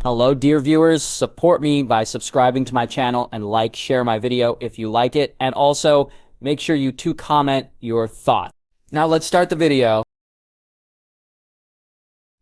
Hello, dear viewers. Support me by subscribing to my channel and share my video if you like it. And also, make sure you comment your thoughts. Now let's start the video.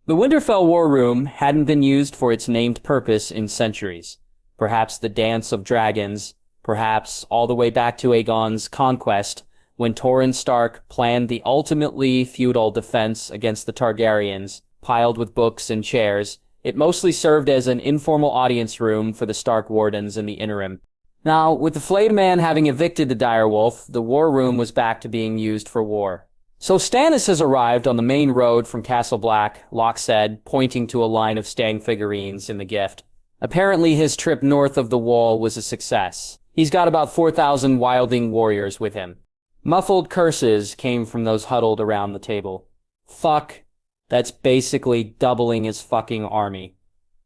The Winterfell War Room hadn't been used for its named purpose in centuries. Perhaps the Dance of Dragons, perhaps all the way back to Aegon's conquest, when Torrhen Stark planned the ultimately feudal defense against the Targaryens, piled with books and chairs. It mostly served as an informal audience room for the Stark Wardens in the interim. Now, with the Flayed Man having evicted the direwolf, the war room was back to being used for war. So Stannis has arrived on the main road from Castle Black, Locke said, pointing to a line of stag figurines in the gift. Apparently his trip north of the wall was a success. He's got about 4,000 wildling warriors with him. Muffled curses came from those huddled around the table. Fuck. That's basically doubling his fucking army.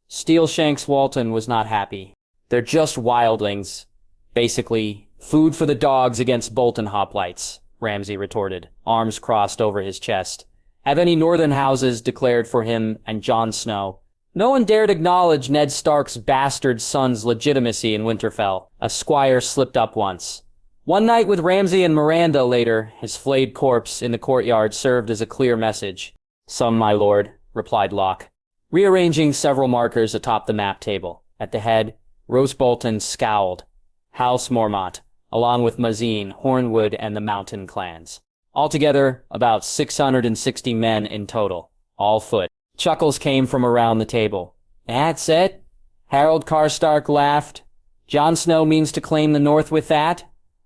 Steelshanks Walton was not happy. They're just wildlings. Basically, food for the dogs against Bolton hoplites, Ramsay retorted, arms crossed over his chest. Have any northern houses declared for him and Jon Snow? No one dared acknowledge Ned Stark's bastard son's legitimacy in Winterfell. A squire slipped up once. One night with Ramsay and Miranda later, his flayed corpse in the courtyard served as a clear message. Some, my lord, replied Locke, rearranging several markers atop the map table. At the head, Roose Bolton scowled. House Mormont, along with Mazine, Hornwood, and the Mountain clans. Altogether, about 660 men in total, all foot. Chuckles came from around the table. That's it? Harold Karstark laughed. Jon Snow means to claim the North with that?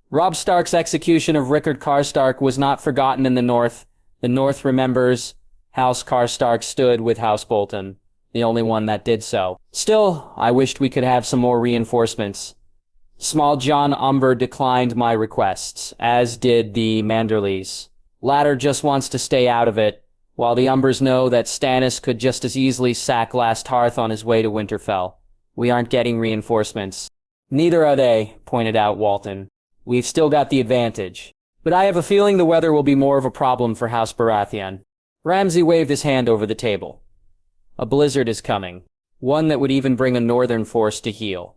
Robb Stark's execution of Rickard Karstark was not forgotten in the North. The North remembers. House Karstark stood with House Bolton, the only one that did so. Still, I wished we could have some more reinforcements. Small John Umber declined my requests, as did the Manderleys. Latter just wants to stay out of it, while the Umbers know that Stannis could just as easily sack Last Hearth on his way to Winterfell. We aren't getting reinforcements. Neither are they, pointed out Walton. We've still got the advantage. But I have a feeling the weather will be more of a problem for House Baratheon. Ramsay waved his hand over the table. A blizzard is coming, one that would even bring a northern force to heel.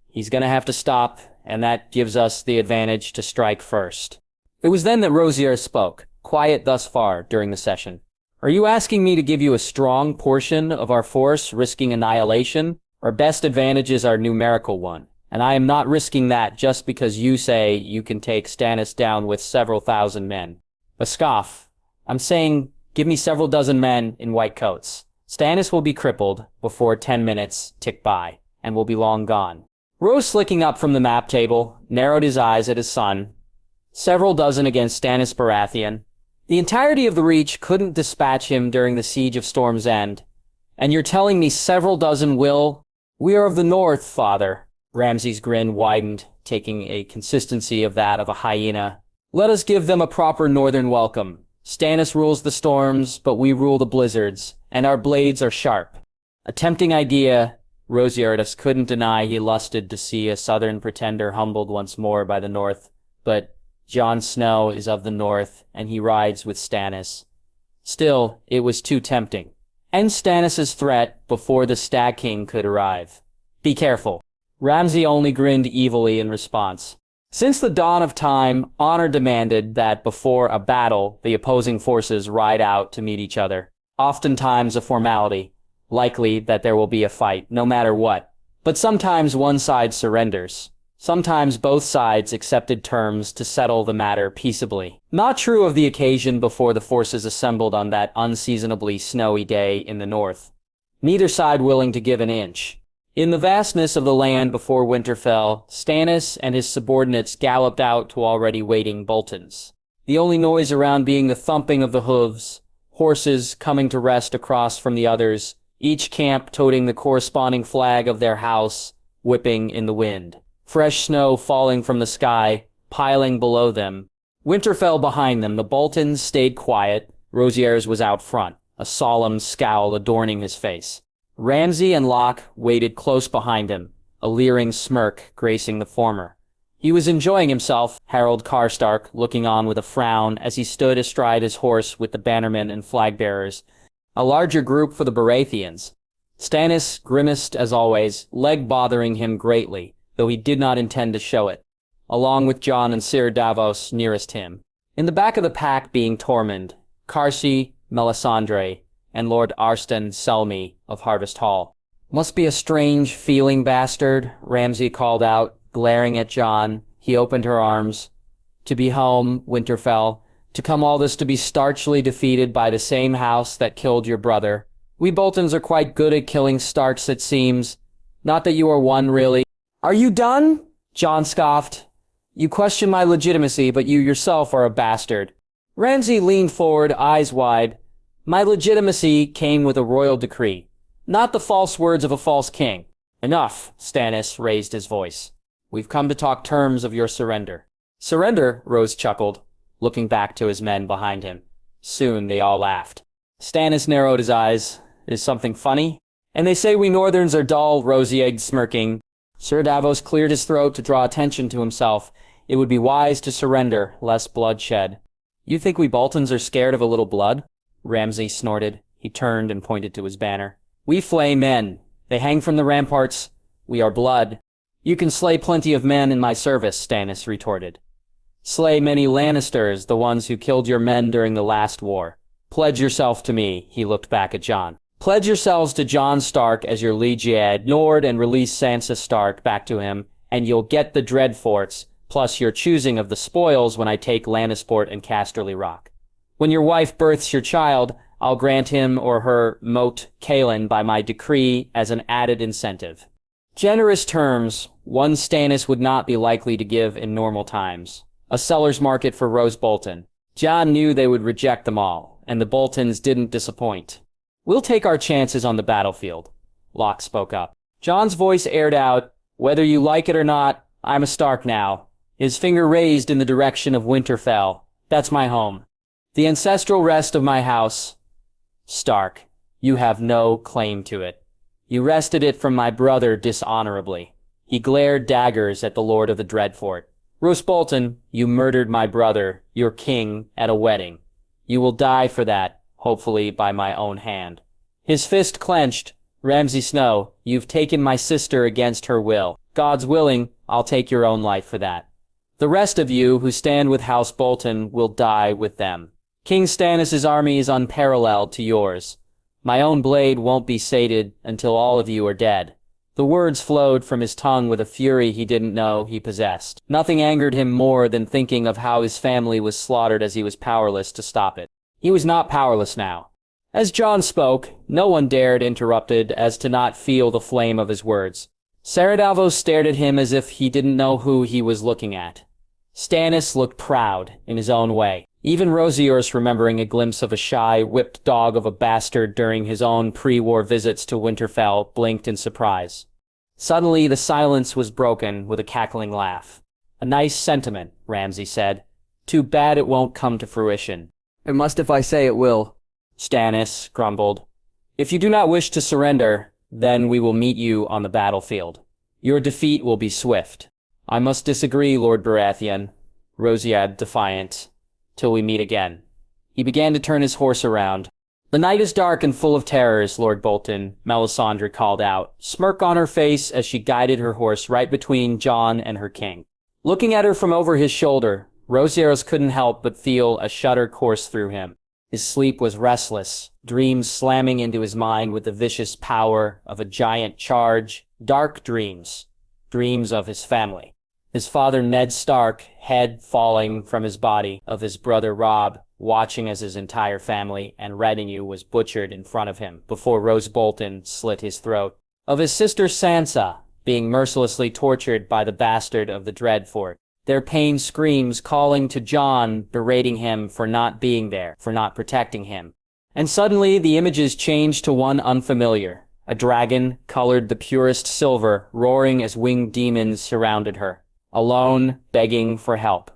He's gonna have to stop, and that gives us the advantage to strike first. It was then that Rosier spoke, quiet thus far during the session. Are you asking me to give you a strong portion of our force risking annihilation? Our best advantage is our numerical one, and I am not risking that just because you say you can take Stannis down with several thousand men. A scoff. I'm saying give me several dozen men in white coats. Stannis will be crippled before 10 minutes tick by, and will be long gone. Rose, slicking up from the map table, narrowed his eyes at his son. Several dozen against Stannis Baratheon. The entirety of the Reach couldn't dispatch him during the siege of Storm's End. And you're telling me several dozen will? We are of the North, father. Ramsay's grin widened, taking a consistency of that of a hyena. Let us give them a proper northern welcome. Stannis rules the storms, but we rule the blizzards, and our blades are sharp. A tempting idea. Rosiertus couldn't deny he lusted to see a southern pretender humbled once more by the North, but Jon Snow is of the North, and he rides with Stannis. Still, it was too tempting. End Stannis' threat before the Stag King could arrive. Be careful. Ramsay only grinned evilly in response. Since the dawn of time, honor demanded that before a battle, the opposing forces ride out to meet each other. Oftentimes a formality, likely that there will be a fight, no matter what. But sometimes one side surrenders. Sometimes both sides accepted terms to settle the matter peaceably. Not true of the occasion before the forces assembled on that unseasonably snowy day in the north. Neither side willing to give an inch. In the vastness of the land before Winterfell, Stannis and his subordinates galloped out to already waiting Boltons. The only noise around being the thumping of the hooves, horses coming to rest across from the others, each camp toting the corresponding flag of their house, whipping in the wind. Fresh snow falling from the sky, piling below them. Winterfell behind them, the Boltons stayed quiet. Rosier's was out front, a solemn scowl adorning his face. Ramsay and Locke waited close behind him, a leering smirk gracing the former. He was enjoying himself, Harold Karstark, looking on with a frown as he stood astride his horse with the bannermen and flag-bearers. A larger group for the Baratheons. Stannis grimaced as always, leg bothering him greatly, though he did not intend to show it, along with Jon and Sir Davos nearest him. In the back of the pack being Tormund, Karsi, Melisandre, and Lord Arstan Selmy of Harvest Hall. "Must be a strange feeling, bastard," Ramsay called out, glaring at Jon. He opened her arms. "To be home, Winterfell. To come all this to be starchly defeated by the same house that killed your brother. We Boltons are quite good at killing Starks, it seems. Not that you are one, really." "Are you done?" Jon scoffed. "You question my legitimacy, but you yourself are a bastard." Ramsay leaned forward, eyes wide. "My legitimacy came with a royal decree, not the false words of a false king." "Enough," Stannis raised his voice. "We've come to talk terms of your surrender." "Surrender?" Rose chuckled, looking back to his men behind him. Soon they all laughed. Stannis narrowed his eyes. "Is something funny?" "And they say we Northerns are dull," Rosie egged, smirking. Sir Davos cleared his throat to draw attention to himself. "It would be wise to surrender, less bloodshed." "You think we Boltons are scared of a little blood?" Ramsay snorted. He turned and pointed to his banner. "We flay men. They hang from the ramparts. We are blood." "You can slay plenty of men in my service," Stannis retorted. "Slay many Lannisters, the ones who killed your men during the last war. Pledge yourself to me," he looked back at Jon. "Pledge yourselves to Jon Stark as your liege lord and release Sansa Stark back to him, and you'll get the Dreadforts, plus your choosing of the spoils when I take Lannisport and Casterly Rock. When your wife births your child, I'll grant him or her moat Kaelin by my decree as an added incentive." Generous terms, one Stannis would not be likely to give in normal times. A seller's market for Rose Bolton. Jon knew they would reject them all, and the Boltons didn't disappoint. "We'll take our chances on the battlefield," Locke spoke up. Jon's voice aired out, "Whether you like it or not, I'm a Stark now." His finger raised in the direction of Winterfell. "That's my home. The ancestral rest of my house. Stark, you have no claim to it. You wrested it from my brother dishonorably." He glared daggers at the Lord of the Dreadfort. "Roose Bolton, you murdered my brother, your king, at a wedding. You will die for that, hopefully by my own hand." His fist clenched. "Ramsay Snow, you've taken my sister against her will. God's willing, I'll take your own life for that. The rest of you who stand with House Bolton will die with them. King Stannis' army is unparalleled to yours. My own blade won't be sated until all of you are dead." The words flowed from his tongue with a fury he didn't know he possessed. Nothing angered him more than thinking of how his family was slaughtered as he was powerless to stop it. He was not powerless now. As Jon spoke, no one dared interrupted as to not feel the flame of his words. Sir Davos stared at him as if he didn't know who he was looking at. Stannis looked proud in his own way. Even Rosiers, remembering a glimpse of a shy, whipped dog of a bastard during his own pre-war visits to Winterfell, blinked in surprise. Suddenly, the silence was broken with a cackling laugh. "A nice sentiment," Ramsay said. "Too bad it won't come to fruition." "It must if I say it will," Stannis grumbled. "If you do not wish to surrender, then we will meet you on the battlefield. Your defeat will be swift." "I must disagree, Lord Baratheon," Rosiad defiant. "Till we meet again." He began to turn his horse around. "The night is dark and full of terrors, Lord Bolton," Melisandre called out, smirk on her face as she guided her horse right between Jon and her king. Looking at her from over his shoulder, Rosieros couldn't help but feel a shudder course through him. His sleep was restless, dreams slamming into his mind with the vicious power of a giant charge, dark dreams, dreams of his family. His father Ned Stark, head falling from his body, of his brother Robb, watching as his entire family and retinue was butchered in front of him before Rose Bolton slit his throat, of his sister Sansa being mercilessly tortured by the bastard of the Dreadfort, their pain screams calling to Jon, berating him for not being there, for not protecting him. And suddenly the images changed to one unfamiliar. A dragon, colored the purest silver, roaring as winged demons surrounded her. Alone, begging for help.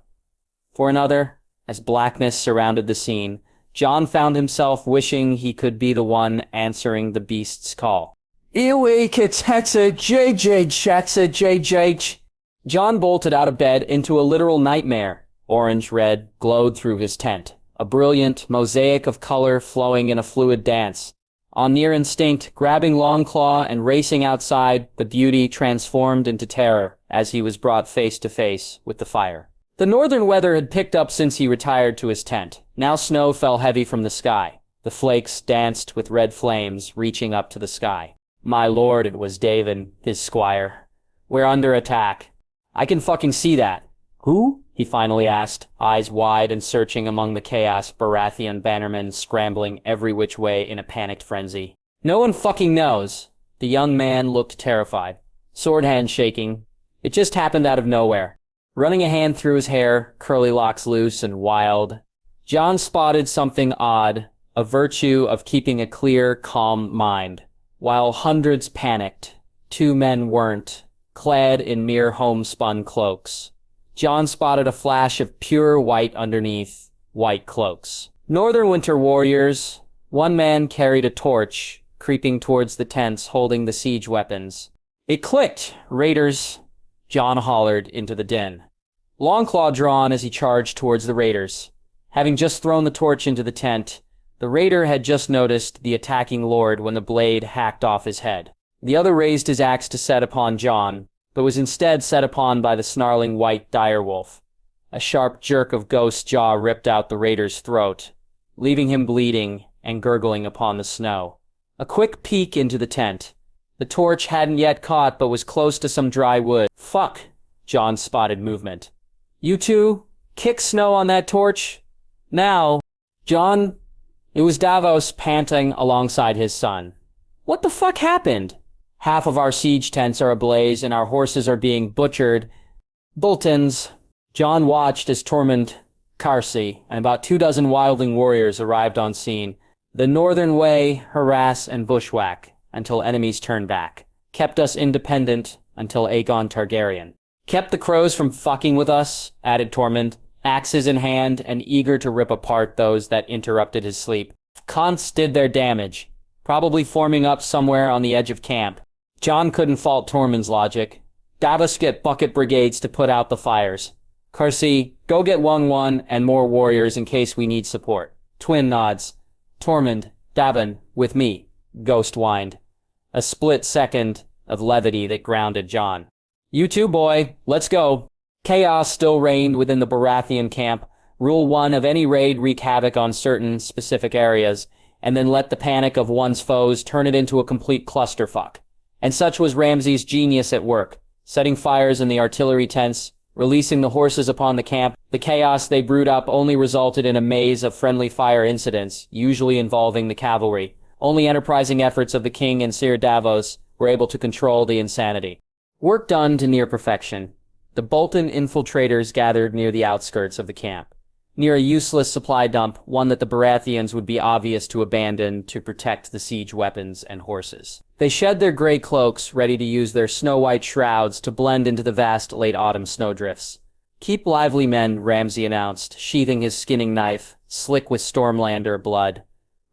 For another, as blackness surrounded the scene, Jon found himself wishing he could be the one answering the beast's call. "Ewe Kitsetsa JJ Chatsa JJ." Jon bolted out of bed into a literal nightmare. Orange-red glowed through his tent, a brilliant mosaic of color flowing in a fluid dance. On near instinct, grabbing Longclaw and racing outside, the beauty transformed into terror as he was brought face to face with the fire. The northern weather had picked up since he retired to his tent. Now snow fell heavy from the sky. The flakes danced with red flames reaching up to the sky. My lord, it was David, his squire. We're under attack. I can fucking see that. Who? He finally asked, eyes wide and searching among the chaos, Baratheon bannermen scrambling every which way in a panicked frenzy. No one fucking knows. The young man looked terrified, sword hand shaking. It just happened out of nowhere. Running a hand through his hair, curly locks loose and wild, Jon spotted something odd, a virtue of keeping a clear, calm mind. While hundreds panicked, 2 men weren't, clad in mere homespun cloaks. Jon spotted a flash of pure white underneath white cloaks. Northern winter warriors. 1 man carried a torch, creeping towards the tents holding the siege weapons. It clicked. Raiders. Jon hollered into the din. Longclaw drawn as he charged towards the raiders. Having just thrown the torch into the tent, the raider had just noticed the attacking lord when the blade hacked off his head. The other raised his axe to set upon Jon, but was instead set upon by the snarling white direwolf. A sharp jerk of Ghost's jaw ripped out the raider's throat, leaving him bleeding and gurgling upon the snow. A quick peek into the tent. The torch hadn't yet caught but was close to some dry wood. Fuck! Jon spotted movement. You two, kick snow on that torch. Now. Jon. It was Davos panting alongside his son. What the fuck happened? Half of our siege tents are ablaze and our horses are being butchered. Boltons. Jon watched as Tormund, Cersei, and about 24 wildling warriors arrived on scene. The northern way, harass and bushwhack until enemies turn back. Kept us independent until Aegon Targaryen. Kept the crows from fucking with us, added Tormund, axes in hand and eager to rip apart those that interrupted his sleep. Conts did their damage, probably forming up somewhere on the edge of camp. Jon couldn't fault Tormund's logic. Davos get bucket brigades to put out the fires. Cersei, go get Wung and more warriors in case we need support. Twin nods. Tormund, Davin, with me. Ghost whined. A split second of levity that grounded Jon. You too, boy. Let's go. Chaos still reigned within the Baratheon camp. Rule 1 of any raid: wreak havoc on certain specific areas, and then let the panic of one's foes turn it into a complete clusterfuck. And such was Ramsay's genius at work, setting fires in the artillery tents, releasing the horses upon the camp. The chaos they brewed up only resulted in a maze of friendly fire incidents, usually involving the cavalry. Only enterprising efforts of the king and Sir Davos were able to control the insanity. Work done to near perfection. The Bolton infiltrators gathered near the outskirts of the camp, near a useless supply dump, one that the Baratheons would be obvious to abandon to protect the siege weapons and horses. They shed their gray cloaks, ready to use their snow-white shrouds to blend into the vast late-autumn snowdrifts. Keep lively, men, Ramsay announced, sheathing his skinning knife, slick with Stormlander blood.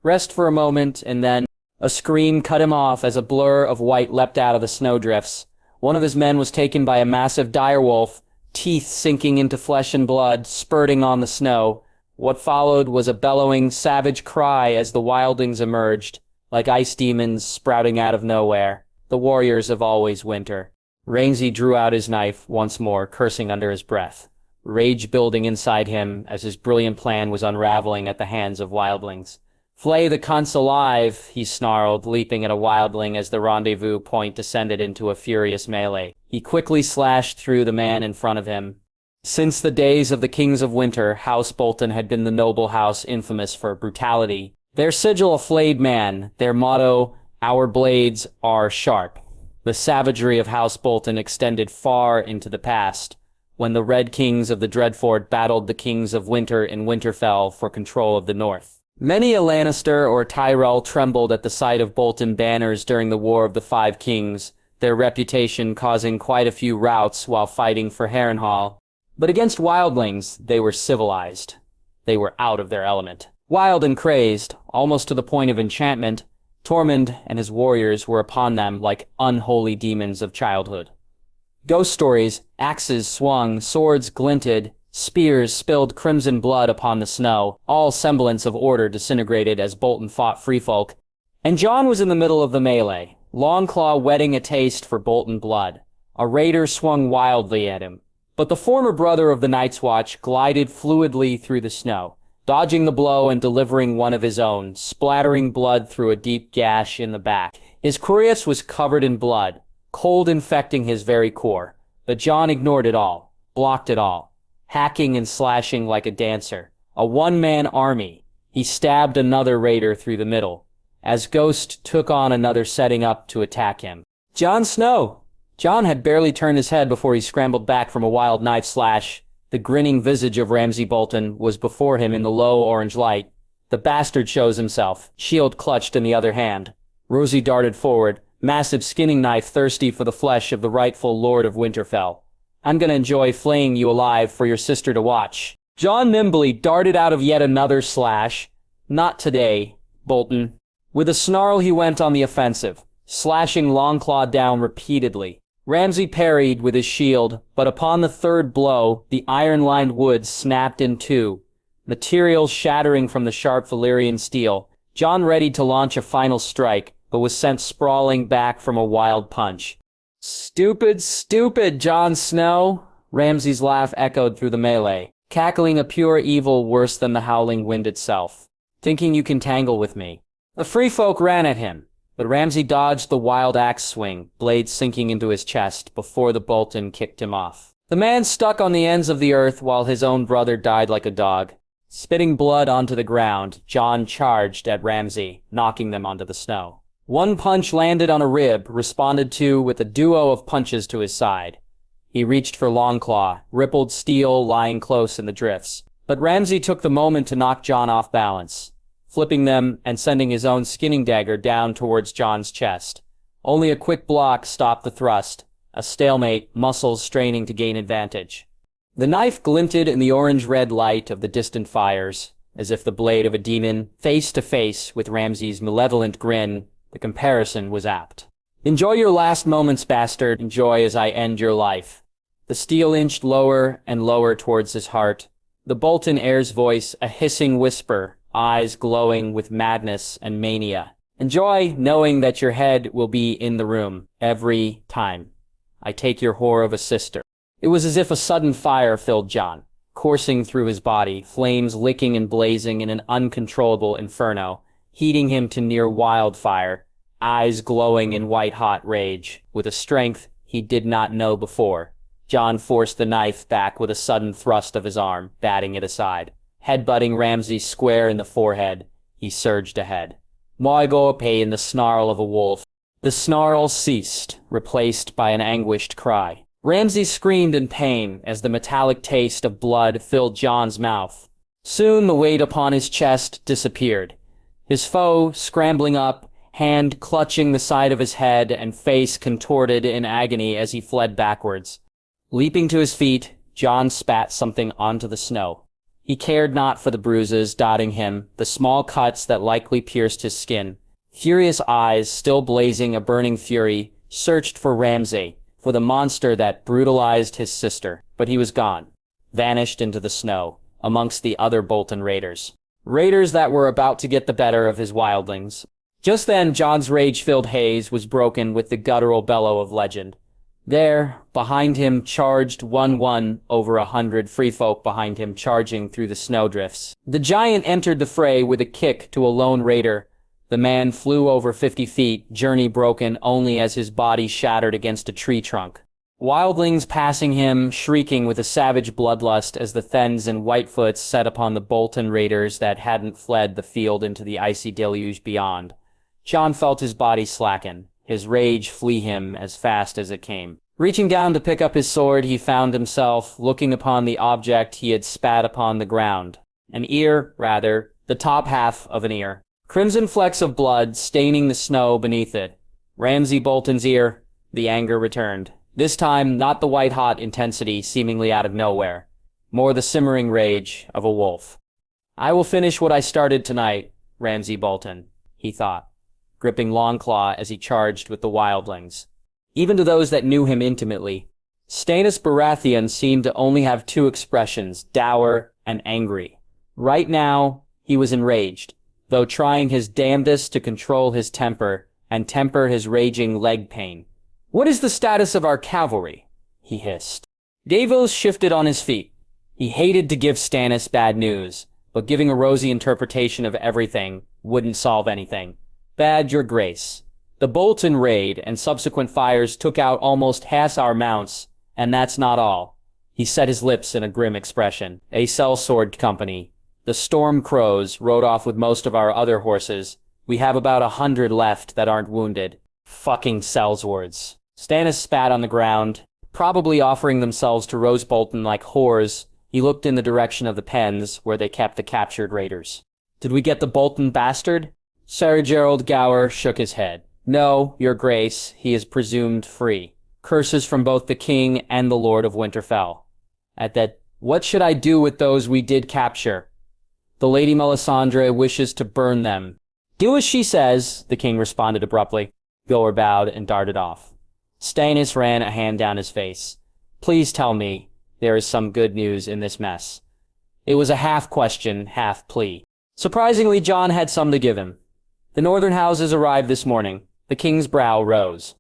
Rest for a moment, and then a scream cut him off as a blur of white leapt out of the snowdrifts. One of his men was taken by a massive direwolf, teeth sinking into flesh and blood, spurting on the snow. What followed was a bellowing, savage cry as the wildlings emerged, like ice demons sprouting out of nowhere, the warriors of always winter. Ramsay drew out his knife once more, cursing under his breath, rage building inside him as his brilliant plan was unraveling at the hands of wildlings. Flay the cunts alive, he snarled, leaping at a wildling as the rendezvous point descended into a furious melee. He quickly slashed through the man in front of him. Since the days of the Kings of Winter, House Bolton had been the noble house infamous for brutality. Their sigil a flayed man, their motto, "Our blades are sharp." The savagery of House Bolton extended far into the past, when the Red Kings of the Dreadfort battled the Kings of Winter in Winterfell for control of the North. Many a Lannister or Tyrell trembled at the sight of Bolton banners during the War of the Five Kings, their reputation causing quite a few routs while fighting for Harrenhal. But against wildlings, they were civilized. They were out of their element. Wild and crazed, almost to the point of enchantment, Tormund and his warriors were upon them like unholy demons of childhood. Ghost stories, axes swung, swords glinted, spears spilled crimson blood upon the snow, all semblance of order disintegrated as Bolton fought free folk. And Jon was in the middle of the melee, Longclaw whetting a taste for Bolton blood. A raider swung wildly at him, but the former brother of the Night's Watch glided fluidly through the snow, dodging the blow and delivering one of his own, splattering blood through a deep gash in the back. His cuirass was covered in blood, cold infecting his very core, but Jon ignored it all, blocked it all, hacking and slashing like a dancer. A one-man army. He stabbed another raider through the middle, as Ghost took on another setting up to attack him. Jon Snow! Jon had barely turned his head before he scrambled back from a wild knife slash. The grinning visage of Ramsay Bolton was before him in the low orange light. The bastard shows himself, shield clutched in the other hand. Rosie darted forward, massive skinning knife thirsty for the flesh of the rightful Lord of Winterfell. I'm gonna enjoy flaying you alive for your sister to watch. Jon nimbly darted out of yet another slash. Not today, Bolton. With a snarl he went on the offensive, slashing Longclaw down repeatedly. Ramsay parried with his shield, but upon the third blow, the iron-lined wood snapped in two, material shattering from the sharp Valyrian steel. Jon readied to launch a final strike, but was sent sprawling back from a wild punch. Stupid, stupid, Jon Snow! Ramsay's laugh echoed through the melee, cackling a pure evil worse than the howling wind itself. Thinking you can tangle with me. The free folk ran at him, but Ramsay dodged the wild axe swing, blade sinking into his chest before the Bolton kicked him off. The man stuck on the ends of the earth while his own brother died like a dog. Spitting blood onto the ground, Jon charged at Ramsay, knocking them onto the snow. One punch landed on a rib, responded to with a duo of punches to his side. He reached for Longclaw, rippled steel lying close in the drifts. But Ramsay took the moment to knock Jon off balance, flipping them and sending his own skinning dagger down towards Jon's chest. Only a quick block stopped the thrust, a stalemate, muscles straining to gain advantage. The knife glinted in the orange-red light of the distant fires, as if the blade of a demon, face to face with Ramsay's malevolent grin. The comparison was apt. Enjoy your last moments, bastard. Enjoy as I end your life. The steel inched lower and lower towards his heart. The Bolton heir's voice, a hissing whisper, eyes glowing with madness and mania. Enjoy knowing that your head will be in the room every time I take your whore of a sister. It was as if a sudden fire filled Jon, coursing through his body, flames licking and blazing in an uncontrollable inferno, heating him to near wildfire, eyes glowing in white-hot rage. With a strength he did not know before, Jon forced the knife back with a sudden thrust of his arm, batting it aside. Headbutting Ramsay square in the forehead, he surged ahead. Moigope in the snarl of a wolf. The snarl ceased, replaced by an anguished cry. Ramsay screamed in pain as the metallic taste of blood filled Jon's mouth. Soon the weight upon his chest disappeared. His foe, scrambling up, hand clutching the side of his head and face contorted in agony as he fled backwards. Leaping to his feet, Jon spat something onto the snow. He cared not for the bruises dotting him, the small cuts that likely pierced his skin. Furious eyes, still blazing a burning fury, searched for Ramsay, for the monster that brutalized his sister. But he was gone, vanished into the snow, amongst the other Bolton raiders. Raiders that were about to get the better of his wildlings. Just then, Jon's rage-filled haze was broken with the guttural bellow of legend. There, behind him, charged 1-1 over 100 free folk behind him charging through the snowdrifts. The giant entered the fray with a kick to a lone raider. The man flew over 50 feet, journey broken only as his body shattered against a tree trunk. Wildlings passing him, shrieking with a savage bloodlust as the Thens and Whitefoots set upon the Bolton raiders that hadn't fled the field into the icy deluge beyond. Jon felt his body slacken, his rage flee him as fast as it came. Reaching down to pick up his sword, he found himself looking upon the object he had spat upon the ground. An ear, rather, the top half of an ear. Crimson flecks of blood staining the snow beneath it. Ramsay Bolton's ear. The anger returned. This time, not the white-hot intensity seemingly out of nowhere. More the simmering rage of a wolf. I will finish what I started tonight, Ramsay Bolton, he thought, gripping Longclaw as he charged with the wildlings. Even to those that knew him intimately, Stannis Baratheon seemed to only have two expressions, dour and angry. Right now, he was enraged, though trying his damnedest to control his temper and temper his raging leg pain. "What is the status of our cavalry?" he hissed. Davos shifted on his feet. He hated to give Stannis bad news, but giving a rosy interpretation of everything wouldn't solve anything. "Bad, your grace. The Bolton raid and subsequent fires took out almost half our mounts, and that's not all." He set his lips in a grim expression. "A sellsword company. The Storm Crows rode off with most of our other horses. We have about 100 left that aren't wounded. Fucking sellswords." Stannis spat on the ground, probably offering themselves to Rose Bolton like whores. He looked in the direction of the pens where they kept the captured raiders. "Did we get the Bolton bastard?" Sir Gerald Gower shook his head. "No, your grace, he is presumed free. Curses from both the king and the Lord of Winterfell. At that, what should I do with those we did capture?" "The Lady Melisandre wishes to burn them." "Do as she says," the king responded abruptly. Gower bowed and darted off. Stannis ran a hand down his face. "Please tell me there is some good news in this mess." It was a half question, half plea. Surprisingly, Jon had some to give him. The northern houses arrived this morning. The king's brow rose.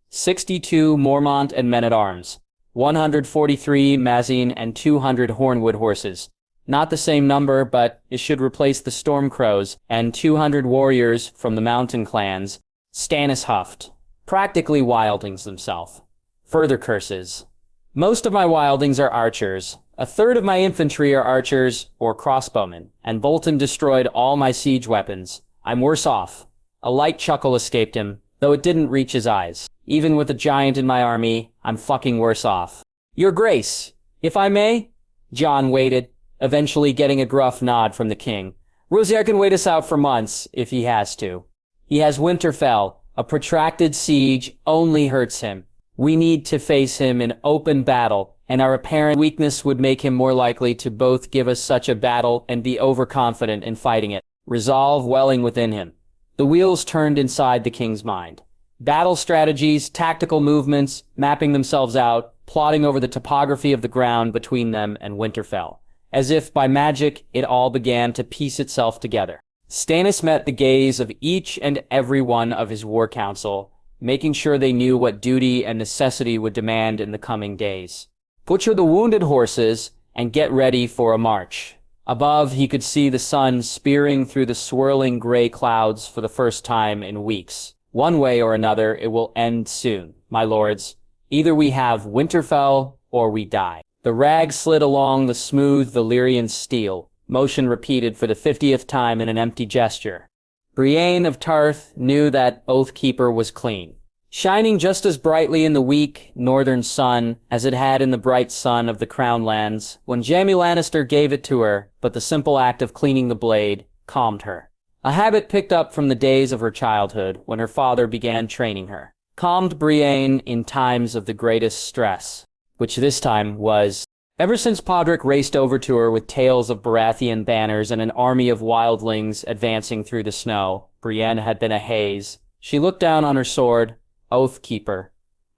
62 Mormont and men-at-arms, 143 Mazine and 200 Hornwood horses. Not the same number, but it should replace the Storm Crows and 200 warriors from the mountain clans. Stannis huffed. Practically wildlings themselves. Further curses. "Most of my wildlings are archers. A third of my infantry are archers or crossbowmen, and Bolton destroyed all my siege weapons. I'm worse off." A light chuckle escaped him, though it didn't reach his eyes. "Even with a giant in my army, I'm fucking worse off." "Your grace, if I may?" Jon waited, eventually getting a gruff nod from the king. "Rosier can wait us out for months, if he has to. He has Winterfell. A protracted siege only hurts him. We need to face him in open battle, and our apparent weakness would make him more likely to both give us such a battle and be overconfident in fighting it." Resolve welling within him. The wheels turned inside the king's mind. Battle strategies, tactical movements, mapping themselves out, plotting over the topography of the ground between them and Winterfell. As if by magic, it all began to piece itself together. Stannis met the gaze of each and every one of his war council, making sure they knew what duty and necessity would demand in the coming days. Butcher the wounded horses and get ready for a march. Above, he could see the sun spearing through the swirling gray clouds for the first time in weeks. One way or another, it will end soon, my lords. Either we have Winterfell or we die. The rag slid along the smooth Valyrian steel, motion repeated for the 50th time in an empty gesture. Brienne of Tarth knew that Oathkeeper was clean, shining just as brightly in the weak northern sun as it had in the bright sun of the Crown Lands when Jaime Lannister gave it to her, but the simple act of cleaning the blade calmed her. A habit picked up from the days of her childhood when her father began training her. Calmed Brienne in times of the greatest stress, which this time was. Ever since Podrick raced over to her with tales of Baratheon banners and an army of wildlings advancing through the snow, Brienne had been a haze. She looked down on her sword, Oathkeeper.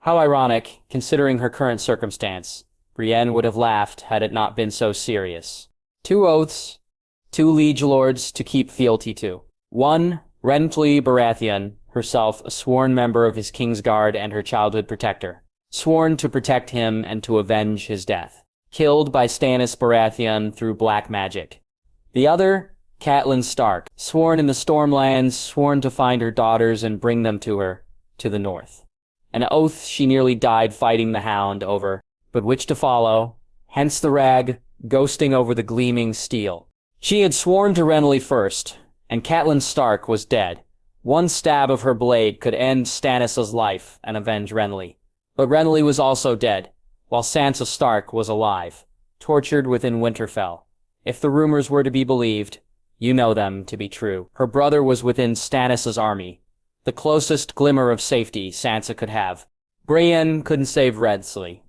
How ironic, considering her current circumstance. Brienne would have laughed had it not been so serious. 2 oaths, 2 liege lords to keep fealty to. 1, Renly Baratheon, herself a sworn member of his Kingsguard and her childhood protector. Sworn to protect him and to avenge his death. Killed by Stannis Baratheon through black magic. The other, Catelyn Stark, sworn in the Stormlands, sworn to find her daughters and bring them to her, to the north. An oath she nearly died fighting the Hound over, but which to follow, hence the rag, ghosting over the gleaming steel. She had sworn to Renly first, and Catelyn Stark was dead. One stab of her blade could end Stannis' life and avenge Renly. But Renly was also dead, while Sansa Stark was alive, tortured within Winterfell. If the rumors were to be believed, you know them to be true. Her brother was within Stannis' army, the closest glimmer of safety Sansa could have. Brienne couldn't save Renly,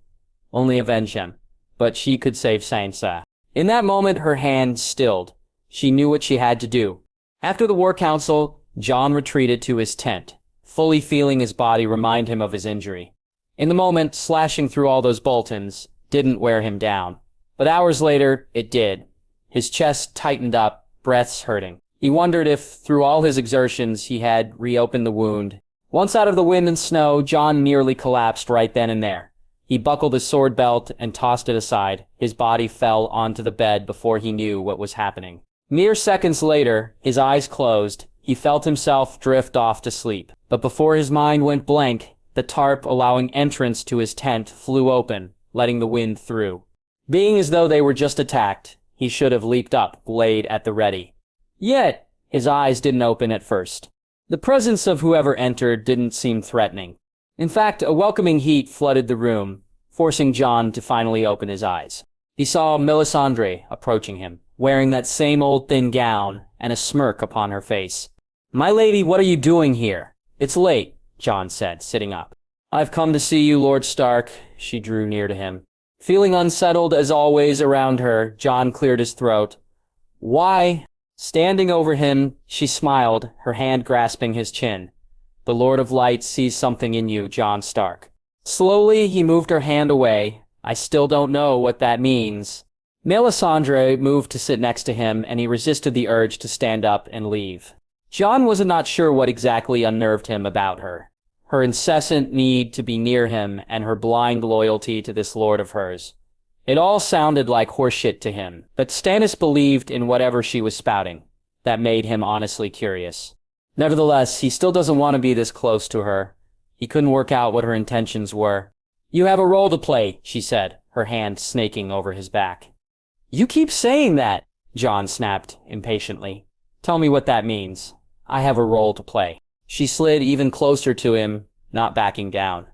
only avenge him, but she could save Sansa. In that moment, her hand stilled. She knew what she had to do. After the War Council, Jon retreated to his tent, fully feeling his body remind him of his injury. In the moment, slashing through all those Boltons didn't wear him down. But hours later, it did. His chest tightened up, breaths hurting. He wondered if, through all his exertions, he had reopened the wound. Once out of the wind and snow, Jon nearly collapsed right then and there. He buckled his sword belt and tossed it aside. His body fell onto the bed before he knew what was happening. Mere seconds later, his eyes closed. He felt himself drift off to sleep. But before his mind went blank, the tarp allowing entrance to his tent flew open, letting the wind through. Being as though they were just attacked, he should have leaped up, blade at the ready. Yet, his eyes didn't open at first. The presence of whoever entered didn't seem threatening. In fact, a welcoming heat flooded the room, forcing Jon to finally open his eyes. He saw Melisandre approaching him, wearing that same old thin gown and a smirk upon her face. "My lady, what are you doing here?" "It's late," Jon said, sitting up. "I've come to see you, Lord Stark." She drew near to him. Feeling unsettled as always around her, Jon cleared his throat. "Why?" Standing over him, she smiled, her hand grasping his chin. "The Lord of Light sees something in you, Jon Stark." Slowly, he moved her hand away. "I still don't know what that means." Melisandre moved to sit next to him, and he resisted the urge to stand up and leave. Jon was not sure what exactly unnerved him about her. Her incessant need to be near him and her blind loyalty to this lord of hers. It all sounded like horseshit to him, but Stannis believed in whatever she was spouting. That made him honestly curious. Nevertheless, he still doesn't want to be this close to her. He couldn't work out what her intentions were. "You have a role to play," she said, her hand snaking over his back. "You keep saying that," Jon snapped impatiently. "Tell me what that means." "I have a role to play." She slid even closer to him, not backing down.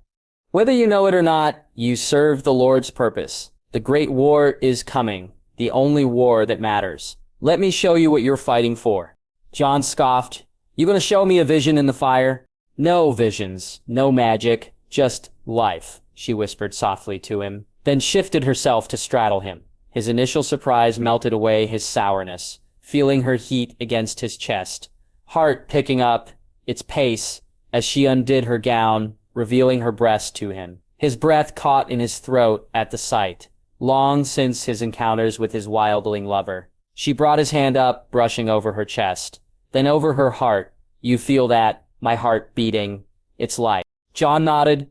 "Whether you know it or not, you serve the Lord's purpose. The Great War is coming, the only war that matters. Let me show you what you're fighting for." Jon scoffed. "You gonna show me a vision in the fire?" "No visions, no magic, just life," she whispered softly to him, then shifted herself to straddle him. His initial surprise melted away his sourness, feeling her heat against his chest, heart picking up its pace as she undid her gown, revealing her breast to him. His breath caught in his throat at the sight, long since his encounters with his wildling lover. She brought his hand up, brushing over her chest, then over her heart. "You feel that? My heart beating. It's life." Jon nodded.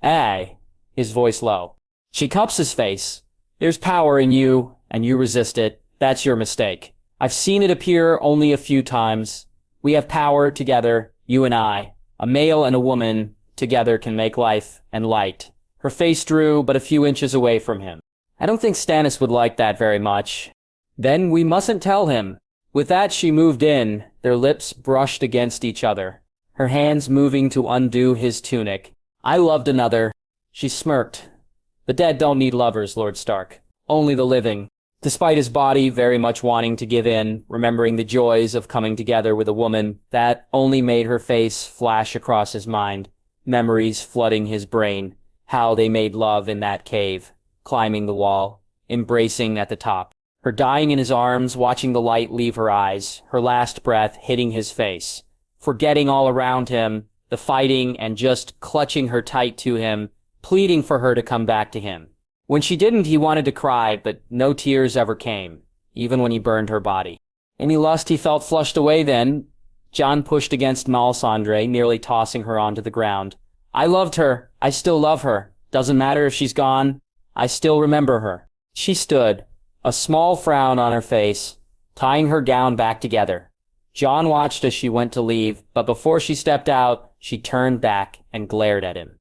"Aye," his voice low. She cups his face. "There's power in you, and you resist it. That's your mistake. I've seen it appear only a few times. We have power together, you and I. A male and a woman together can make life and light." Her face drew but a few inches away from him. "I don't think Stannis would like that very much." "Then we mustn't tell him." With that, she moved in, their lips brushed against each other, her hands moving to undo his tunic. "I loved another." She smirked. "The dead don't need lovers, Lord Stark. Only the living." Despite his body very much wanting to give in, remembering the joys of coming together with a woman, that only made her face flash across his mind, memories flooding his brain, how they made love in that cave, climbing the wall, embracing at the top. Her dying in his arms, watching the light leave her eyes, her last breath hitting his face. Forgetting all around him, the fighting, and just clutching her tight to him, pleading for her to come back to him. When she didn't, he wanted to cry, but no tears ever came, even when he burned her body. Any lust he felt flushed away then. Jon pushed against Melisandre, nearly tossing her onto the ground. "I loved her. I still love her. Doesn't matter if she's gone. I still remember her." She stood, a small frown on her face, tying her gown back together. Jon watched as she went to leave, but before she stepped out, she turned back and glared at him.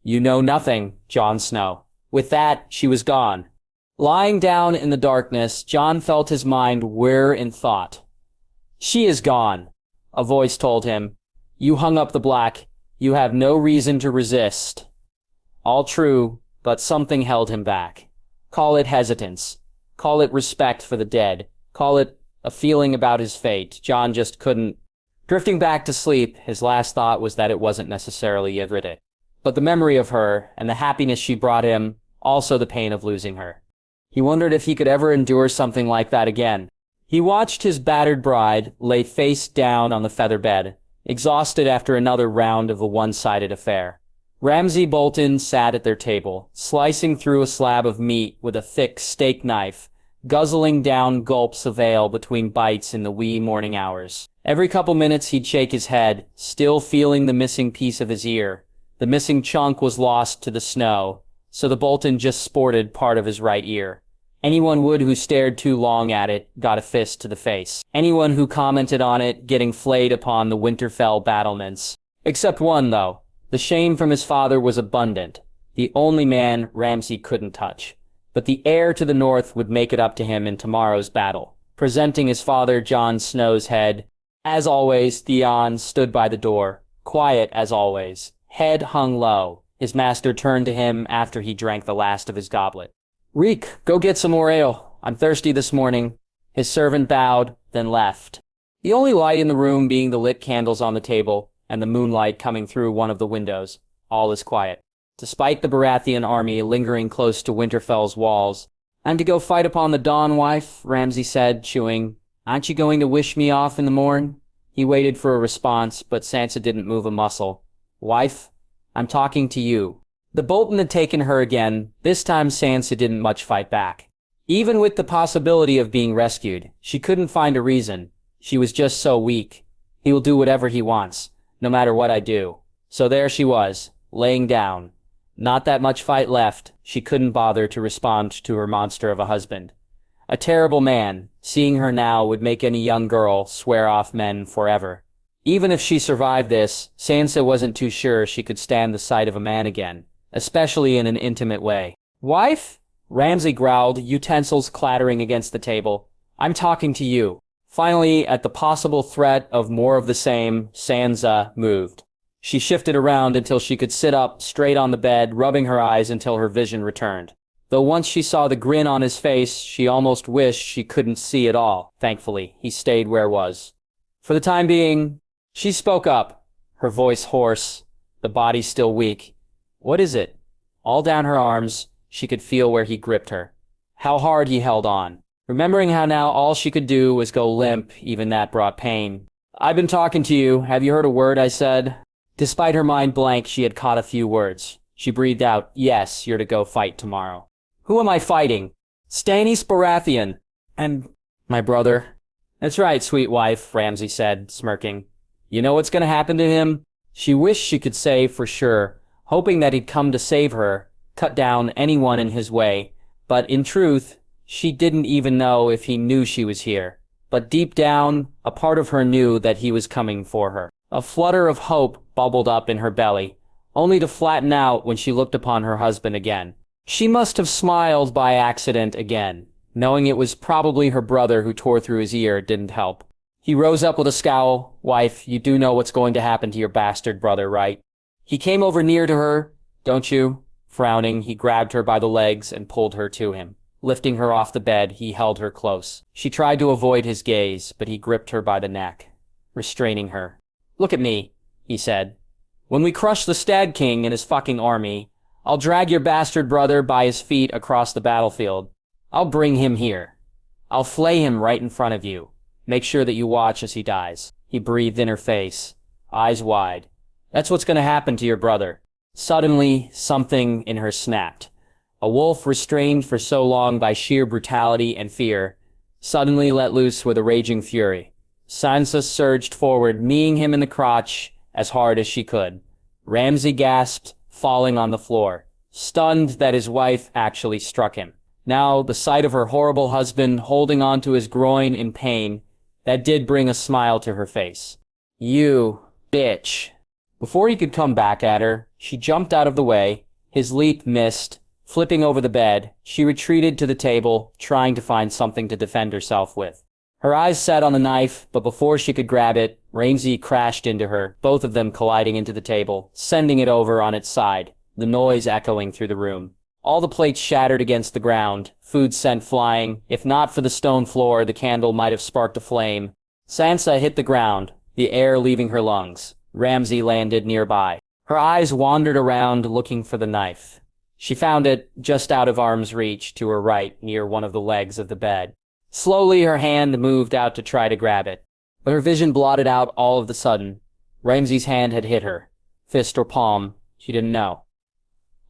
"You know nothing, Jon Snow." With that, she was gone. Lying down in the darkness, Jon felt his mind whir in thought. "She is gone," a voice told him. "You hung up the black. You have no reason to resist." All true, but something held him back. Call it hesitance. Call it respect for the dead. Call it a feeling about his fate. Jon just couldn't. Drifting back to sleep, his last thought was that it wasn't necessarily Ygritte, but the memory of her and the happiness she brought him, also the pain of losing her. He wondered if he could ever endure something like that again. He watched his battered bride lay face down on the feather bed, exhausted after another round of a one-sided affair. Ramsay Bolton sat at their table, slicing through a slab of meat with a thick steak knife, guzzling down gulps of ale between bites in the wee morning hours. Every couple minutes he'd shake his head, still feeling the missing piece of his ear. The missing chunk was lost to the snow, so the Bolton just sported part of his right ear. Anyone would who stared too long at it got a fist to the face. Anyone who commented on it getting flayed upon the Winterfell battlements. Except one, though. The shame from his father was abundant. The only man Ramsay couldn't touch. But the heir to the north would make it up to him in tomorrow's battle. Presenting his father Jon Snow's head. As always, Theon stood by the door, quiet as always, head hung low. His master turned to him after he drank the last of his goblet. "Reek, go get some more ale. I'm thirsty this morning." His servant bowed, then left. The only light in the room being the lit candles on the table and the moonlight coming through one of the windows. All is quiet. Despite the Baratheon army lingering close to Winterfell's walls. "I'm to go fight upon the dawn, wife," Ramsay said, chewing. "Aren't you going to wish me off in the morn?" He waited for a response, but Sansa didn't move a muscle. "Wife, I'm talking to you." The Bolton had taken her again. This time Sansa didn't much fight back. Even with the possibility of being rescued, she couldn't find a reason. She was just so weak. He will do whatever he wants, no matter what I do. So there she was, laying down. Not that much fight left. She couldn't bother to respond to her monster of a husband. A terrible man. Seeing her now would make any young girl swear off men forever. Even if she survived this, Sansa wasn't too sure she could stand the sight of a man again, especially in an intimate way. "Wife?" Ramsay growled, utensils clattering against the table. "I'm talking to you." Finally, at the possible threat of more of the same, Sansa moved. She shifted around until she could sit up straight on the bed, rubbing her eyes until her vision returned. Though once she saw the grin on his face, she almost wished she couldn't see at all. Thankfully, he stayed where was. For the time being, she spoke up, her voice hoarse, the body still weak. "What is it?" All down her arms, she could feel where he gripped her. How hard he held on. Remembering how now all she could do was go limp, even that brought pain. "I've been talking to you. Have you heard a word I said?" Despite her mind blank, she had caught a few words. She breathed out, "Yes, you're to go fight tomorrow." "Who am I fighting?" "Stannis Baratheon. And my brother." "That's right, sweet wife," Ramsay said, smirking. "You know what's going to happen to him?" She wished she could say for sure, hoping that he'd come to save her, cut down anyone in his way. But in truth, she didn't even know if he knew she was here. But deep down, a part of her knew that he was coming for her. A flutter of hope bubbled up in her belly, only to flatten out when she looked upon her husband again. She must have smiled by accident again. Knowing it was probably her brother who tore through his ear didn't help. He rose up with a scowl. "Wife, you do know what's going to happen to your bastard brother, right?" He came over near to her. "Don't you?" Frowning, he grabbed her by the legs and pulled her to him. Lifting her off the bed, he held her close. She tried to avoid his gaze, but he gripped her by the neck, restraining her. "Look at me," he said. "When we crush the Stag King and his fucking army, I'll drag your bastard brother by his feet across the battlefield. I'll bring him here. I'll flay him right in front of you. Make sure that you watch as he dies." He breathed in her face, eyes wide. "That's what's going to happen to your brother." Suddenly, something in her snapped. A wolf restrained for so long by sheer brutality and fear, suddenly let loose with a raging fury. Sansa surged forward, kneeing him in the crotch as hard as she could. Ramsay gasped, falling on the floor, stunned that his wife actually struck him. Now, the sight of her horrible husband holding onto his groin in pain, that did bring a smile to her face. "You bitch." Before he could come back at her, she jumped out of the way. His leap missed. Flipping over the bed, she retreated to the table, trying to find something to defend herself with. Her eyes set on the knife, but before she could grab it, Ramsay crashed into her, both of them colliding into the table, sending it over on its side, the noise echoing through the room. All the plates shattered against the ground, food sent flying. If not for the stone floor, the candle might have sparked a flame. Sansa hit the ground, the air leaving her lungs. Ramsay landed nearby. Her eyes wandered around looking for the knife. She found it just out of arm's reach to her right, near one of the legs of the bed. Slowly her hand moved out to try to grab it, but her vision blotted out all of the sudden. Ramsay's hand had hit her. Fist or palm, she didn't know.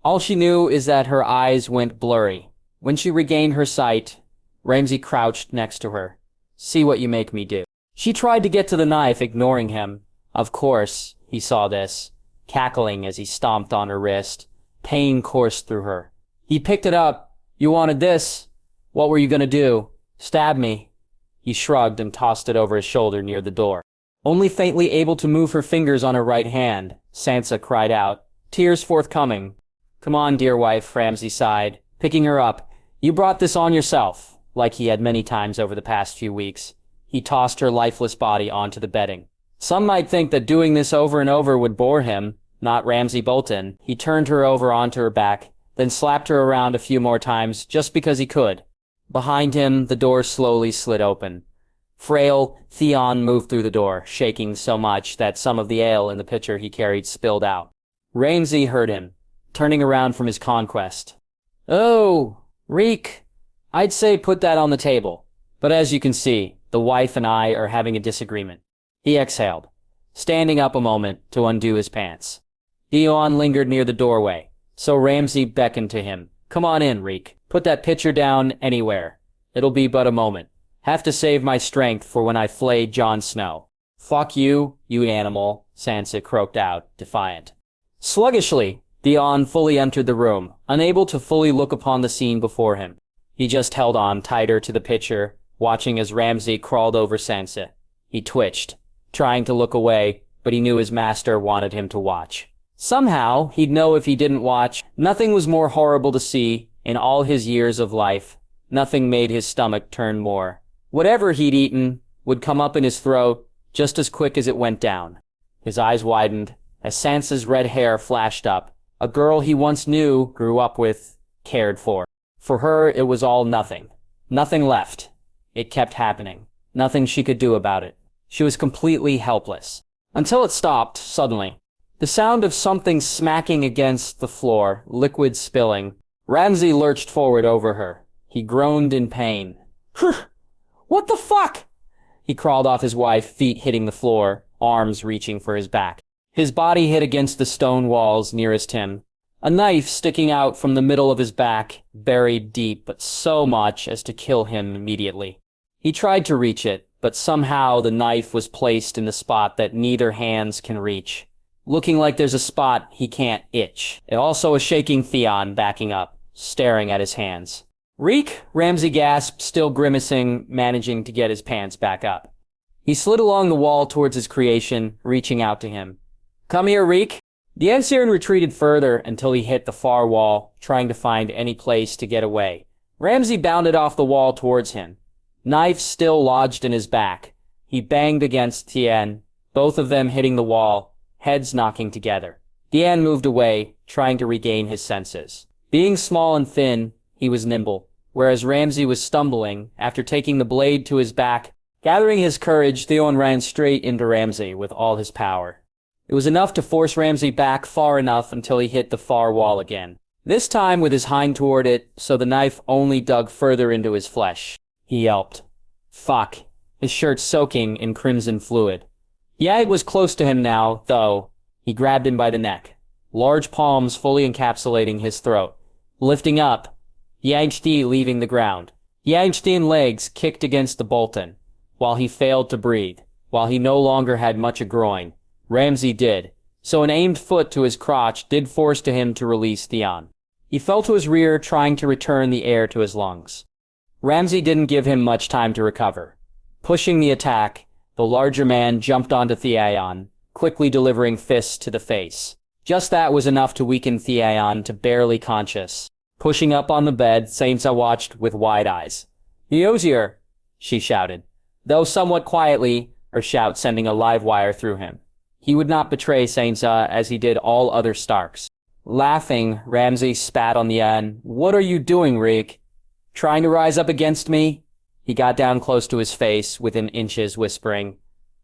All she knew is that her eyes went blurry. When she regained her sight, Ramsay crouched next to her. See what you make me do. She tried to get to the knife, ignoring him. Of course, he saw this, cackling as he stomped on her wrist. Pain coursed through her. He picked it up. You wanted this? What were you gonna do? Stab me? He shrugged and tossed it over his shoulder near the door. Only faintly able to move her fingers on her right hand, Sansa cried out, tears forthcoming. Come on, dear wife, Ramsay sighed, picking her up. You brought this on yourself, like he had many times over the past few weeks. He tossed her lifeless body onto the bedding. Some might think that doing this over and over would bore him, not Ramsay Bolton. He turned her over onto her back, then slapped her around a few more times just because he could. Behind him, the door slowly slid open. Frail, Theon moved through the door, shaking so much that some of the ale in the pitcher he carried spilled out. Ramsay heard him, turning around from his conquest. Oh, Reek, I'd say put that on the table. But as you can see, the wife and I are having a disagreement. He exhaled, standing up a moment to undo his pants. Theon lingered near the doorway, so Ramsay beckoned to him. Come on in, Reek. Put that pitcher down anywhere. It'll be but a moment. Have to save my strength for when I flay Jon Snow. Fuck you, you animal, Sansa croaked out, defiant. Sluggishly, Theon fully entered the room, unable to fully look upon the scene before him. He just held on tighter to the pitcher, watching as Ramsay crawled over Sansa. He twitched, trying to look away, but he knew his master wanted him to watch. Somehow, he'd know if he didn't watch. Nothing was more horrible to see in all his years of life. Nothing made his stomach turn more. Whatever he'd eaten would come up in his throat just as quick as it went down. His eyes widened as Sansa's red hair flashed up. A girl he once knew, grew up with, cared for. For her, it was all nothing. Nothing left. It kept happening. Nothing she could do about it. She was completely helpless. Until it stopped, suddenly. The sound of something smacking against the floor, liquid spilling. Ramsay lurched forward over her. He groaned in pain. What the fuck? He crawled off his wife, feet hitting the floor, arms reaching for his back. His body hit against the stone walls nearest him. A knife sticking out from the middle of his back, buried deep, but so much as to kill him immediately. He tried to reach it, but somehow the knife was placed in the spot that neither hands can reach. Looking like there's a spot he can't itch. Also a shaking Theon backing up, staring at his hands. Reek, Ramsay gasped, still grimacing, managing to get his pants back up. He slid along the wall towards his creation, reaching out to him. Come here, Reek. The Ensign retreated further until he hit the far wall, trying to find any place to get away. Ramsay bounded off the wall towards him. Knife still lodged in his back. He banged against Tien, both of them hitting the wall, heads knocking together. Tien moved away, trying to regain his senses. Being small and thin, he was nimble, whereas Ramsay was stumbling after taking the blade to his back. Gathering his courage, Theon ran straight into Ramsay with all his power. It was enough to force Ramsay back far enough until he hit the far wall again. This time with his hind toward it, so the knife only dug further into his flesh. He yelped. Fuck. His shirt soaking in crimson fluid. Yag was close to him now, though. He grabbed him by the neck, large palms fully encapsulating his throat. Lifting up, Yagshti leaving the ground. Yagshti's legs kicked against the Bolton, while he failed to breathe, while he no longer had much a groin. Ramsay did, so an aimed foot to his crotch did force to him to release Theon. He fell to his rear, trying to return the air to his lungs. Ramsay didn't give him much time to recover. Pushing the attack, the larger man jumped onto Theon, quickly delivering fists to the face. Just that was enough to weaken Theon to barely conscious. Pushing up on the bed, Sansa watched with wide eyes. Eosier, she shouted, though somewhat quietly, her shout sending a live wire through him. He would not betray Sansa as he did all other Starks. Laughing, Ramsay spat on the end. What are you doing, Reek? Trying to rise up against me? He got down close to his face, within inches, whispering,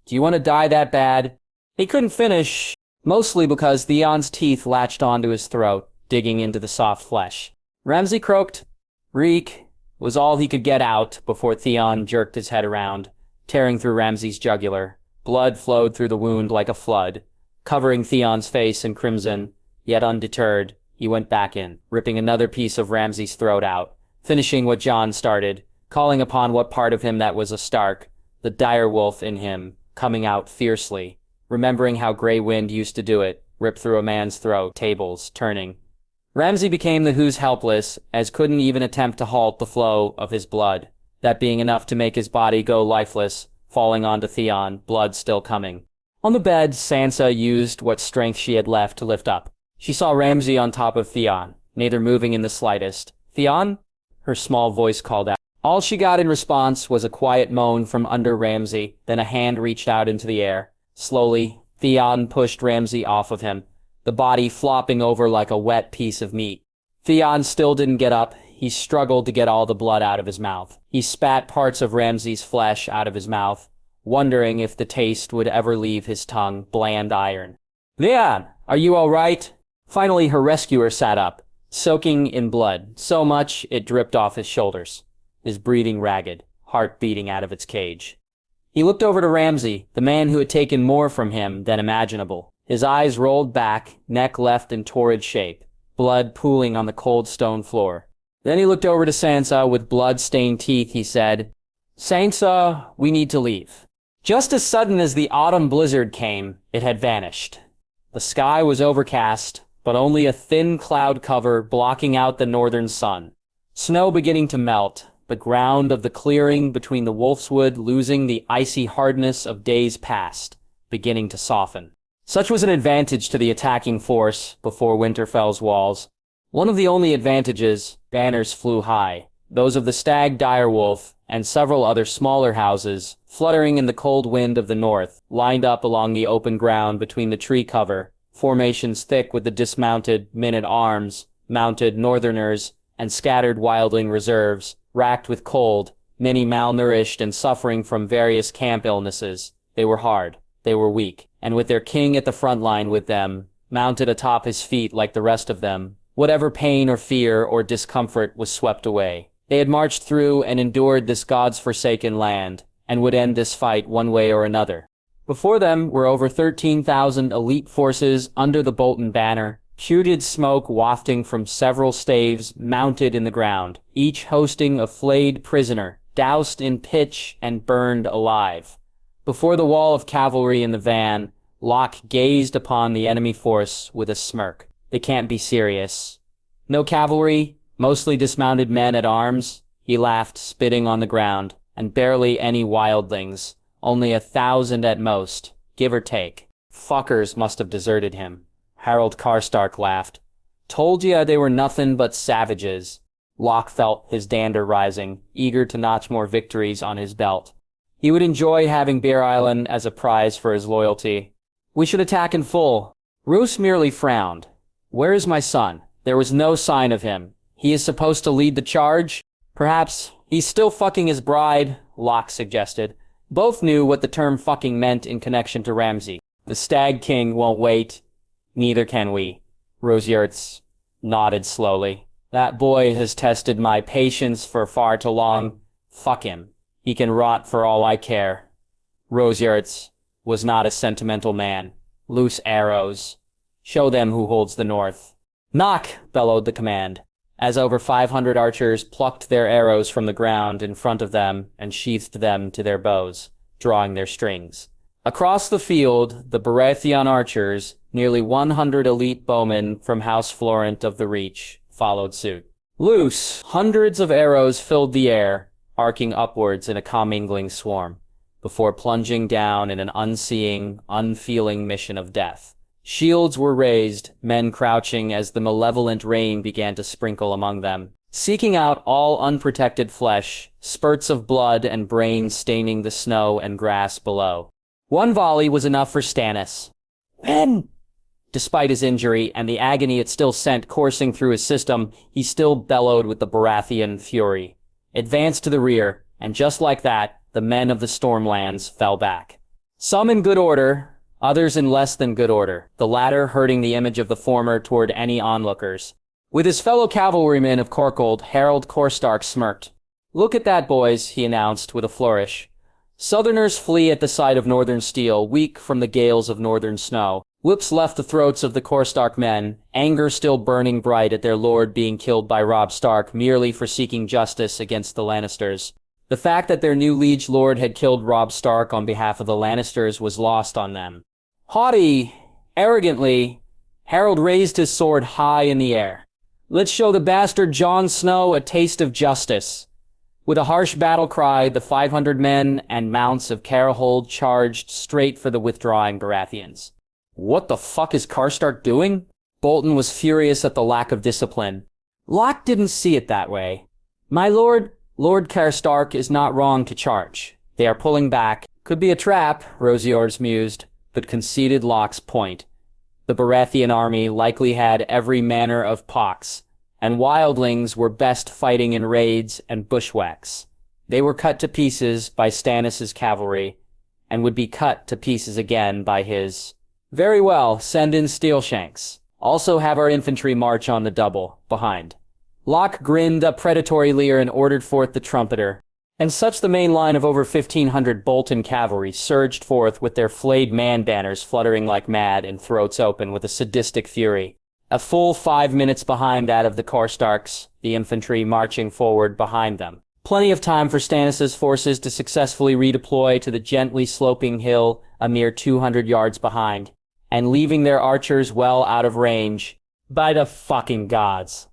Do you want to die that bad? He couldn't finish, mostly because Theon's teeth latched onto his throat, digging into the soft flesh. Ramsay croaked. Reek was all he could get out before Theon jerked his head around, tearing through Ramsay's jugular. Blood flowed through the wound like a flood, covering Theon's face in crimson. Yet undeterred, he went back in, ripping another piece of Ramsay's throat out, finishing what Jon started, calling upon what part of him that was a Stark, the direwolf in him, coming out fiercely, remembering how Grey Wind used to do it, rip through a man's throat, tables turning. Ramsay became the who's helpless, as couldn't even attempt to halt the flow of his blood, that being enough to make his body go lifeless, falling onto Theon, blood still coming. On the bed, Sansa used what strength she had left to lift up. She saw Ramsay on top of Theon, neither moving in the slightest. "Theon?" her small voice called out. All she got in response was a quiet moan from under Ramsay, then a hand reached out into the air. Slowly, Theon pushed Ramsay off of him, the body flopping over like a wet piece of meat. Theon still didn't get up. He struggled to get all the blood out of his mouth. He spat parts of Ramsay's flesh out of his mouth, wondering if the taste would ever leave his tongue, bland iron. "Theon, are you all right?" Finally, her rescuer sat up, soaking in blood, so much it dripped off his shoulders, his breathing ragged, heart beating out of its cage. He looked over to Ramsay, the man who had taken more from him than imaginable. His eyes rolled back, neck left in torrid shape, blood pooling on the cold stone floor. Then he looked over to Sansa with blood-stained teeth. He said, "Sansa, we need to leave." Just as sudden as the autumn blizzard came, it had vanished. The sky was overcast, but only a thin cloud cover blocking out the northern sun. Snow beginning to melt, the ground of the clearing between the Wolfswood losing the icy hardness of days past, beginning to soften. Such was an advantage to the attacking force before Winterfell's walls. One of the only advantages, banners flew high, those of the stag direwolf and several other smaller houses, fluttering in the cold wind of the north, lined up along the open ground between the tree cover, formations thick with the dismounted men-at-arms, mounted northerners, and scattered wildling reserves, racked with cold, many malnourished and suffering from various camp illnesses. They were hard, they were weak, and with their king at the front line with them, mounted atop his feet like the rest of them, whatever pain or fear or discomfort was swept away. They had marched through and endured this God's forsaken land, and would end this fight one way or another. Before them were over 13,000 elite forces under the Bolton banner, putrid smoke wafting from several staves mounted in the ground, each hosting a flayed prisoner, doused in pitch and burned alive. Before the wall of cavalry in the van, Locke gazed upon the enemy force with a smirk. They can't be serious. No cavalry, mostly dismounted men at arms, he laughed, spitting on the ground, and barely any wildlings, only 1,000 at most, give or take. Fuckers must have deserted him. Harold Karstark laughed. Told ya they were nothing but savages. Locke felt his dander rising, eager to notch more victories on his belt. He would enjoy having Bear Island as a prize for his loyalty. We should attack in full. Roose merely frowned. Where is my son? There was no sign of him. He is supposed to lead the charge? Perhaps he's still fucking his bride, Locke suggested. Both knew what the term fucking meant in connection to Ramsay. The Stag King won't wait. Neither can we. Rosearts nodded slowly. That boy has tested my patience for far too long. Fuck him. He can rot for all I care. Rosearts was not a sentimental man. Loose arrows. Show them who holds the north. Knock! Bellowed the command, as over 500 archers plucked their arrows from the ground in front of them and sheathed them to their bows, drawing their strings. Across the field, the Baratheon archers, nearly 100 elite bowmen from House Florent of the Reach, followed suit. Loose, hundreds of arrows filled the air, arcing upwards in a commingling swarm, before plunging down in an unseeing, unfeeling mission of death. Shields were raised, men crouching as the malevolent rain began to sprinkle among them, seeking out all unprotected flesh, spurts of blood and brain staining the snow and grass below. One volley was enough for Stannis. Men! Despite his injury and the agony it still sent coursing through his system, he still bellowed with the Baratheon fury. Advanced to the rear, and just like that, the men of the Stormlands fell back. Some in good order, others in less than good order, the latter hurting the image of the former toward any onlookers. With his fellow cavalrymen of Corcold, Harold Karstark smirked. "Look at that, boys," he announced with a flourish. "Southerners flee at the sight of northern steel, weak from the gales of northern snow. Whoops left the throats of the Karstark men, anger still burning bright at their lord being killed by Robb Stark merely for seeking justice against the Lannisters. The fact that their new liege lord had killed Robb Stark on behalf of the Lannisters was lost on them. Haughty, arrogantly, Harold raised his sword high in the air. Let's show the bastard Jon Snow a taste of justice. With a harsh battle cry, the 500 men and mounts of Carahold charged straight for the withdrawing Baratheons. What the fuck is Karstark doing? Bolton was furious at the lack of discipline. Locke didn't see it that way. My lord, Lord Karstark is not wrong to charge. They are pulling back. Could be a trap, Rosiors mused, but conceded Locke's point. The Baratheon army likely had every manner of pox, and wildlings were best fighting in raids and bushwhacks. They were cut to pieces by Stannis' cavalry, and would be cut to pieces again by his. Very well, send in Steelshanks. Also have our infantry march on the double, behind. Locke grinned a predatory leer and ordered forth the trumpeter. And such the main line of over 1,500 Bolton cavalry surged forth with their flayed man banners fluttering like mad and throats open with a sadistic fury. A full 5 minutes behind that of the Karstarks, the infantry marching forward behind them. Plenty of time for Stannis' forces to successfully redeploy to the gently sloping hill a mere 200 yards behind, and leaving their archers well out of range. By the fucking gods.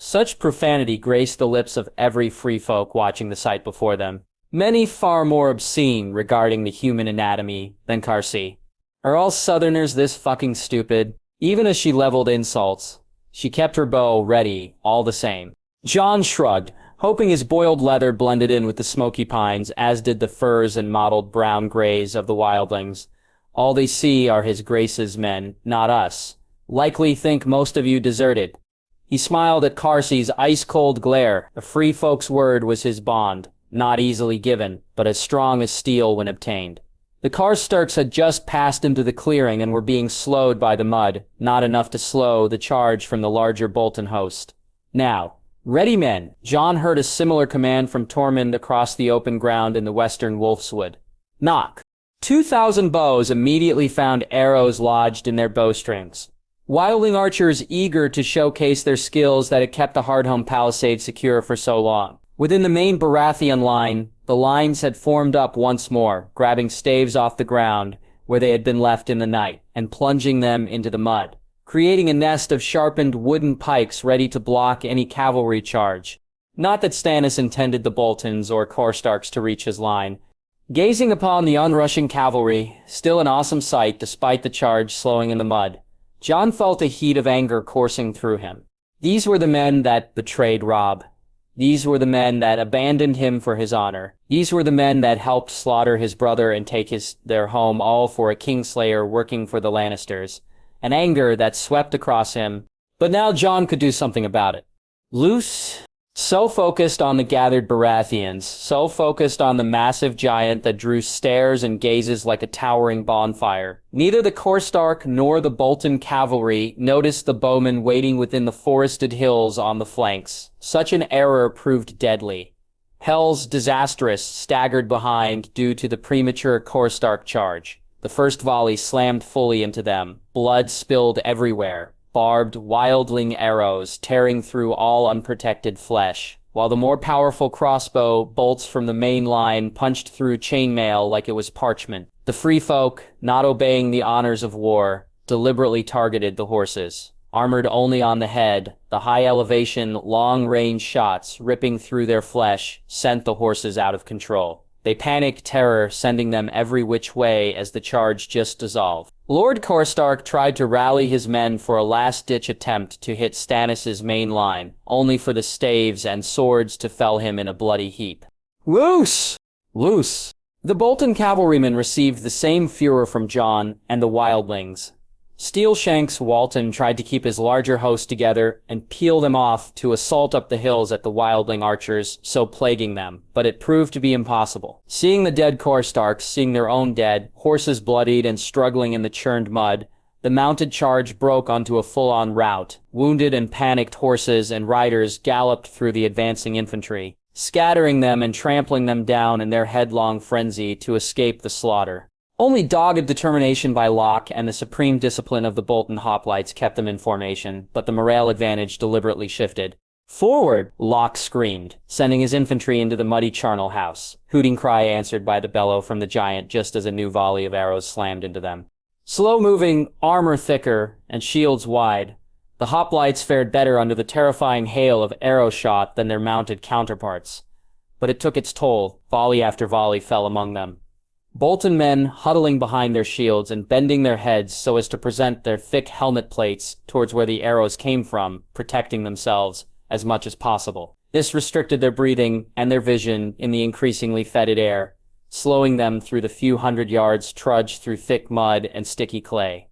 Such profanity graced the lips of every free folk watching the sight before them. Many far more obscene regarding the human anatomy than Karsi. Are all Southerners this fucking stupid? Even as she leveled insults, she kept her bow ready all the same. Jon shrugged, hoping his boiled leather blended in with the smoky pines, as did the furs and mottled brown grays of the wildlings. All they see are his grace's men, not us. Likely think most of you deserted. He smiled at Karsi's ice-cold glare. The free folk's word was his bond, not easily given, but as strong as steel when obtained. The Karstarks had just passed into the clearing and were being slowed by the mud, not enough to slow the charge from the larger Bolton host. Now, ready men! Jon heard a similar command from Tormund across the open ground in the western Wolfswood. Knock! 2,000 bows immediately found arrows lodged in their bowstrings. Wildling archers eager to showcase their skills that had kept the Hardhome palisade secure for so long. Within the main Baratheon line, the lines had formed up once more, grabbing staves off the ground where they had been left in the night, and plunging them into the mud, creating a nest of sharpened wooden pikes ready to block any cavalry charge. Not that Stannis intended the Boltons or Karstarks to reach his line. Gazing upon the onrushing cavalry, still an awesome sight despite the charge slowing in the mud, Jon felt a heat of anger coursing through him. These were the men that betrayed Robb. These were the men that abandoned him for his honor. These were the men that helped slaughter his brother and take their home, all for a Kingslayer working for the Lannisters. An anger that swept across him. But now Jon could do something about it. Loose. So focused on the gathered Baratheons, so focused on the massive giant that drew stares and gazes like a towering bonfire. Neither the Karstark nor the Bolton cavalry noticed the bowmen waiting within the forested hills on the flanks. Such an error proved deadly. Hells disastrous staggered behind due to the premature Karstark charge. The first volley slammed fully into them. Blood spilled everywhere. Barbed wildling arrows tearing through all unprotected flesh, while the more powerful crossbow bolts from the main line punched through chainmail like it was parchment. The free folk, not obeying the honors of war, deliberately targeted the horses. Armored only on the head, the high-elevation, long-range shots ripping through their flesh sent the horses out of control. They panicked terror, sending them every which way as the charge just dissolved. Lord Karstark tried to rally his men for a last-ditch attempt to hit Stannis' main line, only for the staves and swords to fell him in a bloody heap. Loose! Loose! The Bolton cavalrymen received the same furor from Jon and the wildlings. Steelshanks Walton tried to keep his larger host together and peel them off to assault up the hills at the wildling archers, so plaguing them, but it proved to be impossible. Seeing the dead Karstarks, seeing their own dead, horses bloodied and struggling in the churned mud, the mounted charge broke onto a full-on rout. Wounded and panicked horses and riders galloped through the advancing infantry, scattering them and trampling them down in their headlong frenzy to escape the slaughter. Only dogged determination by Locke and the supreme discipline of the Bolton hoplites kept them in formation, but the morale advantage deliberately shifted. "Forward!" Locke screamed, sending his infantry into the muddy charnel house. Hooting cry answered by the bellow from the giant just as a new volley of arrows slammed into them. Slow-moving, armor thicker, and shields wide, the hoplites fared better under the terrifying hail of arrow shot than their mounted counterparts. But it took its toll. Volley after volley fell among them. Bolton men huddling behind their shields and bending their heads so as to present their thick helmet plates towards where the arrows came from, protecting themselves as much as possible. This restricted their breathing and their vision in the increasingly fetid air, slowing them through the few hundred yards trudged through thick mud and sticky clay.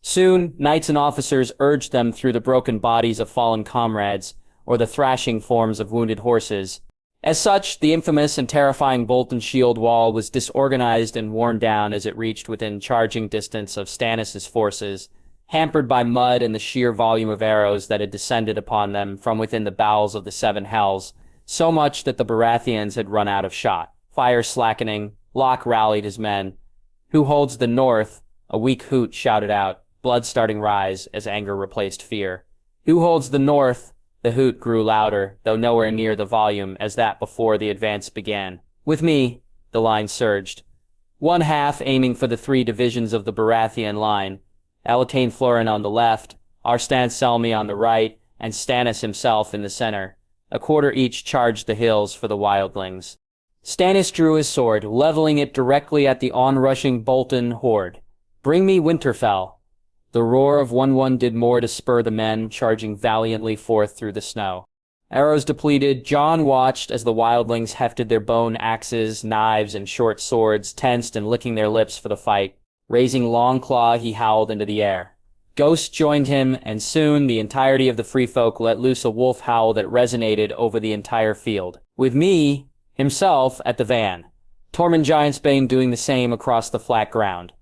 Soon, knights and officers urged them through the broken bodies of fallen comrades or the thrashing forms of wounded horses. As such, the infamous and terrifying Bolton shield wall was disorganized and worn down as it reached within charging distance of Stannis' forces, hampered by mud and the sheer volume of arrows that had descended upon them from within the bowels of the Seven Hells, so much that the Baratheons had run out of shot. Fire slackening, Locke rallied his men. "Who holds the north?" A weak hoot shouted out, blood starting rise as anger replaced fear. "Who holds the north?" The hoot grew louder, though nowhere near the volume as that before the advance began. "With me," the line surged. One half aiming for the 3 divisions of the Baratheon line, Alatane Florin on the left, Arstan Selmy on the right, and Stannis himself in the center. A quarter each charged the hills for the wildlings. Stannis drew his sword, leveling it directly at the onrushing Bolton horde. "Bring me Winterfell." The roar of 1-1 did more to spur the men charging valiantly forth through the snow. Arrows depleted, Jon watched as the wildlings hefted their bone axes, knives, and short swords, tensed and licking their lips for the fight. Raising Longclaw, he howled into the air. Ghost joined him, and soon the entirety of the free folk let loose a wolf howl that resonated over the entire field. With me, himself, at the van. Tormund Giantsbane doing the same across the flat ground.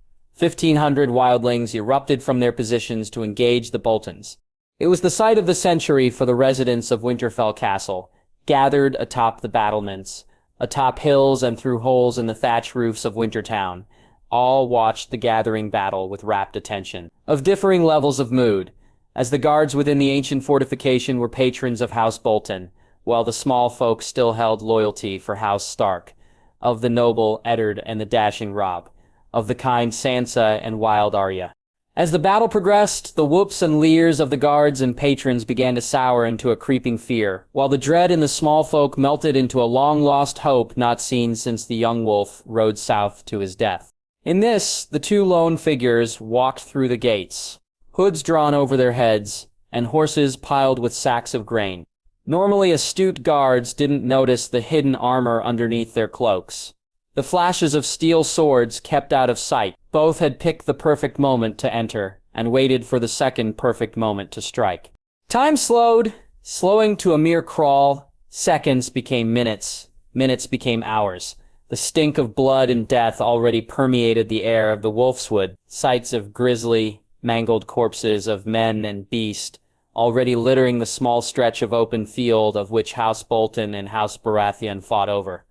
1,500 wildlings erupted from their positions to engage the Boltons. It was the sight of the century for the residents of Winterfell Castle, gathered atop the battlements, atop hills and through holes in the thatch roofs of Wintertown. All watched the gathering battle with rapt attention, of differing levels of mood, as the guards within the ancient fortification were patrons of House Bolton, while the small folk still held loyalty for House Stark, of the noble Eddard and the dashing Robb, of the kind Sansa and wild Arya. As the battle progressed, the whoops and leers of the guards and patrons began to sour into a creeping fear, while the dread in the small folk melted into a long-lost hope not seen since the young wolf rode south to his death. In this, the 2 lone figures walked through the gates, hoods drawn over their heads, and horses piled with sacks of grain. Normally astute guards didn't notice the hidden armor underneath their cloaks. The flashes of steel swords kept out of sight. Both had picked the perfect moment to enter, and waited for the second perfect moment to strike. Time slowed, slowing to a mere crawl. Seconds became minutes. Minutes became hours. The stink of blood and death already permeated the air of the Wolfswood. Sights of grisly, mangled corpses of men and beast, already littering the small stretch of open field of which House Bolton and House Baratheon fought over.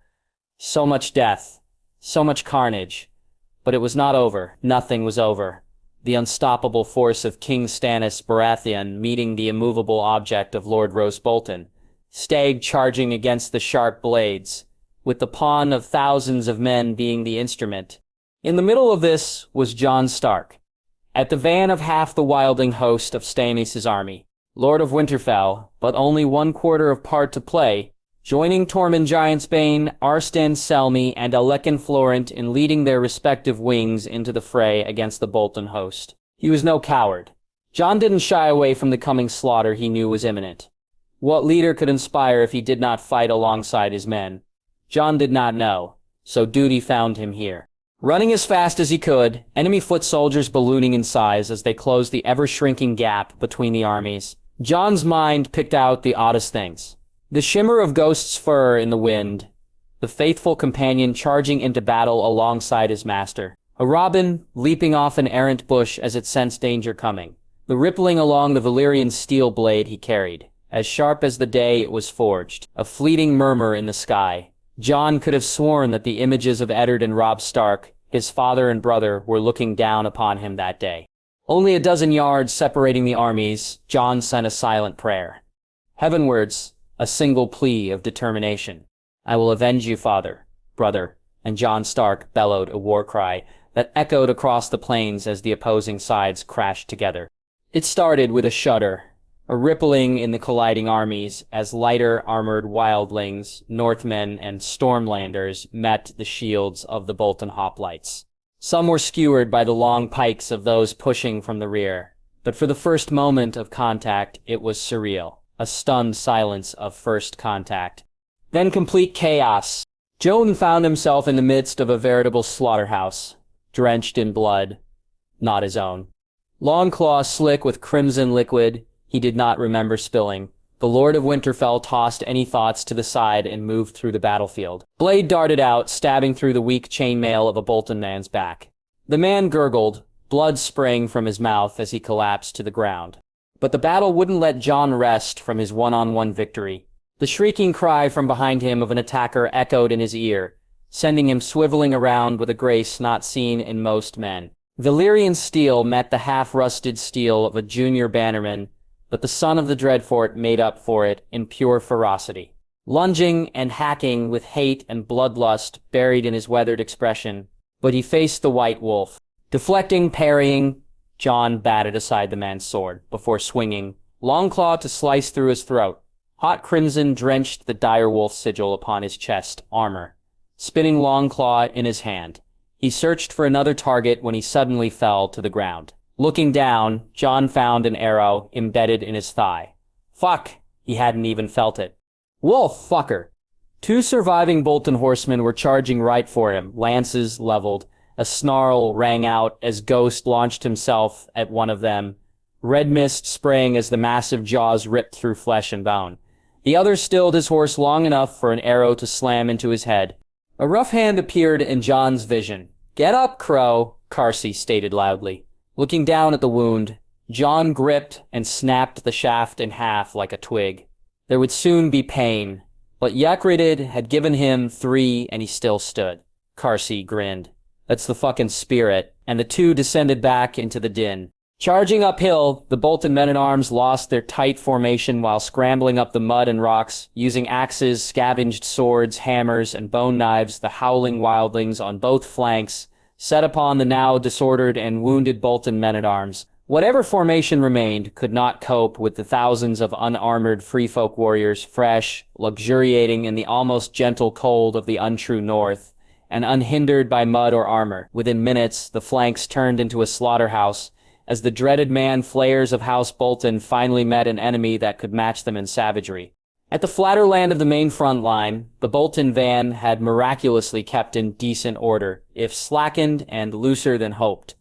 So much death, so much carnage. But it was not over. Nothing was over. The unstoppable force of King Stannis Baratheon meeting the immovable object of Lord Roose Bolton, Stag charging against the sharp blades, with the pawn of thousands of men being the instrument. In the middle of this was Jon Stark, at the van of half the wildling host of Stannis' army, Lord of Winterfell, but only 1/4 of part to play, joining Tormund Giantsbane, Arstan Selmy, and Alechin Florent in leading their respective wings into the fray against the Bolton host. He was no coward. Jon didn't shy away from the coming slaughter he knew was imminent. What leader could inspire if he did not fight alongside his men? Jon did not know, so duty found him here. Running as fast as he could, enemy foot soldiers ballooning in size as they closed the ever-shrinking gap between the armies, Jon's mind picked out the oddest things. The shimmer of Ghost's fur in the wind, the faithful companion charging into battle alongside his master, a robin leaping off an errant bush as it sensed danger coming, the rippling along the Valyrian steel blade he carried, as sharp as the day it was forged, a fleeting murmur in the sky. Jon could have sworn that the images of Eddard and Robb Stark, his father and brother, were looking down upon him that day. Only a dozen yards separating the armies, Jon sent a silent prayer. Heavenwards, a single plea of determination. "I will avenge you, father, brother," and Jon Stark bellowed a war cry that echoed across the plains as the opposing sides crashed together. It started with a shudder, a rippling in the colliding armies as lighter armored wildlings, Northmen, and Stormlanders met the shields of the Bolton hoplites. Some were skewered by the long pikes of those pushing from the rear, but for the first moment of contact, it was surreal, a stunned silence of first contact. Then complete chaos. Jon found himself in the midst of a veritable slaughterhouse, drenched in blood, not his own. Longclaw slick with crimson liquid he did not remember spilling. The Lord of Winterfell tossed any thoughts to the side and moved through the battlefield. Blade darted out, stabbing through the weak chainmail of a Bolton man's back. The man gurgled, blood spraying from his mouth as he collapsed to the ground. But the battle wouldn't let Jon rest from his one-on-one victory. The shrieking cry from behind him of an attacker echoed in his ear, sending him swiveling around with a grace not seen in most men. Valyrian steel met the half-rusted steel of a junior bannerman, but the son of the Dreadfort made up for it in pure ferocity. Lunging and hacking with hate and bloodlust buried in his weathered expression, but he faced the White Wolf. Deflecting, parrying, Jon batted aside the man's sword, before swinging, Longclaw to slice through his throat. Hot crimson drenched the direwolf sigil upon his chest armor. Spinning Longclaw in his hand, he searched for another target when he suddenly fell to the ground. Looking down, Jon found an arrow embedded in his thigh. Fuck, he hadn't even felt it. Wolf, fucker! Two surviving Bolton horsemen were charging right for him, lances leveled. A snarl rang out as Ghost launched himself at one of them, red mist spraying as the massive jaws ripped through flesh and bone. The other stilled his horse long enough for an arrow to slam into his head. A rough hand appeared in Jon's vision. "Get up, Crow," Carsey stated loudly. Looking down at the wound, Jon gripped and snapped the shaft in half like a twig. There would soon be pain, but Ygritte had given him 3 and he still stood. Carsey grinned. "That's the fucking spirit," and the two descended back into the din. Charging uphill, the Bolton men-at-arms lost their tight formation while scrambling up the mud and rocks, using axes, scavenged swords, hammers, and bone knives. The howling wildlings on both flanks set upon the now disordered and wounded Bolton men-at-arms. Whatever formation remained could not cope with the thousands of unarmored free-folk warriors, fresh, luxuriating in the almost gentle cold of the untrue north, and unhindered by mud or armor. Within minutes, the flanks turned into a slaughterhouse, as the dreaded man-flayers of House Bolton finally met an enemy that could match them in savagery. At the flatter land of the main front line, the Bolton van had miraculously kept in decent order, if slackened and looser than hoped.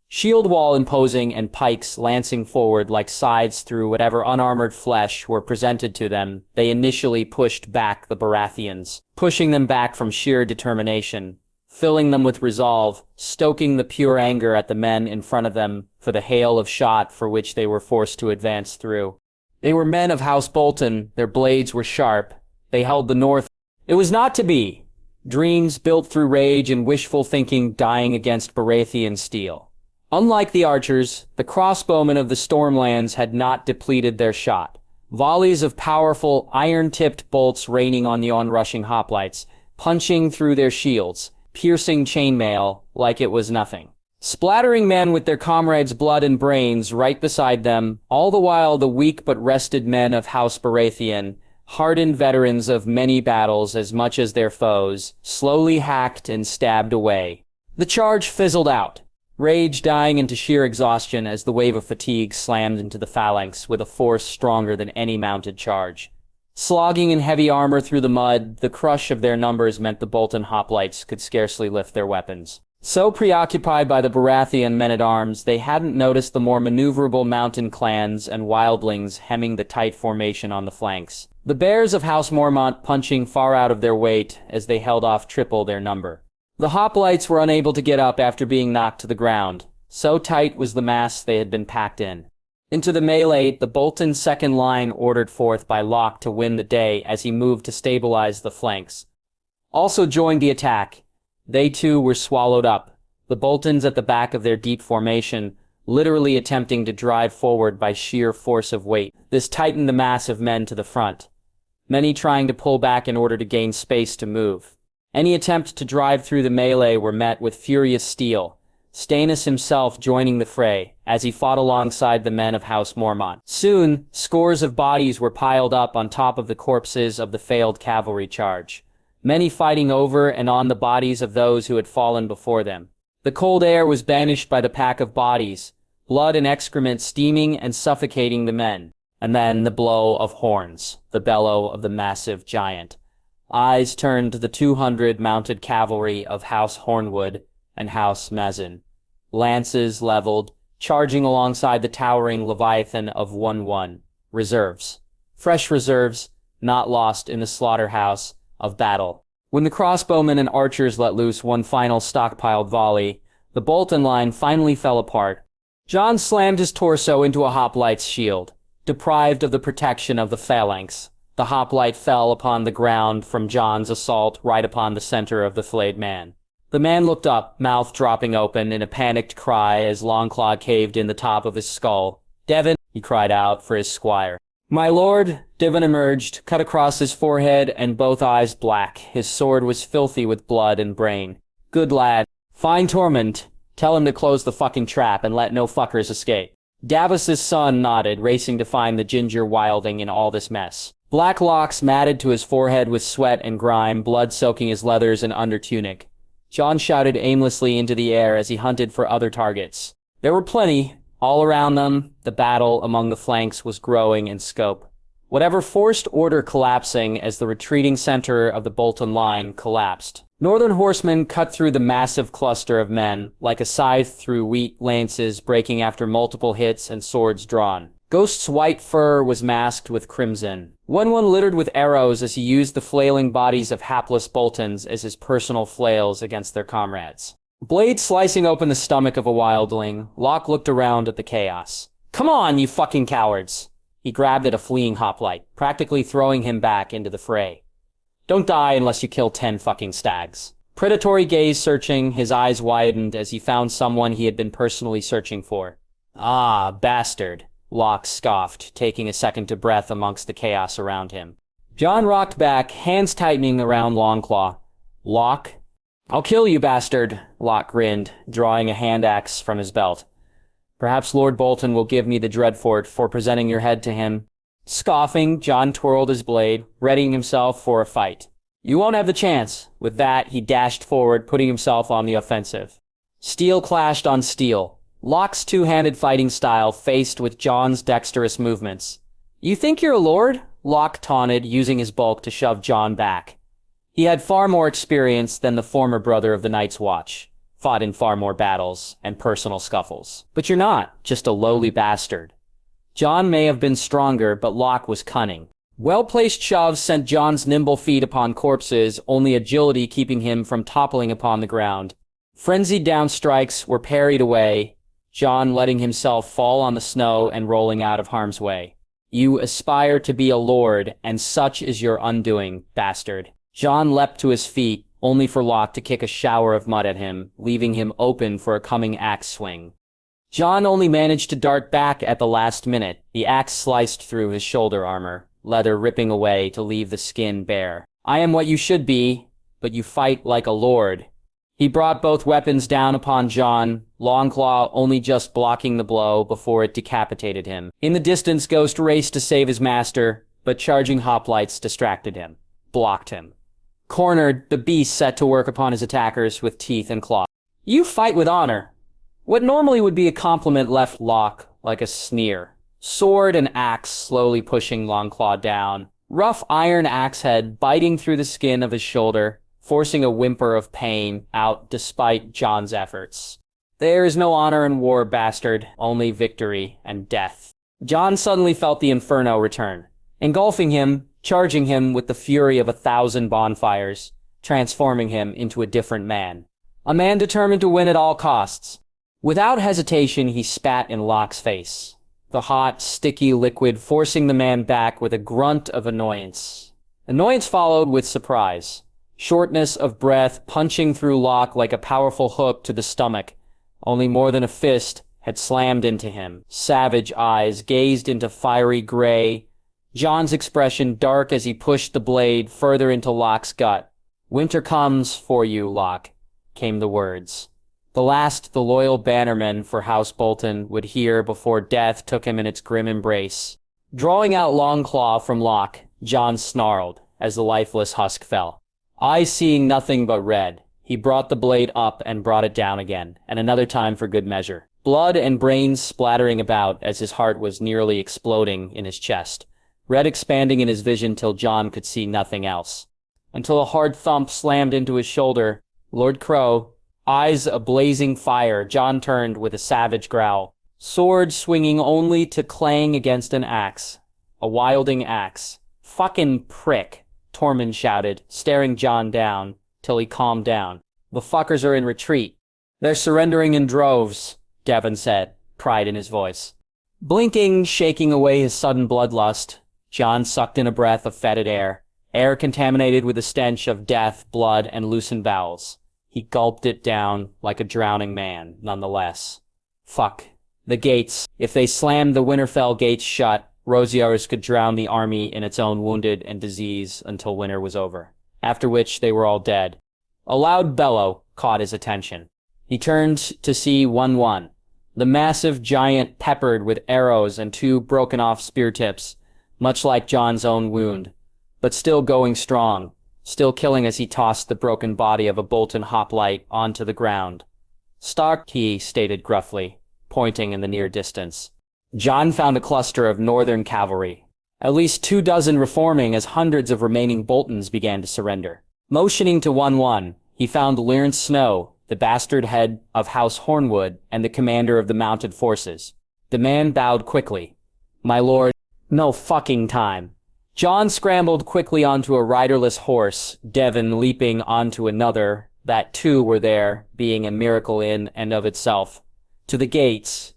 Shield wall imposing and pikes lancing forward like scythes through whatever unarmored flesh were presented to them, they initially pushed back the Baratheons, pushing them back from sheer determination, filling them with resolve, stoking the pure anger at the men in front of them for the hail of shot for which they were forced to advance through. They were men of House Bolton, their blades were sharp, they held the north. It was not to be. Dreams built through rage and wishful thinking dying against Baratheon steel. Unlike the archers, the crossbowmen of the Stormlands had not depleted their shot. Volleys of powerful, iron-tipped bolts raining on the onrushing hoplites, punching through their shields, piercing chainmail like it was nothing. Splattering men with their comrades' blood and brains right beside them, all the while the weak but rested men of House Baratheon, hardened veterans of many battles as much as their foes, slowly hacked and stabbed away. The charge fizzled out, rage dying into sheer exhaustion as the wave of fatigue slammed into the phalanx with a force stronger than any mounted charge. Slogging in heavy armor through the mud, the crush of their numbers meant the Bolton hoplites could scarcely lift their weapons. So preoccupied by the Baratheon men-at-arms, they hadn't noticed the more maneuverable mountain clans and wildlings hemming the tight formation on the flanks. The bears of House Mormont punching far out of their weight as they held off triple their number. The hoplites were unable to get up after being knocked to the ground. So tight was the mass they had been packed in. Into the melee, the Bolton second line ordered forth by Locke to win the day as he moved to stabilize the flanks. Also joined the attack, They too were swallowed up, the Boltons at the back of their deep formation, literally attempting to drive forward by sheer force of weight. This tightened the mass of men to the front, many trying to pull back in order to gain space to move. Any attempt to drive through the melee were met with furious steel, Stannis himself joining the fray as he fought alongside the men of House Mormont. Soon, scores of bodies were piled up on top of the corpses of the failed cavalry charge, many fighting over and on the bodies of those who had fallen before them. The cold air was banished by the pack of bodies, blood and excrement steaming and suffocating the men. And then the blow of horns, the bellow of the massive giant. Eyes turned to the 200 mounted cavalry of House Hornwood and House Mazin. Lances leveled, charging alongside the towering Leviathan of 1-1. Reserves. Fresh reserves, not lost in the slaughterhouse of battle. When the crossbowmen and archers let loose one final stockpiled volley, the Bolton line finally fell apart. Jon slammed his torso into a hoplite's shield. Deprived of the protection of the phalanx, the hoplite fell upon the ground from Jon's assault right upon the center of the flayed man. The man looked up, mouth dropping open in a panicked cry as Longclaw caved in the top of his skull. "Devon," he cried out for his squire. "My lord," Devon emerged, cut across his forehead and both eyes black. His sword was filthy with blood and brain. "Good lad. Fine Tormund. Tell him to close the fucking trap and let no fuckers escape." Davos's son nodded, racing to find the ginger wilding in all this mess. Black locks matted to his forehead with sweat and grime, blood soaking his leathers and undertunic. Jon shouted aimlessly into the air as he hunted for other targets. There were plenty. All around them, the battle among the flanks was growing in scope. Whatever forced order collapsing as the retreating center of the Bolton line collapsed. Northern horsemen cut through the massive cluster of men, like a scythe through wheat lances breaking after multiple hits and swords drawn. Ghost's white fur was masked with crimson. One littered with arrows as he used the flailing bodies of hapless Boltons as his personal flails against their comrades. Blade slicing open the stomach of a wildling, Locke looked around at the chaos. "Come on, you fucking cowards!" He grabbed at a fleeing hoplite, practically throwing him back into the fray. "Don't die unless you kill 10 fucking stags." Predatory gaze searching, his eyes widened as he found someone he had been personally searching for. "Ah, bastard," Locke scoffed, taking a second to breath amongst the chaos around him. Jon rocked back, hands tightening around Longclaw. "Locke?" "I'll kill you, bastard," Locke grinned, drawing a hand axe from his belt. "Perhaps Lord Bolton will give me the Dreadfort for presenting your head to him." Scoffing, Jon twirled his blade, readying himself for a fight. "You won't have the chance." With that, he dashed forward, putting himself on the offensive. Steel clashed on steel. Locke's two-handed fighting style faced with Jon's dexterous movements. "You think you're a lord?" Locke taunted, using his bulk to shove Jon back. He had far more experience than the former brother of the Night's Watch, fought in far more battles and personal scuffles. "But you're not, just a lowly bastard." Jon may have been stronger, but Locke was cunning. Well-placed shoves sent Jon's nimble feet upon corpses, only agility keeping him from toppling upon the ground. Frenzied down strikes were parried away, Jon letting himself fall on the snow and rolling out of harm's way. "You aspire to be a lord, and such is your undoing, bastard." Jon leapt to his feet, only for Locke to kick a shower of mud at him, leaving him open for a coming axe swing. Jon only managed to dart back at the last minute. The axe sliced through his shoulder armor, leather ripping away to leave the skin bare. "I am what you should be, but you fight like a lord." He brought both weapons down upon Jon, Longclaw only just blocking the blow before it decapitated him. In the distance, Ghost raced to save his master, but charging hoplites distracted him, blocked him. Cornered, the beast set to work upon his attackers with teeth and claws. "You fight with honor." What normally would be a compliment left Locke like a sneer. Sword and axe slowly pushing Longclaw down. Rough iron axe head biting through the skin of his shoulder, forcing a whimper of pain out despite Jon's efforts. "There is no honor in war, bastard, only victory and death." Jon suddenly felt the inferno return, engulfing him, charging him with the fury of 1,000 bonfires, transforming him into a different man. A man determined to win at all costs. Without hesitation, he spat in Locke's face, the hot, sticky liquid forcing the man back with a grunt of annoyance. Annoyance followed with surprise. shortness of breath punching through Locke like a powerful hook to the stomach. Only more than a fist had slammed into him. Savage eyes gazed into fiery gray. Jon's expression dark as he pushed the blade further into Locke's gut. "Winter comes for you, Locke," came the words. The last the loyal bannerman for House Bolton would hear before death took him in its grim embrace. Drawing out Longclaw from Locke, Jon snarled as the lifeless husk fell. Eyes seeing nothing but red, he brought the blade up and brought it down again, and another time for good measure. Blood and brains splattering about as his heart was nearly exploding in his chest. Red expanding in his vision till Jon could see nothing else. Until a hard thump slammed into his shoulder. Lord Crow, eyes a blazing fire, Jon turned with a savage growl. Sword swinging only to clang against an axe. A wilding axe. "Fucking prick," Tormund shouted, staring Jon down, till he calmed down. "The fuckers are in retreat." "They're surrendering in droves," Devon said, pride in his voice. Blinking, shaking away his sudden bloodlust, Jon sucked in a breath of fetid air contaminated with the stench of death, blood, and loosened bowels. He gulped it down like a drowning man, nonetheless. Fuck. The gates. If they slammed the Winterfell gates shut, Rosiers could drown the army in its own wounded and disease until winter was over, after which they were all dead. A loud bellow caught his attention. He turned to see 1-1, the massive giant peppered with arrows and 2 broken-off spear tips, much like Jon's own wound, but still going strong, still killing as he tossed the broken body of a Bolton hoplite onto the ground. "Stark," he stated gruffly, pointing in the near distance. Jon found a cluster of northern cavalry, at least 24 reforming as hundreds of remaining Boltons began to surrender. Motioning to 1-1, he found Lyren Snow, the bastard head of House Hornwood and the commander of the mounted forces. The man bowed quickly. "My lord, no fucking time." Jon scrambled quickly onto a riderless horse, Devon leaping onto another, that too were there, being a miracle in and of itself. To the gates.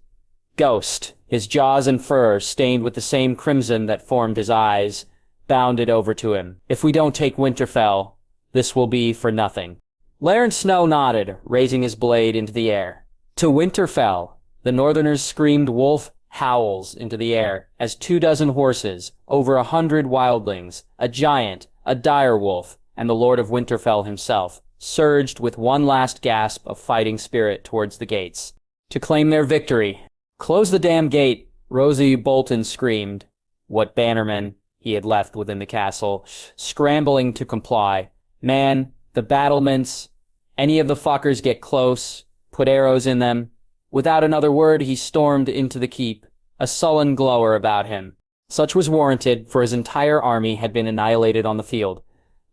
Ghost, his jaws and fur stained with the same crimson that formed his eyes, bounded over to him. "If we don't take Winterfell, this will be for nothing." Lyren Snow nodded, raising his blade into the air. To Winterfell, the Northerners screamed wolf howls into the air as 24 horses, over 100 wildlings, a giant, a direwolf, and the Lord of Winterfell himself, surged with one last gasp of fighting spirit towards the gates. To claim their victory. "Close the damn gate," Rosie Bolton screamed. What bannermen he had left within the castle, scrambling to comply. "Man, the battlements, any of the fuckers get close, put arrows in them." Without another word, he stormed into the keep, a sullen glower about him. Such was warranted, for his entire army had been annihilated on the field.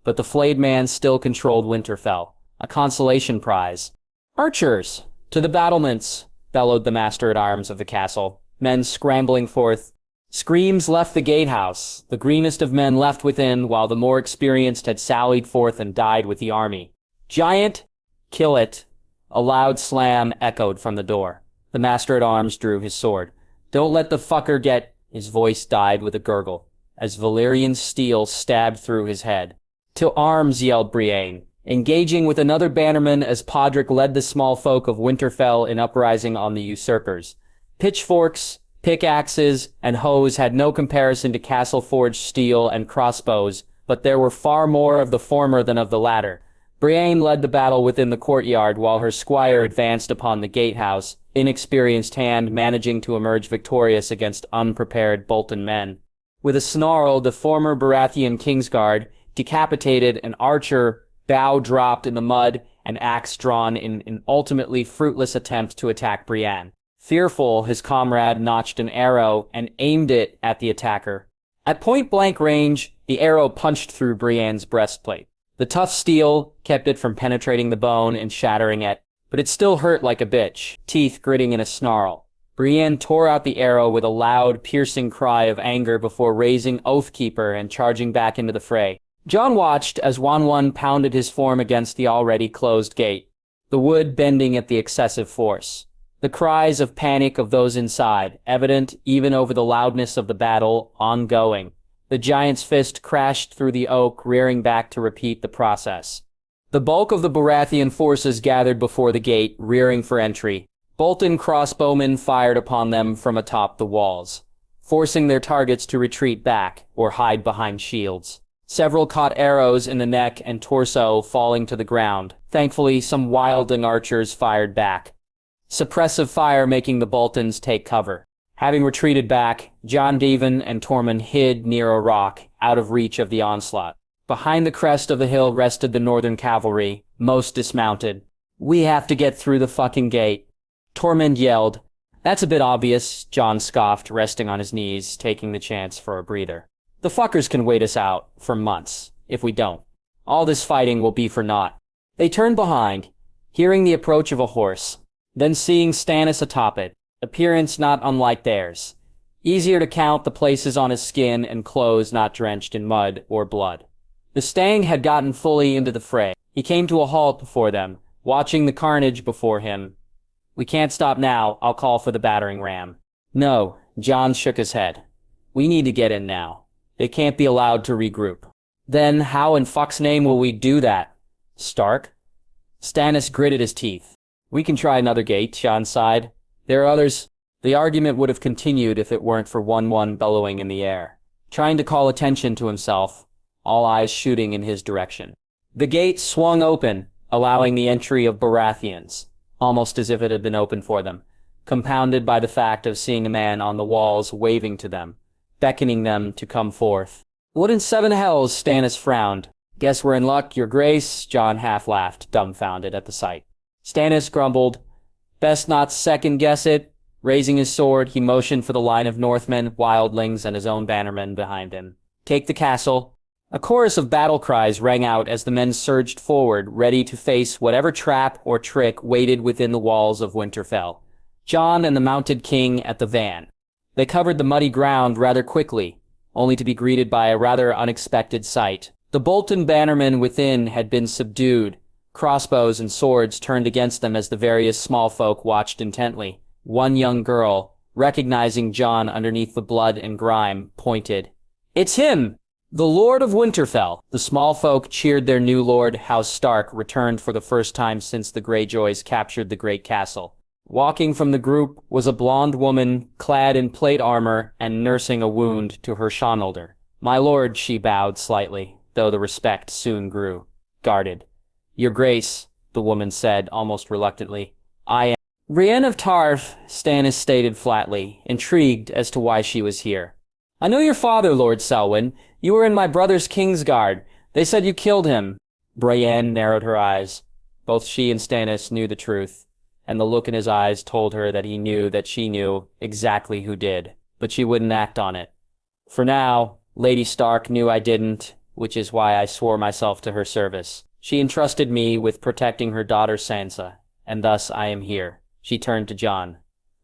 But the flayed man still controlled Winterfell, a consolation prize. "Archers, to the battlements," bellowed the master-at-arms of the castle, men scrambling forth. Screams left the gatehouse, the greenest of men left within, while the more experienced had sallied forth and died with the army. "Giant, kill it." A loud slam echoed from the door. The master-at-arms drew his sword. "Don't let the fucker get—" His voice died with a gurgle, as Valyrian steel stabbed through his head. "To arms," yelled Brienne, engaging with another bannerman as Podrick led the small folk of Winterfell in uprising on the usurpers. Pitchforks, pickaxes, and hoes had no comparison to castle-forged steel and crossbows, but there were far more of the former than of the latter. Brienne led the battle within the courtyard while her squire advanced upon the gatehouse, inexperienced hand managing to emerge victorious against unprepared Bolton men. With a snarl, the former Baratheon Kingsguard decapitated an archer, bow dropped in the mud, and axe drawn in an ultimately fruitless attempt to attack Brienne. Fearful, his comrade notched an arrow and aimed it at the attacker. At point-blank range, the arrow punched through Brienne's breastplate. The tough steel kept it from penetrating the bone and shattering it, but it still hurt like a bitch, teeth gritting in a snarl. Brienne tore out the arrow with a loud, piercing cry of anger before raising Oathkeeper and charging back into the fray. Jon watched as 1-1 pounded his form against the already closed gate, the wood bending at the excessive force. The cries of panic of those inside, evident even over the loudness of the battle, ongoing. The giant's fist crashed through the oak, rearing back to repeat the process. The bulk of the Baratheon forces gathered before the gate, rearing for entry. Bolton crossbowmen fired upon them from atop the walls, forcing their targets to retreat back or hide behind shields. Several caught arrows in the neck and torso, falling to the ground. Thankfully, some wilding archers fired back, suppressive fire making the Boltons take cover. Having retreated back, Jon Devon and Tormund hid near a rock, out of reach of the onslaught. Behind the crest of the hill rested the northern cavalry, most dismounted. "We have to get through the fucking gate," Tormund yelled. "That's a bit obvious," Jon scoffed, resting on his knees, taking the chance for a breather. "The fuckers can wait us out for months, if we don't. All this fighting will be for naught." They turned behind, hearing the approach of a horse, then seeing Stannis atop it, appearance not unlike theirs. Easier to count the places on his skin and clothes not drenched in mud or blood. The Stang had gotten fully into the fray. He came to a halt before them, watching the carnage before him. "We can't stop now. I'll call for the battering ram." "No," Jon shook his head. "We need to get in now. They can't be allowed to regroup." "Then how in fuck's name will we do that, Stark?" Stannis gritted his teeth. "We can try another gate," Jon sighed. "There are others." The argument would have continued if it weren't for one bellowing in the air, trying to call attention to himself, all eyes shooting in his direction. The gate swung open, allowing the entry of Baratheons, almost as if it had been opened for them, compounded by the fact of seeing a man on the walls waving to them, beckoning them to come forth. "What in seven hells?" Stannis frowned. "Guess we're in luck, your grace," Jon half laughed, dumbfounded at the sight. Stannis grumbled, "Best not second-guess it." Raising his sword, he motioned for the line of Northmen, wildlings, and his own bannermen behind him. "Take the castle." A chorus of battle cries rang out as the men surged forward, ready to face whatever trap or trick waited within the walls of Winterfell. Jon and the mounted king at the van. They covered the muddy ground rather quickly, only to be greeted by a rather unexpected sight. The Bolton bannermen within had been subdued, crossbows and swords turned against them as the various small folk watched intently. One young girl, recognizing Jon underneath the blood and grime, pointed. "It's him! The Lord of Winterfell!" The small folk cheered their new lord, House Stark, returned for the first time since the Greyjoys captured the great castle. Walking from the group was a blonde woman, clad in plate armor and nursing a wound to her shoulder. "My lord," she bowed slightly, though the respect soon grew guarded. "Your grace," the woman said, almost reluctantly. "I am Brienne of Tarth," Stannis stated flatly, intrigued as to why she was here. "I know your father, Lord Selwyn. You were in my brother's Kingsguard. They said you killed him." Brienne narrowed her eyes. Both she and Stannis knew the truth, and the look in his eyes told her that he knew that she knew exactly who did, but she wouldn't act on it. "For now, Lady Stark knew I didn't, which is why I swore myself to her service. She entrusted me with protecting her daughter Sansa, and thus I am here." She turned to Jon.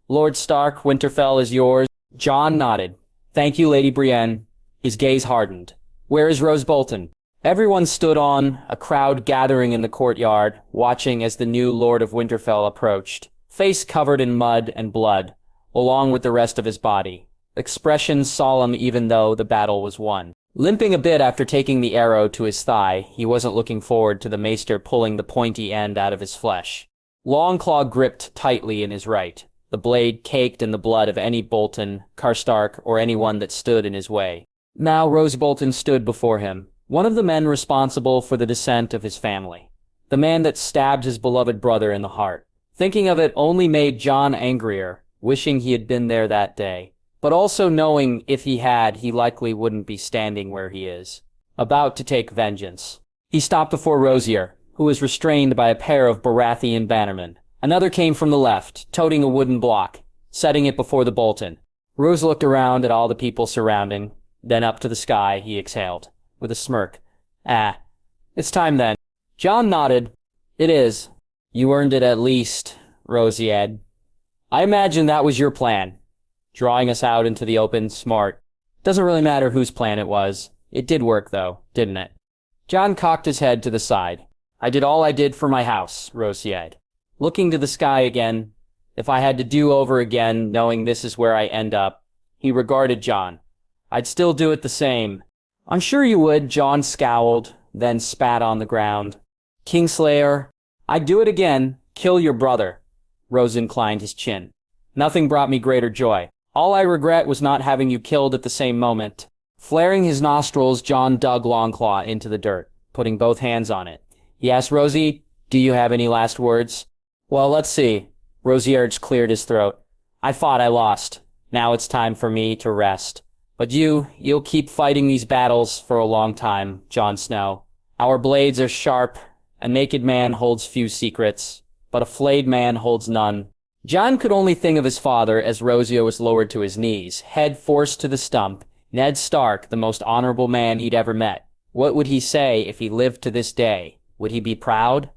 "Lord Stark, Winterfell is yours." Jon nodded. "Thank you, Lady Brienne." His gaze hardened. "Where is Rose Bolton?" Everyone stood on, a crowd gathering in the courtyard, watching as the new Lord of Winterfell approached, face covered in mud and blood, along with the rest of his body, expression solemn even though the battle was won. Limping a bit after taking the arrow to his thigh, he wasn't looking forward to the maester pulling the pointy end out of his flesh. Longclaw gripped tightly in his right, the blade caked in the blood of any Bolton, Karstark, or anyone that stood in his way. Now Rose Bolton stood before him, one of the men responsible for the descent of his family, the man that stabbed his beloved brother in the heart. Thinking of it only made Jon angrier, wishing he had been there that day, but also knowing if he had, he likely wouldn't be standing where he is, about to take vengeance. He stopped before Rosier, who was restrained by a pair of Baratheon bannermen. Another came from the left, toting a wooden block, setting it before the Bolton. Rose looked around at all the people surrounding, then up to the sky. He exhaled, with a smirk. It's time then." Jon nodded. "It is. You earned it at least," Rosier. "I imagine that was your plan. Drawing us out into the open, smart. Doesn't really matter whose plan it was. It did work, though, didn't it?" Jon cocked his head to the side. "I did all I did for my house," Rosier. Looking to the sky again, "If I had to do over again, knowing this is where I end up," he regarded Jon. I'd still do it the same. I'm sure you would, Jon scowled, then spat on the ground. Kingslayer, I'd do it again. Kill your brother. Rose inclined his chin. Nothing brought me greater joy. All I regret was not having you killed at the same moment. Flaring his nostrils, Jon dug Longclaw into the dirt, putting both hands on it. He asked Rosie, do you have any last words? Well, let's see. Rosierge cleared his throat. I fought, I lost. Now it's time for me to rest. But you'll keep fighting these battles for a long time, Jon Snow. Our blades are sharp. A naked man holds few secrets, but a flayed man holds none. Jon could only think of his father as Rosio was lowered to his knees, head forced to the stump. Ned Stark, the most honorable man he'd ever met. What would he say if he lived to this day? Would he be proud?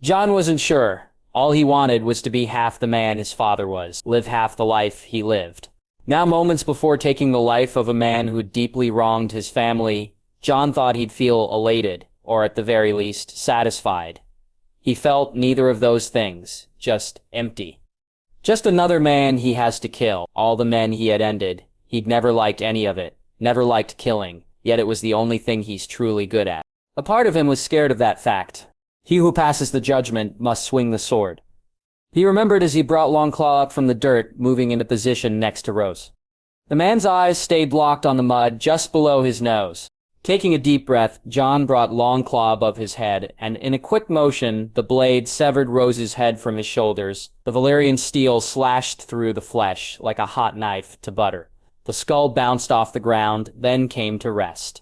Jon wasn't sure. All he wanted was to be half the man his father was, live half the life he lived. Now, moments before taking the life of a man who deeply wronged his family, Jon thought he'd feel elated, or at the very least, satisfied. He felt neither of those things, just empty. Just another man he has to kill, all the men he had ended. He'd never liked any of it, never liked killing, yet it was the only thing he's truly good at. A part of him was scared of that fact. He who passes the judgment must swing the sword. He remembered as he brought Longclaw up from the dirt, moving into position next to Rose. The man's eyes stayed locked on the mud just below his nose. Taking a deep breath, Jon brought Longclaw above his head, and in a quick motion, the blade severed Rose's head from his shoulders. The Valyrian steel slashed through the flesh like a hot knife to butter. The skull bounced off the ground, then came to rest,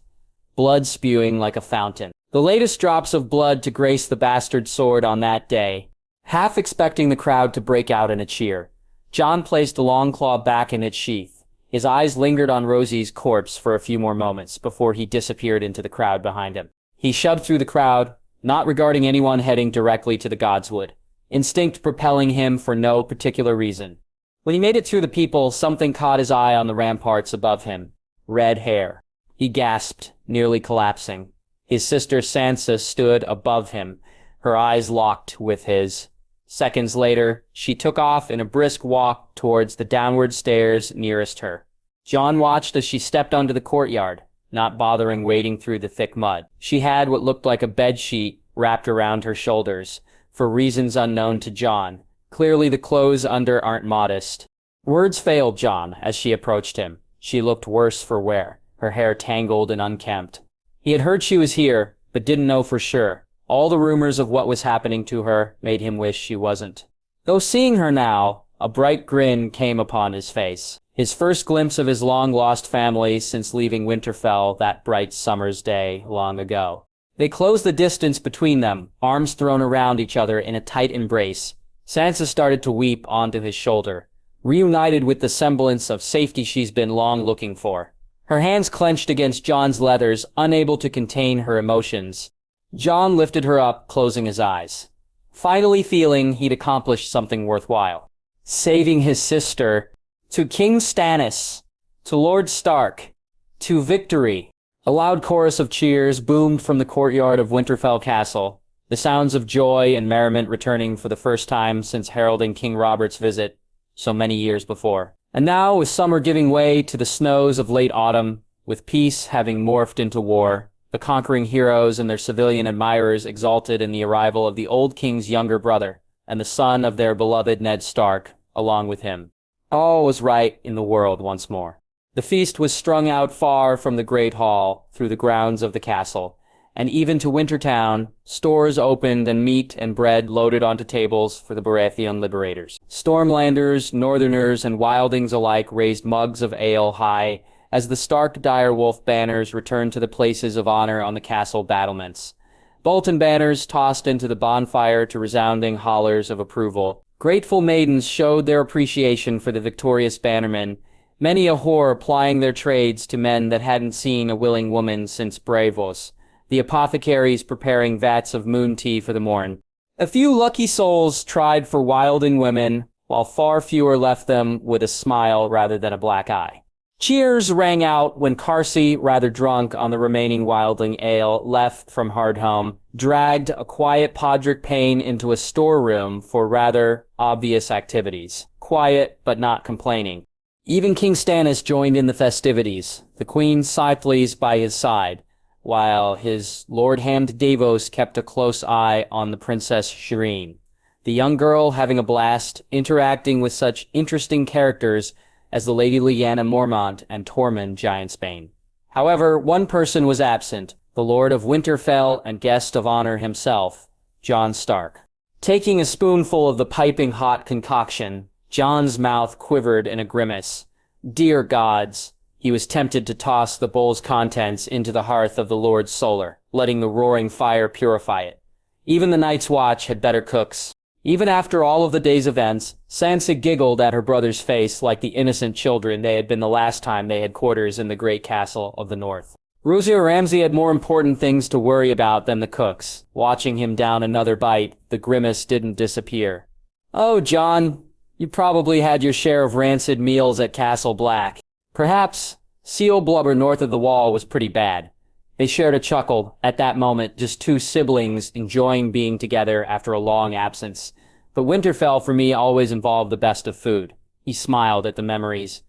blood spewing like a fountain. The latest drops of blood to grace the bastard sword on that day. Half expecting the crowd to break out in a cheer, Jon placed the Longclaw back in its sheath. His eyes lingered on Rosie's corpse for a few more moments before he disappeared into the crowd behind him. He shoved through the crowd, not regarding anyone heading directly to the Godswood, instinct propelling him for no particular reason. When he made it through the people, something caught his eye on the ramparts above him. Red hair. He gasped, nearly collapsing. His sister Sansa stood above him, her eyes locked with his. Seconds later, she took off in a brisk walk towards the downward stairs nearest her. Jon watched as she stepped onto the courtyard, not bothering wading through the thick mud. She had what looked like a bedsheet wrapped around her shoulders, for reasons unknown to Jon. Clearly the clothes under aren't modest. Words failed Jon as she approached him. She looked worse for wear, her hair tangled and unkempt. He had heard she was here, but didn't know for sure. All the rumors of what was happening to her made him wish she wasn't. Though seeing her now, a bright grin came upon his face. His first glimpse of his long-lost family since leaving Winterfell that bright summer's day long ago. They closed the distance between them, arms thrown around each other in a tight embrace. Sansa started to weep onto his shoulder, reunited with the semblance of safety she's been long looking for. Her hands clenched against Jon's leathers, unable to contain her emotions. Jon lifted her up, closing his eyes, finally feeling he'd accomplished something worthwhile. Saving his sister, to King Stannis, to Lord Stark, to victory. A loud chorus of cheers boomed from the courtyard of Winterfell Castle, the sounds of joy and merriment returning for the first time since heralding King Robert's visit so many years before. And now, with summer giving way to the snows of late autumn, with peace having morphed into war, the conquering heroes and their civilian admirers exulted in the arrival of the old king's younger brother, and the son of their beloved Ned Stark, along with him. All was right in the world once more. The feast was strung out far from the great hall, through the grounds of the castle, and even to Wintertown, stores opened and meat and bread loaded onto tables for the Baratheon liberators. Stormlanders, Northerners, and Wildings alike raised mugs of ale high as the Stark direwolf banners returned to the places of honor on the castle battlements. Bolton banners tossed into the bonfire to resounding hollers of approval. Grateful maidens showed their appreciation for the victorious bannermen, many a whore plying their trades to men that hadn't seen a willing woman since Braavos, the apothecaries preparing vats of moon tea for the morn. A few lucky souls tried for wilding women, while far fewer left them with a smile rather than a black eye. Cheers rang out when Carsey, rather drunk on the remaining wildling ale left from Hardhome, dragged a quiet Podrick Payne into a storeroom for rather obvious activities. Quiet, but not complaining. Even King Stannis joined in the festivities, the queen Cythles by his side, while his Lord Hamd Davos kept a close eye on the Princess Shireen, the young girl having a blast interacting with such interesting characters as the Lady Lyanna Mormont and Tormund Giantsbane. However, one person was absent, the Lord of Winterfell and guest of honor himself, Jon Stark. Taking a spoonful of the piping hot concoction, Jon's mouth quivered in a grimace. Dear gods, he was tempted to toss the bowl's contents into the hearth of the Lord Solar, letting the roaring fire purify it. Even the Night's Watch had better cooks. Even after all of the day's events, Sansa giggled at her brother's face like the innocent children they had been the last time they had quarters in the great castle of the north. Ruzio Ramsay had more important things to worry about than the cooks. Watching him down another bite, the grimace didn't disappear. Oh, Jon, you probably had your share of rancid meals at Castle Black. Perhaps seal blubber north of the wall was pretty bad. They shared a chuckle, at that moment just two siblings enjoying being together after a long absence. But Winterfell for me always involved the best of food. He smiled at the memories.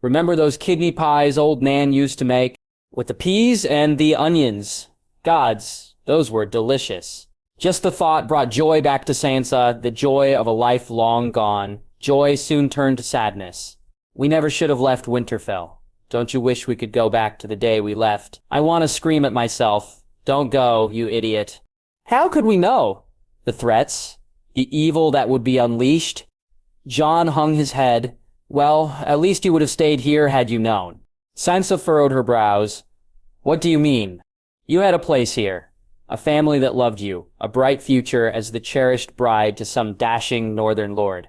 Remember those kidney pies old Nan used to make? With the peas and the onions. Gods, those were delicious. Just the thought brought joy back to Sansa, the joy of a life long gone. Joy soon turned to sadness. We never should have left Winterfell. Don't you wish we could go back to the day we left? I want to scream at myself. Don't go, you idiot. How could we know? The threats? The evil that would be unleashed? Jon hung his head. Well, at least you would have stayed here had you known. Sansa furrowed her brows. What do you mean? You had a place here. A family that loved you. A bright future as the cherished bride to some dashing northern lord.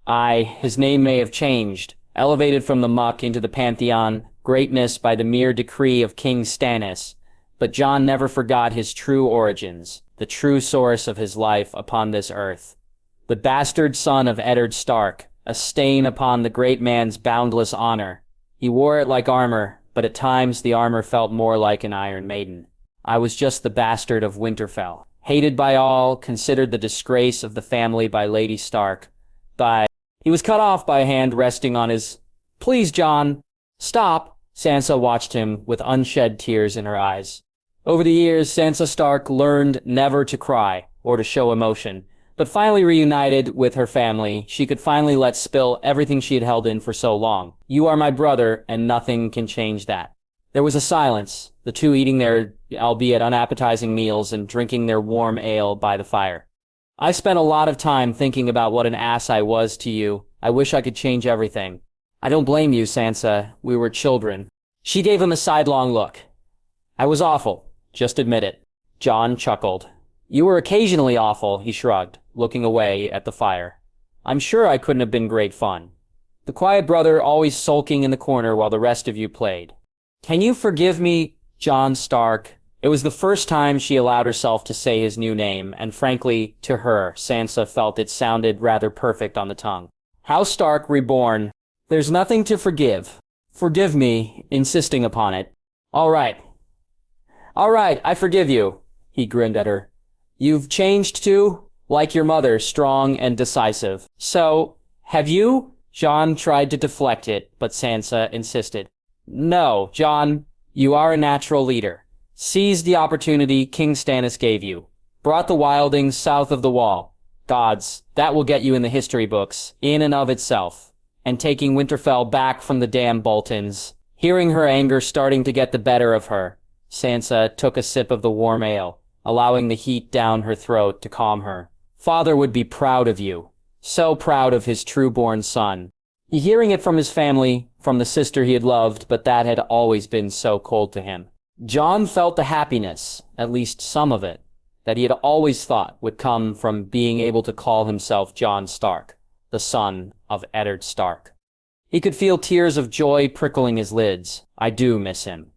Aye, his name may have changed. Elevated from the muck into the pantheon, greatness by the mere decree of King Stannis. But Jon never forgot his true origins, the true source of his life upon this earth. The bastard son of Eddard Stark, a stain upon the great man's boundless honor. He wore it like armor, but at times the armor felt more like an Iron Maiden. I was just the bastard of Winterfell, hated by all, considered the disgrace of the family by Lady Stark. He was cut off by a hand resting on his... Please, Jon, stop. Sansa watched him with unshed tears in her eyes. Over the years, Sansa Stark learned never to cry or to show emotion, but finally reunited with her family, she could finally let spill everything she had held in for so long. You are my brother, and nothing can change that. There was a silence, the two eating their, albeit unappetizing meals and drinking their warm ale by the fire. I spent a lot of time thinking about what an ass I was to you. I wish I could change everything. I don't blame you, Sansa. We were children. She gave him a sidelong look. I was awful. Just admit it. Jon chuckled. You were occasionally awful, he shrugged, looking away at the fire. I'm sure I couldn't have been great fun. The quiet brother always sulking in the corner while the rest of you played. Can you forgive me, Jon Stark? It was the first time she allowed herself to say his new name, and frankly, to her, Sansa felt it sounded rather perfect on the tongue. House Stark Reborn. There's nothing to forgive. Forgive me, insisting upon it. All right, I forgive you, he grinned at her. You've changed too, like your mother, strong and decisive. So, have you? Jon tried to deflect it, but Sansa insisted. No, Jon, you are a natural leader. Seized the opportunity King Stannis gave you. Brought the wildings south of the wall. Gods, that will get you in the history books, in and of itself. And taking Winterfell back from the damn Boltons. Hearing her anger starting to get the better of her, Sansa took a sip of the warm ale, allowing the heat down her throat to calm her. Father would be proud of you. So proud of his true-born son. Hearing it from his family, from the sister he had loved, but that had always been so cold to him. Jon felt the happiness, at least some of it, that he had always thought would come from being able to call himself Jon Stark, the son of Eddard Stark. He could feel tears of joy prickling his lids. I do miss him.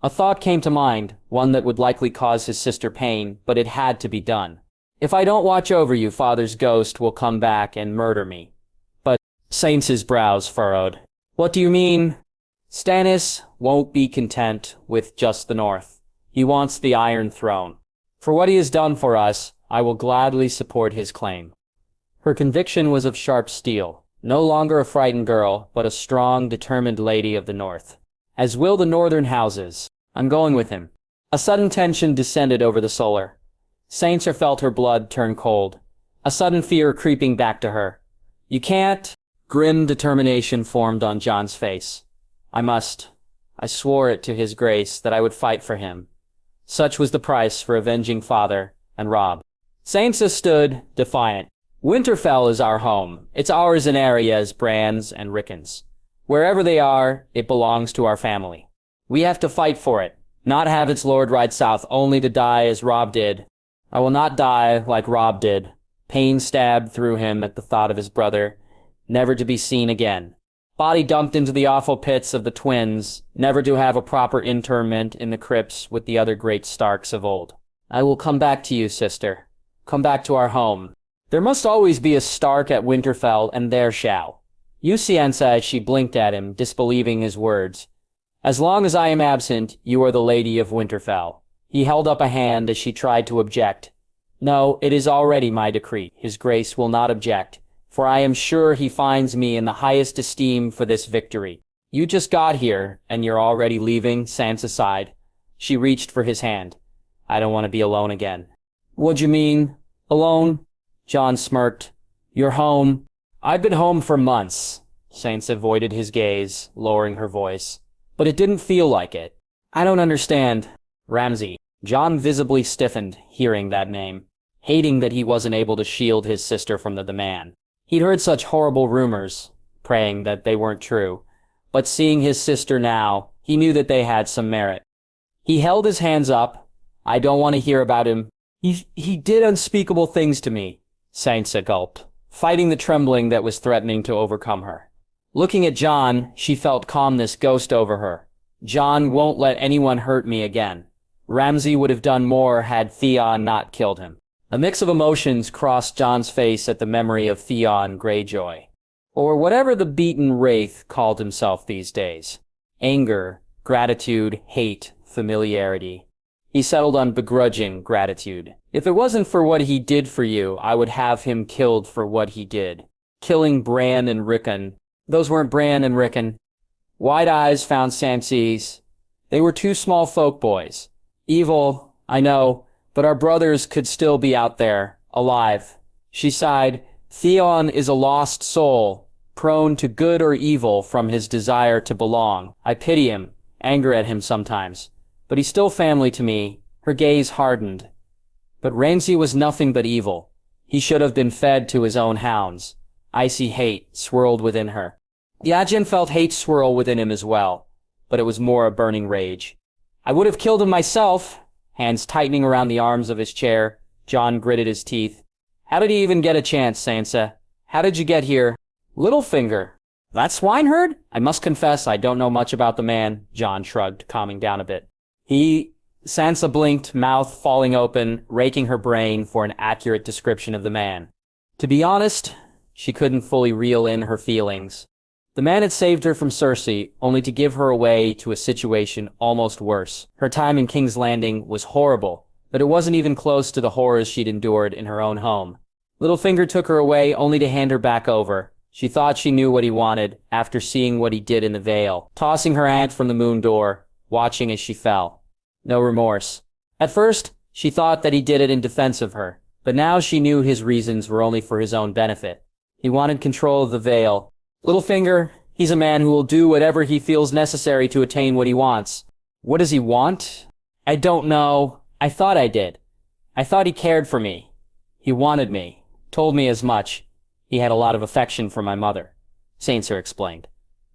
A thought came to mind, one that would likely cause his sister pain, but it had to be done. If I don't watch over you, Father's ghost will come back and murder me. But Saints' brows furrowed. What do you mean? Stannis won't be content with just the North. He wants the Iron Throne. For what he has done for us, I will gladly support his claim. Her conviction was of sharp steel. No longer a frightened girl, but a strong, determined lady of the North. As will the northern houses. I'm going with him. A sudden tension descended over the Solar. Sansa felt her blood turn cold. A sudden fear creeping back to her. You can't. Grim determination formed on Jon's face. I must. I swore it to his grace that I would fight for him. Such was the price for avenging father and Robb. Sansa stood, defiant. Winterfell is our home. It's ours in area as Brands and Rickons. Wherever they are, it belongs to our family. We have to fight for it, not have its lord ride south only to die as Robb did. I will not die like Robb did. Pain stabbed through him at the thought of his brother, never to be seen again. Body dumped into the awful pits of the twins, never to have a proper interment in the crypts with the other great Starks of old. I will come back to you, sister. Come back to our home. There must always be a Stark at Winterfell, and there shall. Sansa, as she blinked at him, disbelieving his words. As long as I am absent, you are the Lady of Winterfell. He held up a hand as she tried to object. No, it is already my decree. His grace will not object, for I am sure he finds me in the highest esteem for this victory. You just got here, and you're already leaving, Sansa sighed. She reached for his hand. I don't want to be alone again. What'd you mean? Alone? Jon smirked. You're home. I've been home for months. Sansa avoided his gaze, lowering her voice. But it didn't feel like it. I don't understand. Ramsay. Jon visibly stiffened, hearing that name, hating that he wasn't able to shield his sister from the man. He'd heard such horrible rumors, praying that they weren't true. But seeing his sister now, he knew that they had some merit. He held his hands up. I don't want to hear about him. He did unspeakable things to me. Sansa gulped, fighting the trembling that was threatening to overcome her. Looking at Jon, she felt calmness ghost over her. Jon won't let anyone hurt me again. Ramsay would have done more had Theon not killed him. A mix of emotions crossed Jon's face at the memory of Theon Greyjoy, or whatever the beaten wraith called himself these days. Anger, gratitude, hate, familiarity. He settled on begrudging gratitude. If it wasn't for what he did for you, I would have him killed for what he did. Killing Bran and Rickon. Those weren't Bran and Rickon. Wide eyes found Sansa's. They were two small folk boys. Evil, I know, but our brothers could still be out there, alive. She sighed. Theon is a lost soul, prone to good or evil from his desire to belong. I pity him, anger at him sometimes. But he's still family to me. Her gaze hardened. But Ramsay was nothing but evil. He should have been fed to his own hounds. Icy hate swirled within her. Yajin felt hate swirl within him as well, but it was more a burning rage. I would have killed him myself. Hands tightening around the arms of his chair, Jon gritted his teeth. How did he even get a chance, Sansa? How did you get here? Littlefinger. That swineherd? I must confess I don't know much about the man, Jon shrugged, calming down a bit. Sansa blinked, mouth falling open, raking her brain for an accurate description of the man. To be honest, she couldn't fully reel in her feelings. The man had saved her from Cersei, only to give her away to a situation almost worse. Her time in King's Landing was horrible, but it wasn't even close to the horrors she'd endured in her own home. Littlefinger took her away only to hand her back over. She thought she knew what he wanted after seeing what he did in the Vale, tossing her aunt from the moon door, watching as she fell. No remorse. At first, she thought that he did it in defense of her, but now she knew his reasons were only for his own benefit. He wanted control of the Vale. Littlefinger, he's a man who will do whatever he feels necessary to attain what he wants. What does he want? I don't know. I thought I did. I thought he cared for me. He wanted me. Told me as much. He had a lot of affection for my mother, Sansa explained.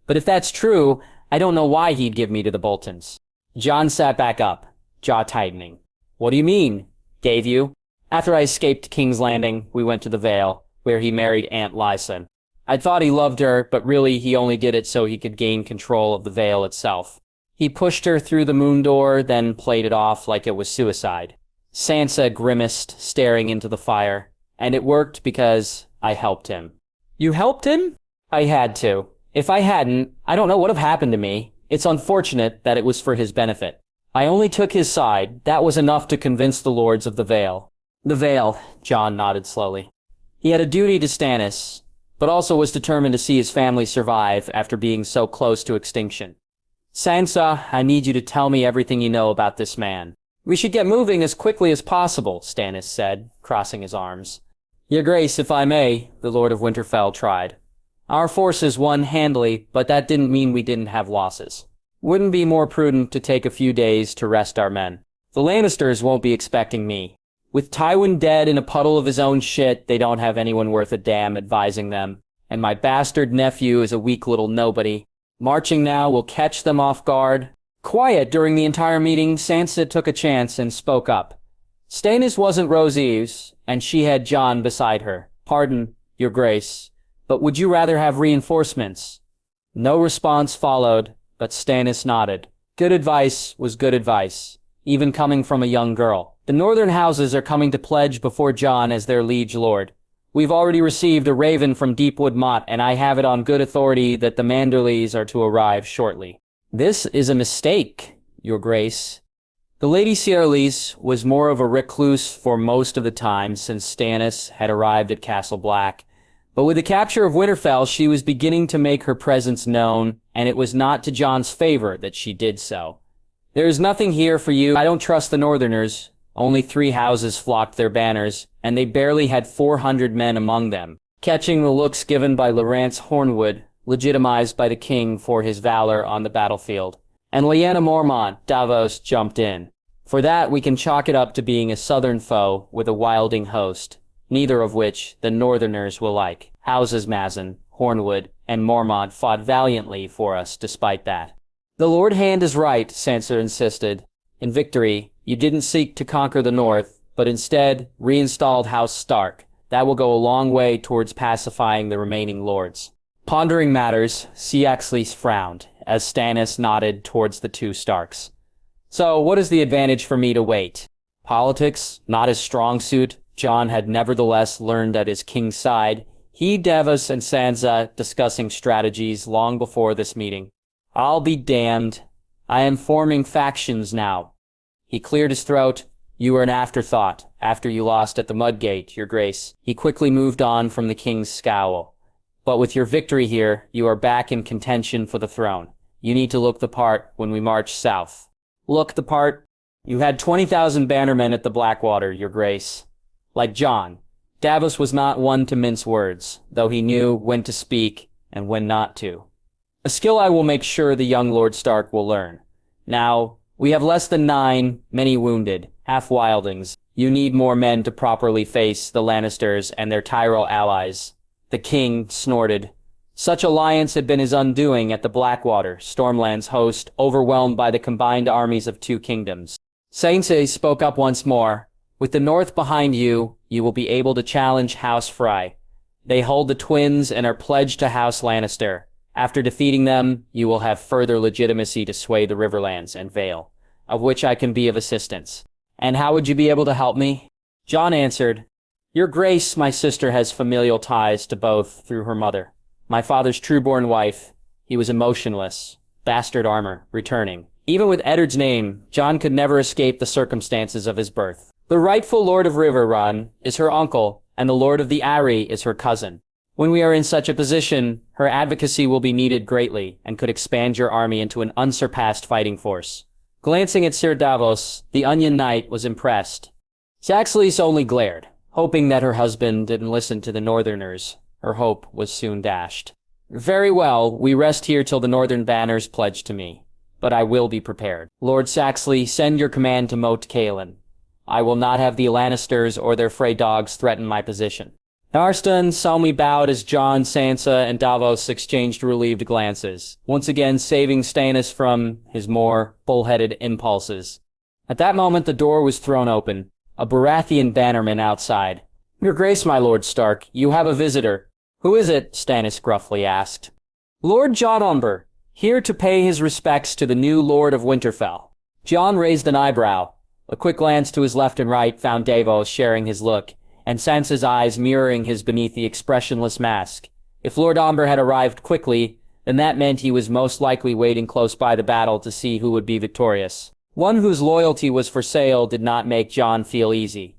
But if that's true, I don't know why he'd give me to the Boltons. Jon sat back up, jaw tightening. What do you mean? Gave you? After I escaped King's Landing, we went to the Vale, where he married Aunt Lysa. I thought he loved her, but really he only did it so he could gain control of the Vale itself. He pushed her through the moon door, then played it off like it was suicide. Sansa grimaced, staring into the fire. And it worked because I helped him. You helped him? I had to. If I hadn't, I don't know what would have happened to me. It's unfortunate that it was for his benefit. I only took his side. That was enough to convince the lords of the Vale. The Vale, Jon nodded slowly. He had a duty to Stannis, but also was determined to see his family survive after being so close to extinction. Sansa, I need you to tell me everything you know about this man. We should get moving as quickly as possible, Stannis said, crossing his arms. Your Grace, if I may, the Lord of Winterfell tried. Our forces won handily, but that didn't mean we didn't have losses. Wouldn't be more prudent to take a few days to rest our men. The Lannisters won't be expecting me. With Tywin dead in a puddle of his own shit, they don't have anyone worth a damn advising them. And my bastard nephew is a weak little nobody. Marching now will catch them off guard. Quiet during the entire meeting, Sansa took a chance and spoke up. Stannis wasn't Rose Eves, and she had Jon beside her. Pardon, Your Grace, but would you rather have reinforcements? No response followed, but Stannis nodded. Good advice was good advice, even coming from a young girl. The northern houses are coming to pledge before Jon as their liege lord. We've already received a raven from Deepwood Motte, and I have it on good authority that the Manderleys are to arrive shortly. This is a mistake, Your Grace. The Lady Searleys was more of a recluse for most of the time since Stannis had arrived at Castle Black, but with the capture of Winterfell she was beginning to make her presence known, and it was not to Jon's favor that she did so. There is nothing here for you. I don't trust the Northerners. Only 3 houses flocked their banners, and they barely had 400 men among them. Catching the looks given by Lawrence Hornwood, legitimized by the king for his valor on the battlefield. And Lyanna Mormont, Davos jumped in. For that we can chalk it up to being a southern foe with a wilding host, neither of which the Northerners will like. Houses Mazin, Hornwood, and Mormont fought valiantly for us despite that. The Lord Hand is right, Sansa insisted. In victory, you didn't seek to conquer the North, but instead reinstalled House Stark. That will go a long way towards pacifying the remaining lords. Pondering matters, Caxley frowned, as Stannis nodded towards the 2 Starks. So, what is the advantage for me to wait? Politics, not his strong suit, Jon had nevertheless learned at his king's side. He, Davos, and Sansa discussing strategies long before this meeting. I'll be damned. I am forming factions now. He cleared his throat. You were an afterthought, after you lost at the Mudgate, Your Grace. He quickly moved on from the king's scowl. But with your victory here, you are back in contention for the throne. You need to look the part when we march south. Look the part? You had 20,000 bannermen at the Blackwater, Your Grace. Like Jon, Davos was not one to mince words, though he knew when to speak and when not to. A skill I will make sure the young Lord Stark will learn. Now, we have less than 9, many wounded, half-wildlings. You need more men to properly face the Lannisters and their Tyrell allies. The king snorted. Such alliance had been his undoing at the Blackwater, Stormland's host, overwhelmed by the combined armies of 2 kingdoms. Sansa spoke up once more. With the North behind you, you will be able to challenge House Frey. They hold the twins and are pledged to House Lannister. After defeating them, you will have further legitimacy to sway the Riverlands and Vale, of which I can be of assistance. And how would you be able to help me? Jon answered, Your Grace, my sister has familial ties to both through her mother. My father's true-born wife, he was emotionless, bastard armor, returning. Even with Eddard's name, Jon could never escape the circumstances of his birth. The rightful Lord of Riverrun is her uncle, and the Lord of the Eyrie is her cousin. When we are in such a position, her advocacy will be needed greatly, and could expand your army into an unsurpassed fighting force. Glancing at Sir Davos, the Onion Knight was impressed. Caxley only glared, hoping that her husband didn't listen to the Northerners. Her hope was soon dashed. Very well, we rest here till the Northern banners pledge to me. But I will be prepared. Lord Saxley, send your command to Moat Cailin. I will not have the Lannisters or their Frey dogs threaten my position. Narston solemnly bowed as Jon, Sansa, and Davos exchanged relieved glances, once again saving Stannis from his more bullheaded impulses. At that moment the door was thrown open, a Baratheon bannerman outside. Your Grace, my Lord Stark, you have a visitor. Who is it? Stannis gruffly asked. Lord Jon Umber, here to pay his respects to the new Lord of Winterfell. Jon raised an eyebrow. A quick glance to his left and right found Davos sharing his look, and Sansa's eyes mirroring his beneath the expressionless mask. If Lord Umber had arrived quickly, then that meant he was most likely waiting close by the battle to see who would be victorious. One whose loyalty was for sale did not make Jon feel easy.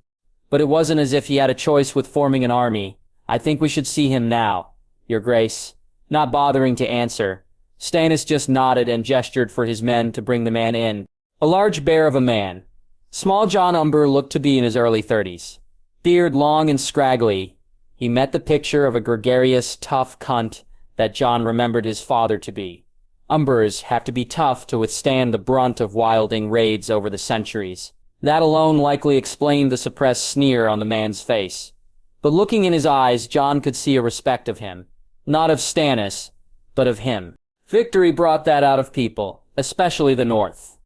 But it wasn't as if he had a choice with forming an army. I think we should see him now. Your Grace. Not bothering to answer, Stannis just nodded and gestured for his men to bring the man in. A large bear of a man. Small John Umber looked to be in his early 30s. Beard long and scraggly, he met the picture of a gregarious, tough cunt that John remembered his father to be. Umbers have to be tough to withstand the brunt of wilding raids over the centuries. That alone likely explained the suppressed sneer on the man's face. But looking in his eyes, John could see a respect of him. Not of Stannis, but of him. Victory brought that out of people, especially the North.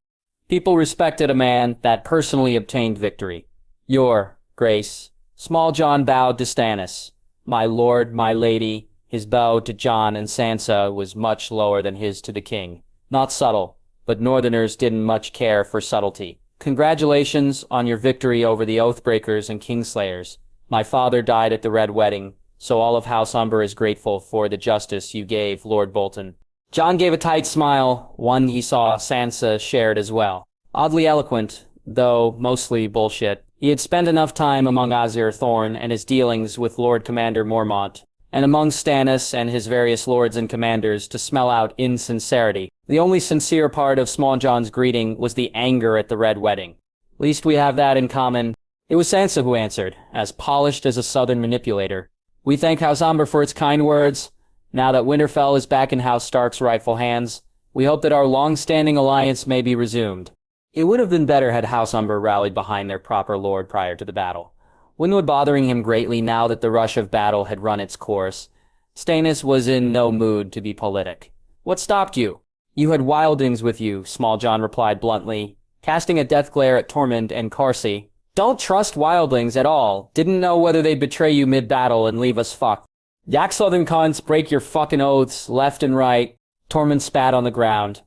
People respected a man that personally obtained victory. Your Grace. Small John bowed to Stannis. My lord, my lady. His bow to Jon and Sansa was much lower than his to the king. Not subtle, but Northerners didn't much care for subtlety. Congratulations on your victory over the Oathbreakers and Kingslayers. My father died at the Red Wedding, so all of House Umber is grateful for the justice you gave Lord Bolton. Jon gave a tight smile, one he saw Sansa shared as well. Oddly eloquent, though mostly bullshit. He had spent enough time among Azir Thorne and his dealings with Lord Commander Mormont, and among Stannis and his various lords and commanders to smell out insincerity. The only sincere part of Small John's greeting was the anger at the Red Wedding. Least we have that in common. It was Sansa who answered, as polished as a southern manipulator. We thank House Umber for its kind words. Now that Winterfell is back in House Stark's rightful hands, we hope that our long-standing alliance may be resumed. It would have been better had House Umber rallied behind their proper lord prior to the battle. Winwood bothering him greatly now that the rush of battle had run its course. Stannis was in no mood to be politic. What stopped you? You had wildlings with you, Small John replied bluntly, casting a death glare at Tormund and Carsey. Don't trust wildlings at all. Didn't know whether they'd betray you mid-battle and leave us fucked. Yak southern cunts, break your fucking oaths, left and right. Tormund spat on the ground.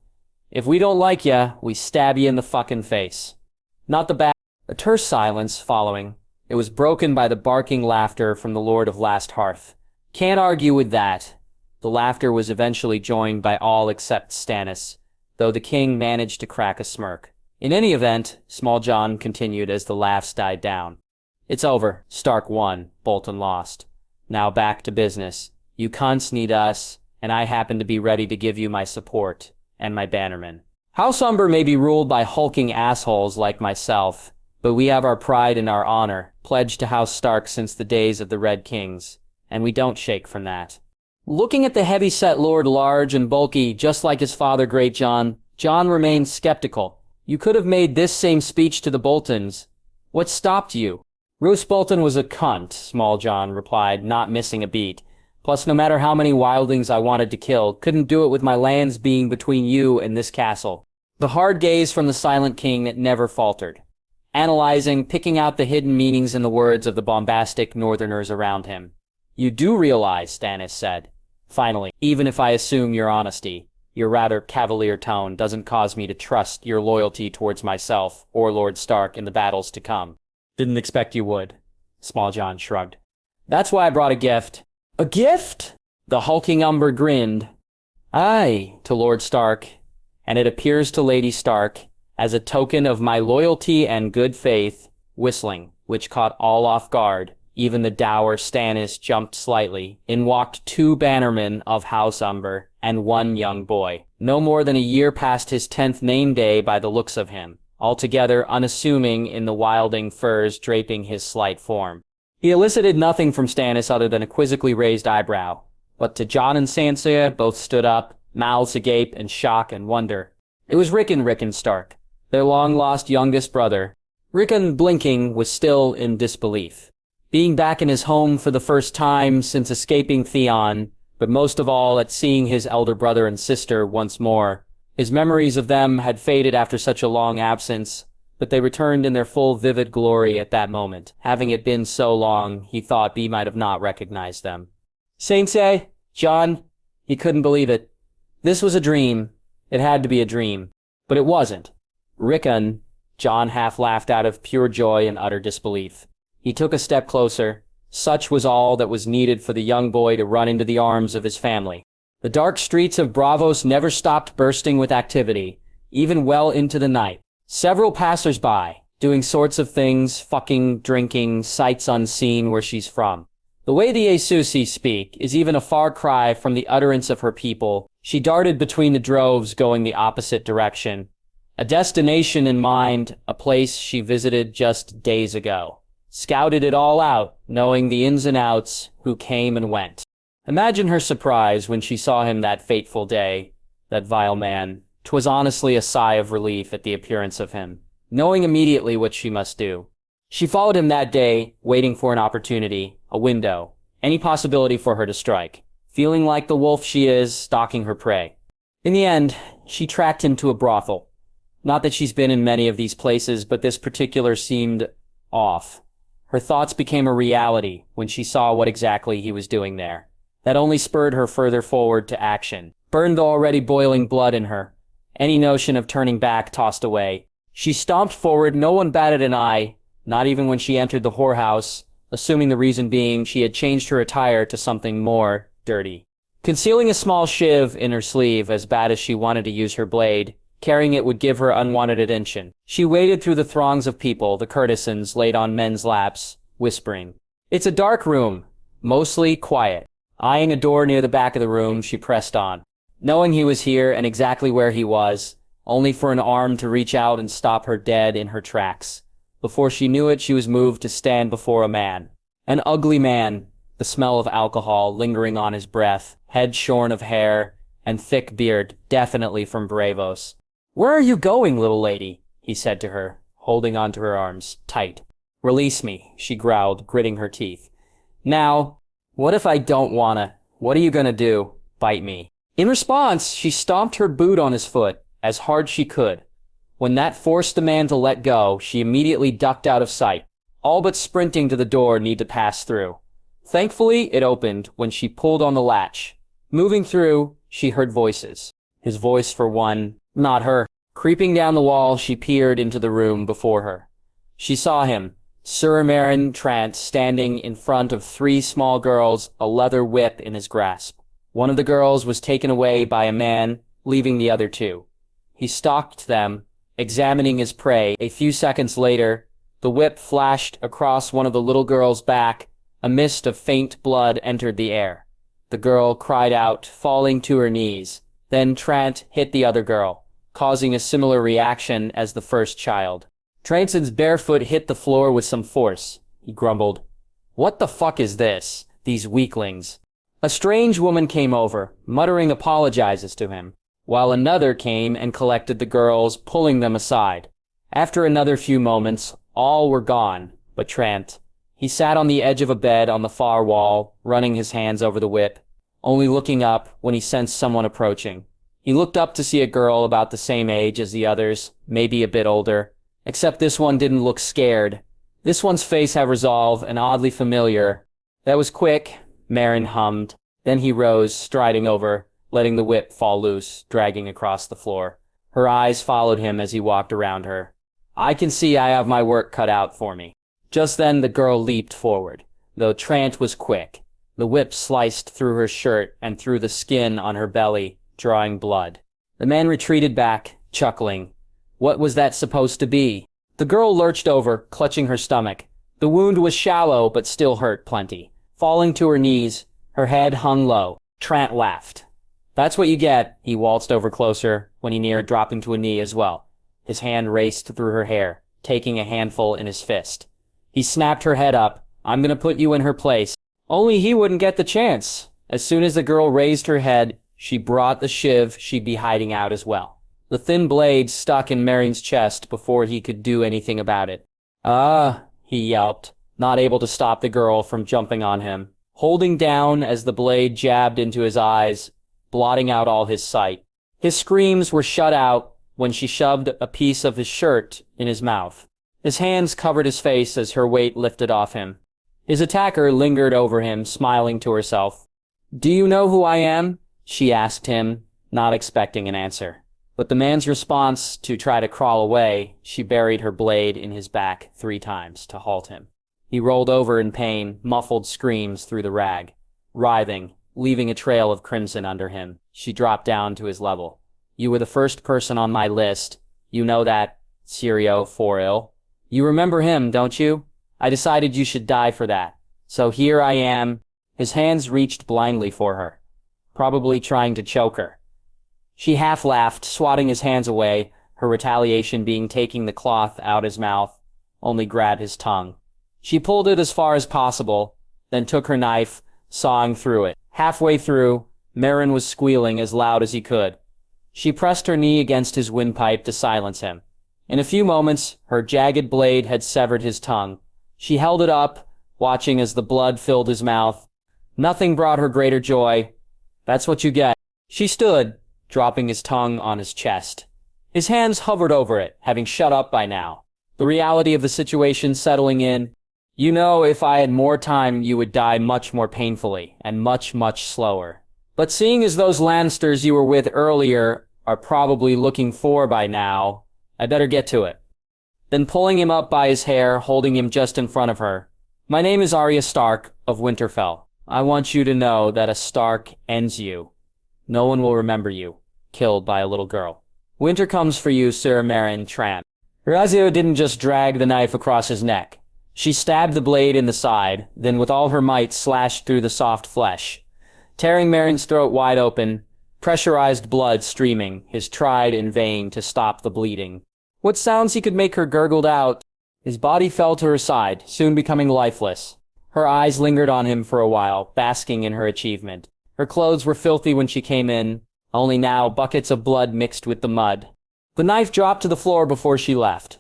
If we don't like ya, we stab you in the fucking face. Not the bat. A terse silence following. It was broken by the barking laughter from the Lord of Last Hearth. Can't argue with that. The laughter was eventually joined by all except Stannis, though the king managed to crack a smirk. In any event, Small John continued as the laughs died down. It's over. Stark won. Bolton lost. Now back to business. You cunts need us, and I happen to be ready to give you my support, and my bannermen. House Umber may be ruled by hulking assholes like myself, but we have our pride and our honor, pledged to House Stark since the days of the Red Kings, and we don't shake from that. Looking at the heavy-set lord large and bulky, just like his father Great John, John remained skeptical. You could have made this same speech to the Boltons. What stopped you? Roose Bolton was a cunt, Small John replied, not missing a beat. Plus, no matter how many wildlings I wanted to kill, couldn't do it with my lands being between you and this castle. The hard gaze from the Silent King that never faltered. Analyzing, picking out the hidden meanings in the words of the bombastic northerners around him. You do realize, Stannis said. Finally, even if I assume your honesty, your rather cavalier tone doesn't cause me to trust your loyalty towards myself or Lord Stark in the battles to come. Didn't expect you would. Small John shrugged. That's why I brought a gift. A gift? The hulking Umber grinned. Aye, to Lord Stark, and it appears to Lady Stark, as a token of my loyalty and good faith, whistling, which caught all off guard. Even the dour Stannis jumped slightly. In walked 2 bannermen of House Umber and 1 young boy, no more than a year past his 10th name day by the looks of him, altogether unassuming in the wilding furs draping his slight form. He elicited nothing from Stannis other than a quizzically raised eyebrow, but to Jon and Sansa both stood up, mouths agape in shock and wonder. It was Rickon Stark, their long-lost youngest brother. Rickon, blinking, was still in disbelief. Being back in his home for the first time since escaping Theon, but most of all at seeing his elder brother and sister once more. His memories of them had faded after such a long absence, but they returned in their full vivid glory at that moment. Having it been so long, he thought he might have not recognized them. Sensei, Jon, he couldn't believe it. This was a dream. It had to be a dream. But it wasn't. Rickon, Jon half laughed out of pure joy and utter disbelief. He took a step closer. Such was all that was needed for the young boy to run into the arms of his family. The dark streets of Braavos never stopped bursting with activity, even well into the night. Several passers-by, doing sorts of things, fucking, drinking, sights unseen where she's from. The way the usse speak is even a far cry from the utterance of her people. She darted between the droves going the opposite direction. A destination in mind, a place she visited just days ago. Scouted it all out, knowing the ins and outs, who came and went. Imagine her surprise when she saw him that fateful day, that vile man. 'Twas honestly a sigh of relief at the appearance of him, knowing immediately what she must do. She followed him that day, waiting for an opportunity, a window, any possibility for her to strike, feeling like the wolf she is, stalking her prey. In the end, she tracked him to a brothel. Not that she's been in many of these places, but this particular seemed off. Her thoughts became a reality when she saw what exactly he was doing there. That only spurred her further forward to action, burned the already boiling blood in her. Any notion of turning back tossed away. She stomped forward, no one batted an eye, not even when she entered the whorehouse, assuming the reason being she had changed her attire to something more dirty. Concealing a small shiv in her sleeve as bad as she wanted to use her blade, carrying it would give her unwanted attention. She waded through the throngs of people, the courtesans laid on men's laps, whispering. It's a dark room, mostly quiet. Eyeing a door near the back of the room, she pressed on. Knowing he was here and exactly where he was, only for an arm to reach out and stop her dead in her tracks. Before she knew it, she was moved to stand before a man. An ugly man, the smell of alcohol lingering on his breath, head shorn of hair, and thick beard, definitely from Bravos. "Where are you going, little lady?" he said to her, holding onto her arms, tight. "Release me," she growled, gritting her teeth. "Now, what if I don't wanna? What are you gonna do? Bite me?" In response, she stomped her boot on his foot, as hard she could. When that forced the man to let go, she immediately ducked out of sight, all but sprinting to the door need to pass through. Thankfully, it opened when she pulled on the latch. Moving through, she heard voices. His voice for one, not her. Creeping down the wall, she peered into the room before her. She saw him, Sir Meryn Trant, standing in front of 3 small girls, a leather whip in his grasp. One of the girls was taken away by a man, leaving the other 2. He stalked them, examining his prey. A few seconds later, the whip flashed across one of the little girl's back. A mist of faint blood entered the air. The girl cried out, falling to her knees. Then Trant hit the other girl, causing a similar reaction as the first child. Trant's bare foot hit the floor with some force. He grumbled, "What the fuck is this? These weaklings." A strange woman came over, muttering apologizes to him, while another came and collected the girls, pulling them aside. After another few moments, all were gone, but Trant. He sat on the edge of a bed on the far wall, running his hands over the whip, only looking up when he sensed someone approaching. He looked up to see a girl about the same age as the others, maybe a bit older, except this one didn't look scared. This one's face had resolve and oddly familiar. "That was quick," Meryn hummed. Then he rose, striding over, letting the whip fall loose, dragging across the floor. Her eyes followed him as he walked around her. "I can see I have my work cut out for me." Just then the girl leaped forward, though Trant was quick. The whip sliced through her shirt and through the skin on her belly, drawing blood. The man retreated back, chuckling. What was that supposed to be? The girl lurched over, clutching her stomach. The wound was shallow, but still hurt plenty. Falling to her knees, her head hung low. Trant laughed. "That's what you get." He waltzed over closer, when he neared dropping to a knee as well. His hand raced through her hair, taking a handful in his fist. He snapped her head up. "I'm gonna put you in her place." Only he wouldn't get the chance. As soon as the girl raised her head, she brought the shiv she'd be hiding out as well. The thin blade stuck in Meryn's chest before he could do anything about it. "Ah," he yelped, not able to stop the girl from jumping on him, holding down as the blade jabbed into his eyes, blotting out all his sight. His screams were shut out when she shoved a piece of his shirt in his mouth. His hands covered his face as her weight lifted off him. His attacker lingered over him, smiling to herself. "Do you know who I am?" she asked him, not expecting an answer. But the man's response to try to crawl away, she buried her blade in his back 3 times to halt him. He rolled over in pain, muffled screams through the rag. Writhing, leaving a trail of crimson under him, she dropped down to his level. "You were the first person on my list. You know that, Syrio Foril. You remember him, don't you? I decided you should die for that. So here I am. His hands reached blindly for her, probably trying to choke her. She half laughed, swatting his hands away, her retaliation being taking the cloth out his mouth, only grab his tongue. She pulled it as far as possible, then took her knife, sawing through it. Halfway through, Meryn was squealing as loud as he could. She pressed her knee against his windpipe to silence him. In a few moments, her jagged blade had severed his tongue. She held it up, watching as the blood filled his mouth. Nothing brought her greater joy. That's what you get. She stood, dropping his tongue on his chest. His hands hovered over it, having shut up by now. The reality of the situation settling in. You know, if I had more time, you would die much more painfully, and much, much slower. But seeing as those Lannisters you were with earlier are probably looking for by now, I better get to it. Then pulling him up by his hair, holding him just in front of her. My name is Arya Stark of Winterfell. I want you to know that a Stark ends you. No one will remember you, killed by a little girl. Winter comes for you, Sir Meryn Tramp. Razio didn't just drag the knife across his neck. She stabbed the blade in the side, then with all her might slashed through the soft flesh, tearing Meryn's throat wide open, pressurized blood streaming, his tried in vain to stop the bleeding. What sounds he could make her gurgled out. His body fell to her side, soon becoming lifeless. Her eyes lingered on him for a while, basking in her achievement. Her clothes were filthy when she came in, only now buckets of blood mixed with the mud. The knife dropped to the floor before she left.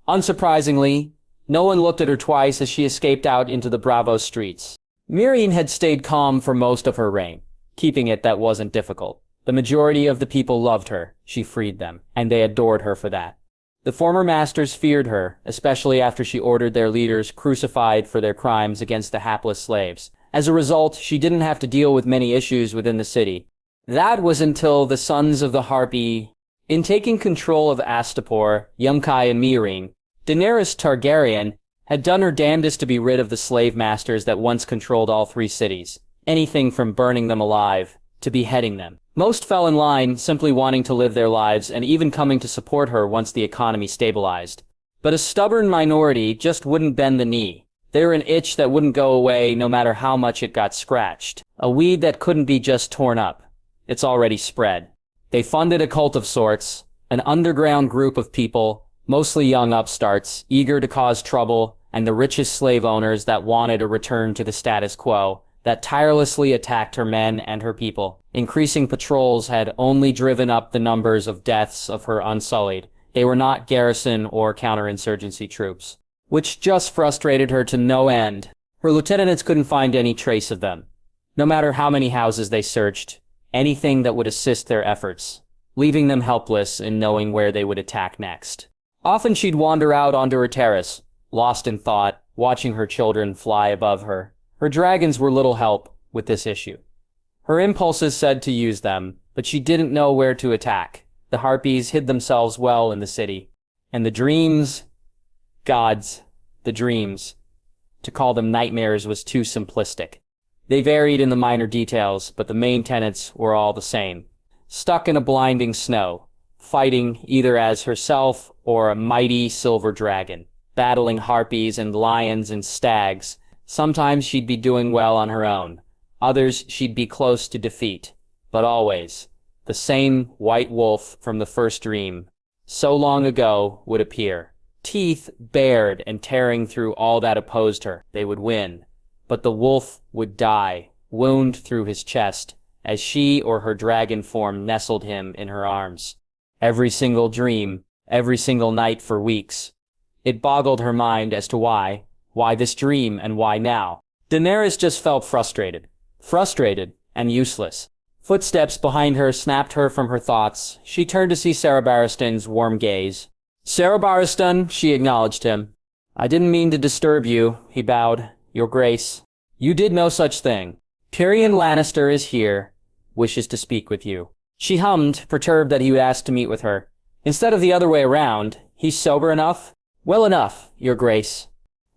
Unsurprisingly, no one looked at her twice as she escaped out into the Bravo streets. Meereen had stayed calm for most of her reign. Keeping it that wasn't difficult. The majority of the people loved her, she freed them, and they adored her for that. The former masters feared her, especially after she ordered their leaders crucified for their crimes against the hapless slaves. As a result, she didn't have to deal with many issues within the city. That was until the Sons of the Harpy. In taking control of Astapor, Yunkai and Meereen, Daenerys Targaryen had done her damnedest to be rid of the slave masters that once controlled all three cities. Anything from burning them alive to beheading them. Most fell in line, simply wanting to live their lives and even coming to support her once the economy stabilized. But a stubborn minority just wouldn't bend the knee. They were an itch that wouldn't go away no matter how much it got scratched. A weed that couldn't be just torn up. It's already spread. They funded a cult of sorts, an underground group of people, mostly young upstarts, eager to cause trouble, and the richest slave owners that wanted a return to the status quo, that tirelessly attacked her men and her people. Increasing patrols had only driven up the numbers of deaths of her unsullied. They were not garrison or counterinsurgency troops, which just frustrated her to no end. Her lieutenants couldn't find any trace of them. No matter how many houses they searched, anything that would assist their efforts, leaving them helpless in knowing where they would attack next. Often she'd wander out onto her terrace, lost in thought, watching her children fly above her. Her dragons were little help with this issue. Her impulses said to use them, but she didn't know where to attack. The Harpies hid themselves well in the city. And the dreams... Gods, the dreams. To call them nightmares was too simplistic. They varied in the minor details, but the main tenets were all the same. Stuck in a blinding snow, fighting either as herself or a mighty silver dragon, battling harpies and lions and stags. Sometimes she'd be doing well on her own. Others she'd be close to defeat. But always, the same white wolf from the first dream, so long ago, would appear. Teeth bared and tearing through all that opposed her. They would win. But the wolf would die, wound through his chest, as she or her dragon form nestled him in her arms. Every single dream, every single night for weeks. It boggled her mind as to why this dream and why now. Daenerys just felt frustrated and useless. Footsteps behind her snapped her from her thoughts. She turned to see Ser Barristan's warm gaze. Ser Barristan, she acknowledged him. I didn't mean to disturb you, he bowed. Your Grace. You did no such thing. Tyrion Lannister is here, wishes to speak with you. She hummed, perturbed that he would ask to meet with her. Instead of the other way around, he's sober enough? Well enough, Your Grace.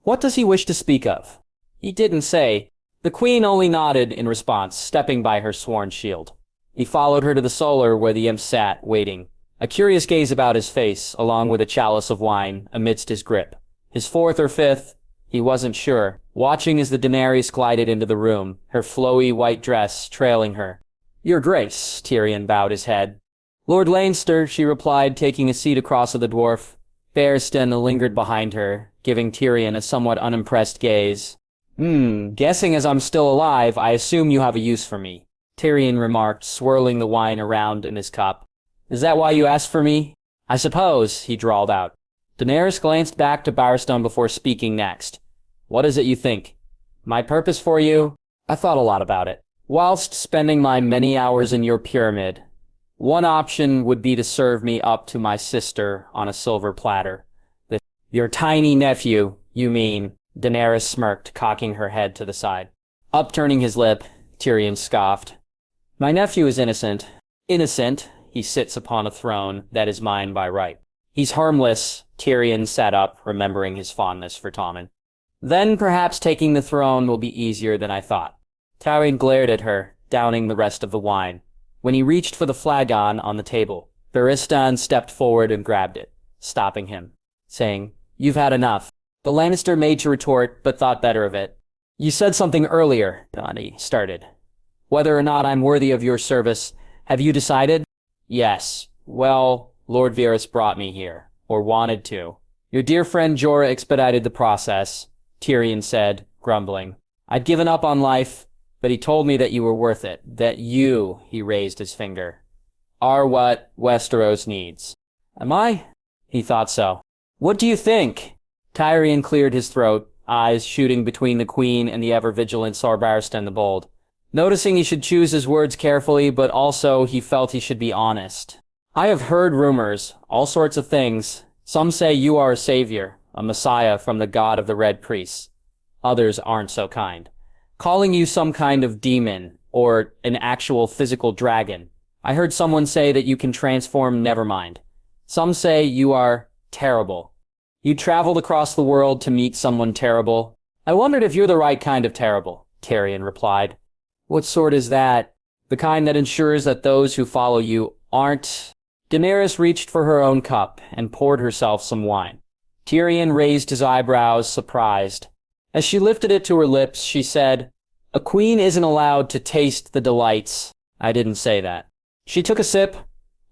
What does he wish to speak of? He didn't say. The Queen only nodded in response, stepping by her sworn shield. He followed her to the solar where the imp sat, waiting. A curious gaze about his face, along with a chalice of wine, amidst his grip. His fourth or fifth, he wasn't sure. watching as the Daenerys glided into the room, her flowy white dress trailing her. "Your Grace," Tyrion bowed his head. "Lord Leinster," she replied, taking a seat across of the dwarf. Barristan lingered behind her, giving Tyrion a somewhat unimpressed gaze. Guessing as I'm still alive, I assume you have a use for me," Tyrion remarked, swirling the wine around in his cup. "Is that why you asked for me?" "I suppose," he drawled out. Daenerys glanced back to Barristan before speaking next. "What is it you think?" "My purpose for you? I thought a lot about it. Whilst spending my many hours in your pyramid, one option would be to serve me up to my sister on a silver platter." "Your tiny nephew, you mean?" Daenerys smirked, cocking her head to the side. Upturning his lip, Tyrion scoffed. "My nephew is innocent. Innocent, he sits upon a throne that is mine by right. He's harmless." Tyrion sat up, remembering his fondness for Tommen. "Then perhaps taking the throne will be easier than I thought." Tyrion glared at her, downing the rest of the wine. When he reached for the flagon on the table, Barristan stepped forward and grabbed it, stopping him, saying, "You've had enough." The Lannister made to retort, but thought better of it. "You said something earlier," Donnie started. "Whether or not I'm worthy of your service, have you decided?" "Yes. Well, Lord Varys brought me here, or wanted to. Your dear friend Jorah expedited the process," Tyrion said, grumbling. "I'd given up on life, but he told me that you were worth it, that you," he raised his finger, "are what Westeros needs." "Am I?" He thought so. "What do you think?" Tyrion cleared his throat, eyes shooting between the Queen and the ever-vigilant Sir Barristan the Bold. Noticing he should choose his words carefully, but also he felt he should be honest. "I have heard rumors, all sorts of things. Some say you are a savior, a messiah from the god of the Red Priests. Others aren't so kind, calling you some kind of demon, or an actual physical dragon. I heard someone say that you can transform Nevermind. Some say you are terrible. You traveled across the world to meet someone terrible. I wondered if you're the right kind of terrible," Tyrion replied. "What sort is that?" "The kind that ensures that those who follow you aren't..." Daenerys reached for her own cup and poured herself some wine. Tyrion raised his eyebrows, surprised. As she lifted it to her lips, she said, "A queen isn't allowed to taste the delights." "I didn't say that." She took a sip.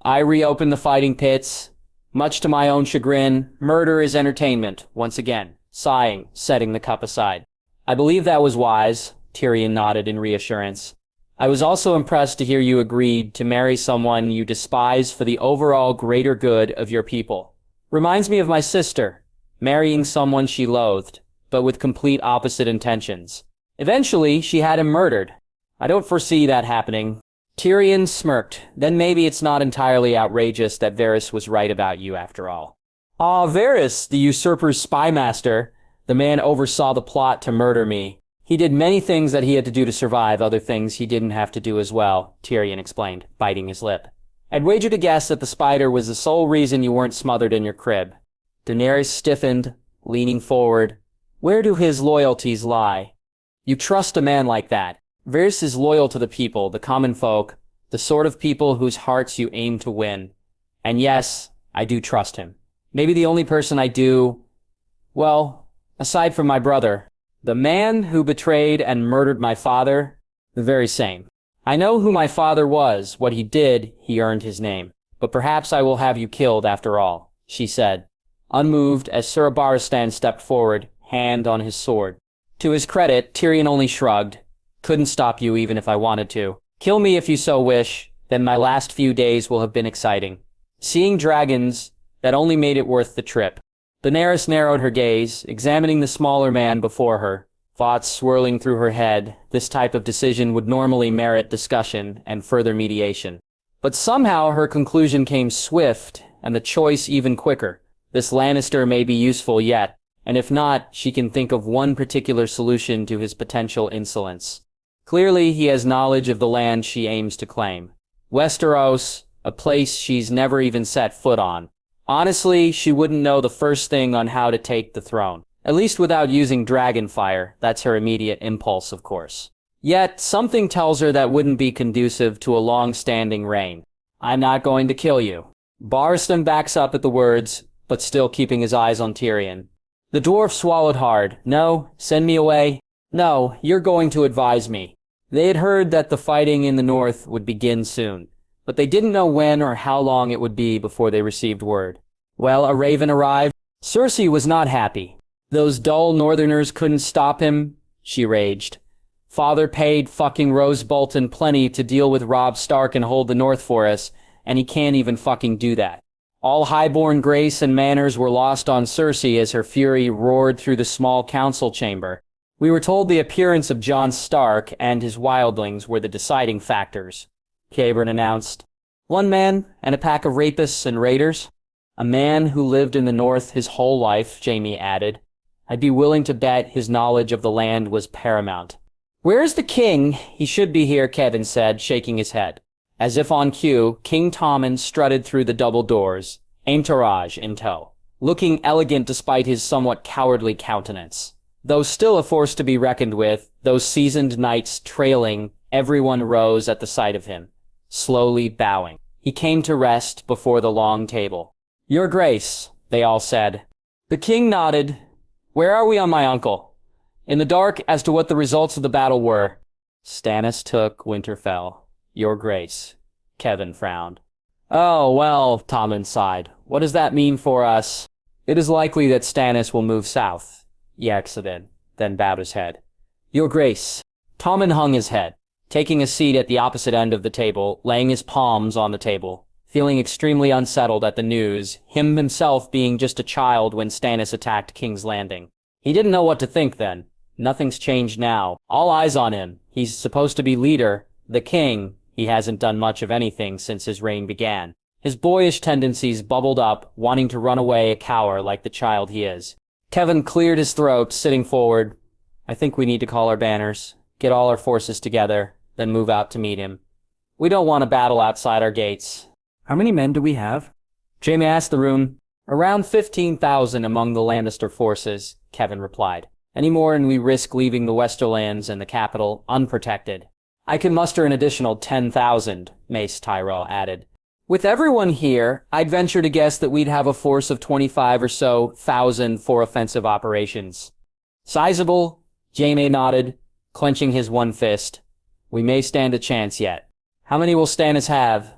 "I reopened the fighting pits. Much to my own chagrin, murder is entertainment," once again, sighing, setting the cup aside. "I believe that was wise," Tyrion nodded in reassurance. "I was also impressed to hear you agreed to marry someone you despise for the overall greater good of your people. Reminds me of my sister, marrying someone she loathed, but with complete opposite intentions. Eventually, she had him murdered. I don't foresee that happening." Tyrion smirked. "Then maybe it's not entirely outrageous that Varys was right about you after all." "Ah, Varys, the usurper's spymaster. The man oversaw the plot to murder me. He did many things that he had to do to survive, other things he didn't have to do as well," Tyrion explained, biting his lip. "I'd wager to guess that the spider was the sole reason you weren't smothered in your crib." Daenerys stiffened, leaning forward. "Where do his loyalties lie?" "You trust a man like that. Varys is loyal to the people, the common folk, the sort of people whose hearts you aim to win. And yes, I do trust him. Maybe the only person I do, well, aside from my brother. The man who betrayed and murdered my father, the very same. I know who my father was, what he did, he earned his name. But perhaps I will have you killed after all," she said, unmoved as Sir Barristan stepped forward, hand on his sword. To his credit, Tyrion only shrugged. "Couldn't stop you even if I wanted to. Kill me if you so wish, then my last few days will have been exciting. Seeing dragons, that only made it worth the trip." Daenerys narrowed her gaze, examining the smaller man before her. Thoughts swirling through her head, this type of decision would normally merit discussion and further mediation. But somehow her conclusion came swift, and the choice even quicker. This Lannister may be useful yet, and if not, she can think of one particular solution to his potential insolence. Clearly, he has knowledge of the land she aims to claim. Westeros, a place she's never even set foot on. Honestly, she wouldn't know the first thing on how to take the throne. At least without using dragon fire. That's her immediate impulse, of course. Yet, something tells her that wouldn't be conducive to a long-standing reign. "I'm not going to kill you." Barristan backs up at the words, but still keeping his eyes on Tyrion. The dwarf swallowed hard. No, send me away. No, you're going to advise me. They had heard that the fighting in the north would begin soon, but they didn't know when or how long it would be before they received word. Well, a raven arrived. Cersei was not happy. Those dull northerners couldn't stop him, she raged. Father paid fucking Rose Bolton plenty to deal with Robb Stark and hold the north for us, and he can't even fucking do that. All highborn grace and manners were lost on Cersei as her fury roared through the small council chamber. We were told the appearance of Jon Stark and his wildlings were the deciding factors, Qyburn announced. One man and a pack of rapists and raiders? A man who lived in the north his whole life, Jaime added. I'd be willing to bet his knowledge of the land was paramount. Where's the king? He should be here, Kevin said, shaking his head. As if on cue, King Tommen strutted through the double doors, entourage in tow, looking elegant despite his somewhat cowardly countenance. Though still a force to be reckoned with, those seasoned knights trailing, everyone rose at the sight of him, slowly bowing. He came to rest before the long table. Your Grace, they all said. The king nodded. Where are we on my uncle? In the dark as to what the results of the battle were. Stannis took Winterfell. Your Grace. Kevin frowned. Oh, well, Tommen sighed. What does that mean for us? It is likely that Stannis will move south. He exited, then bowed his head. Your Grace. Tommen hung his head, taking a seat at the opposite end of the table, laying his palms on the table, feeling extremely unsettled at the news, him himself being just a child when Stannis attacked King's Landing. He didn't know what to think then. Nothing's changed now. All eyes on him. He's supposed to be leader, the king. He hasn't done much of anything since his reign began. His boyish tendencies bubbled up, wanting to run away a cower like the child he is. Kevin cleared his throat, sitting forward. I think we need to call our banners, get all our forces together, then move out to meet him. We don't want a battle outside our gates. How many men do we have? Jaime asked the room. Around 15,000 among the Lannister forces, Kevin replied. Any more and we risk leaving the Westerlands and the capital unprotected. I can muster an additional 10,000, Mace Tyrell added. With everyone here, I'd venture to guess that we'd have a force of 25 or so thousand for offensive operations. Sizable? Jaime nodded, clenching his one fist. We may stand a chance yet. How many will Stannis have?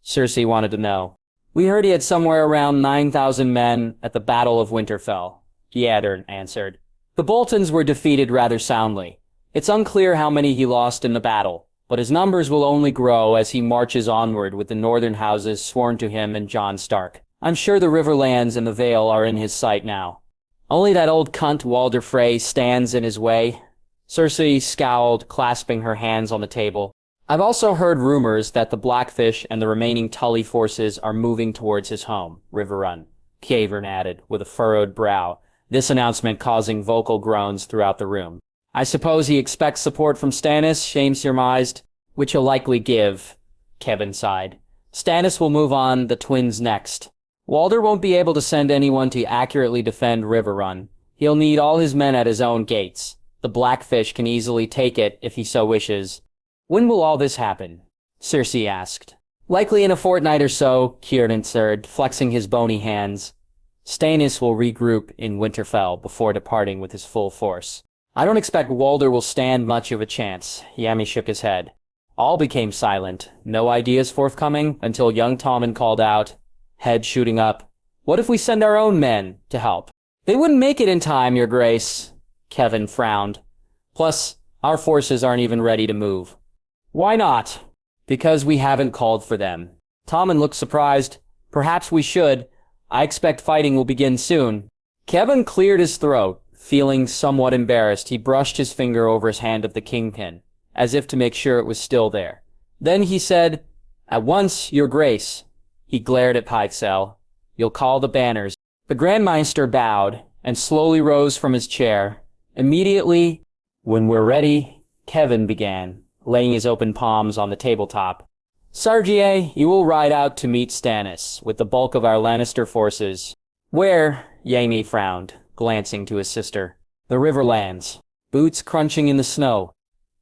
Cersei wanted to know. We heard he had somewhere around 9,000 men at the Battle of Winterfell, Qyburn answered. The Boltons were defeated rather soundly. It's unclear how many he lost in the battle, but his numbers will only grow as he marches onward with the northern houses sworn to him and Jon Stark. I'm sure the Riverlands and the Vale are in his sight now. Only that old cunt Walder Frey stands in his way. Cersei scowled, clasping her hands on the table. I've also heard rumors that the Blackfish and the remaining Tully forces are moving towards his home, Riverrun, Qyburn added, with a furrowed brow, this announcement causing vocal groans throughout the room. I suppose he expects support from Stannis, Shame surmised, which he'll likely give, Kevin sighed. Stannis will move on the twins next. Walder won't be able to send anyone to accurately defend Riverrun. He'll need all his men at his own gates. The Blackfish can easily take it if he so wishes. When will all this happen? Cersei asked. Likely in a fortnight or so, Qyburn answered, flexing his bony hands. Stannis will regroup in Winterfell before departing with his full force. I don't expect Walder will stand much of a chance. Jaime shook his head. All became silent, no ideas forthcoming, until young Tommen called out, head shooting up. What if we send our own men to help? They wouldn't make it in time, Your Grace. Kevin frowned. Plus, our forces aren't even ready to move. Why not? Because we haven't called for them. Tommen looked surprised. Perhaps we should. I expect fighting will begin soon. Kevin cleared his throat. Feeling somewhat embarrassed, he brushed his finger over his hand of the kingpin, as if to make sure it was still there. Then he said, At once, Your Grace. He glared at Pycelle. You'll call the banners. The Grand Maester bowed, and slowly rose from his chair. Immediately, when we're ready, Kevin began, laying his open palms on the tabletop. Sargier, you will ride out to meet Stannis, with the bulk of our Lannister forces. Where? Jaime frowned, glancing to his sister. The Riverlands, boots crunching in the snow.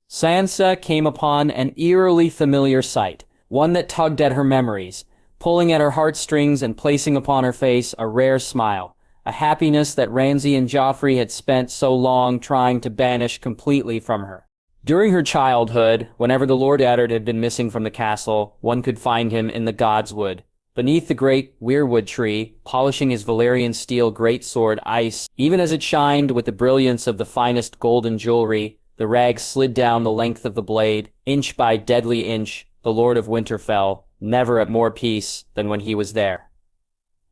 Sansa came upon an eerily familiar sight, one that tugged at her memories, pulling at her heartstrings and placing upon her face a rare smile, a happiness that Ramsay and Joffrey had spent so long trying to banish completely from her. During her childhood, whenever the Lord Eddard had been missing from the castle, one could find him in the Godswood, beneath the great weirwood tree, polishing his Valyrian steel greatsword Ice. Even as it shined with the brilliance of the finest golden jewelry, the rags slid down the length of the blade, inch by deadly inch. The Lord of Winterfell, never at more peace than when he was there.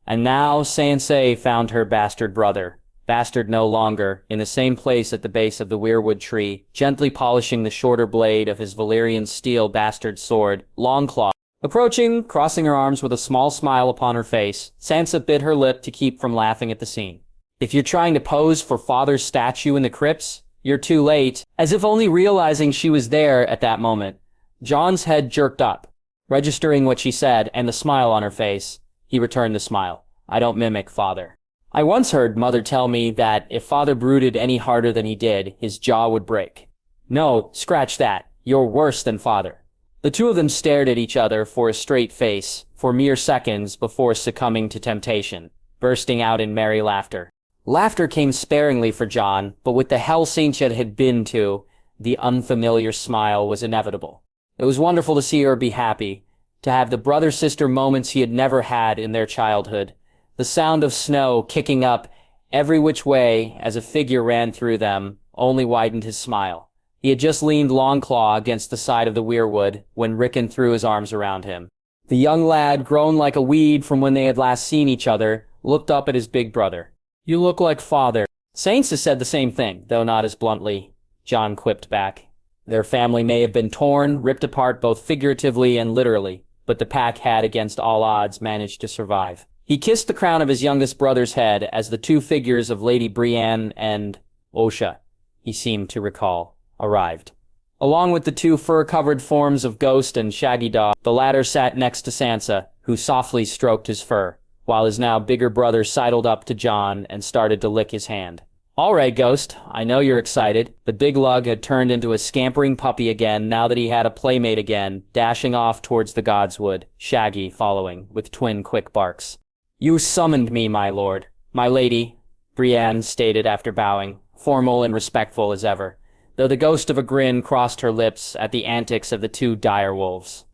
And now Sansa found her bastard brother, bastard no longer, in the same place at the base of the weirwood tree, gently polishing the shorter blade of his Valyrian steel bastard sword, Longclaw. Approaching, crossing her arms with a small smile upon her face, Sansa bit her lip to keep from laughing at the scene. If you're trying to pose for Father's statue in the crypts, you're too late. As if only realizing she was there at that moment, Jon's head jerked up, registering what she said and the smile on her face. He returned the smile. I don't mimic Father. I once heard Mother tell me that if Father brooded any harder than he did, his jaw would break. No, scratch that. You're worse than Father. The two of them stared at each other for a straight face, for mere seconds before succumbing to temptation, bursting out in merry laughter. Laughter came sparingly for Jon, but with the hell Saintship had been to, the unfamiliar smile was inevitable. It was wonderful to see her be happy, to have the brother-sister moments he had never had in their childhood. The sound of snow kicking up every which way as a figure ran through them only widened his smile. He had just leaned Longclaw against the side of the weirwood when Rickon threw his arms around him. The young lad, grown like a weed from when they had last seen each other, looked up at his big brother. You look like Father. Sansa said the same thing, though not as bluntly. Jon quipped back. Their family may have been torn, ripped apart both figuratively and literally, but the pack had, against all odds, managed to survive. He kissed the crown of his youngest brother's head as the two figures of Lady Brienne and Osha, he seemed to recall, arrived. Along with the two fur-covered forms of Ghost and Shaggy Dog, the latter sat next to Sansa, who softly stroked his fur, while his now bigger brother sidled up to Jon and started to lick his hand. All right, Ghost, I know you're excited. The big lug had turned into a scampering puppy again now that he had a playmate again, dashing off towards the Godswood, Shaggy following, with twin quick barks. You summoned me, my lord. My lady, Brienne stated after bowing, formal and respectful as ever, though the ghost of a grin crossed her lips at the antics of the two direwolves.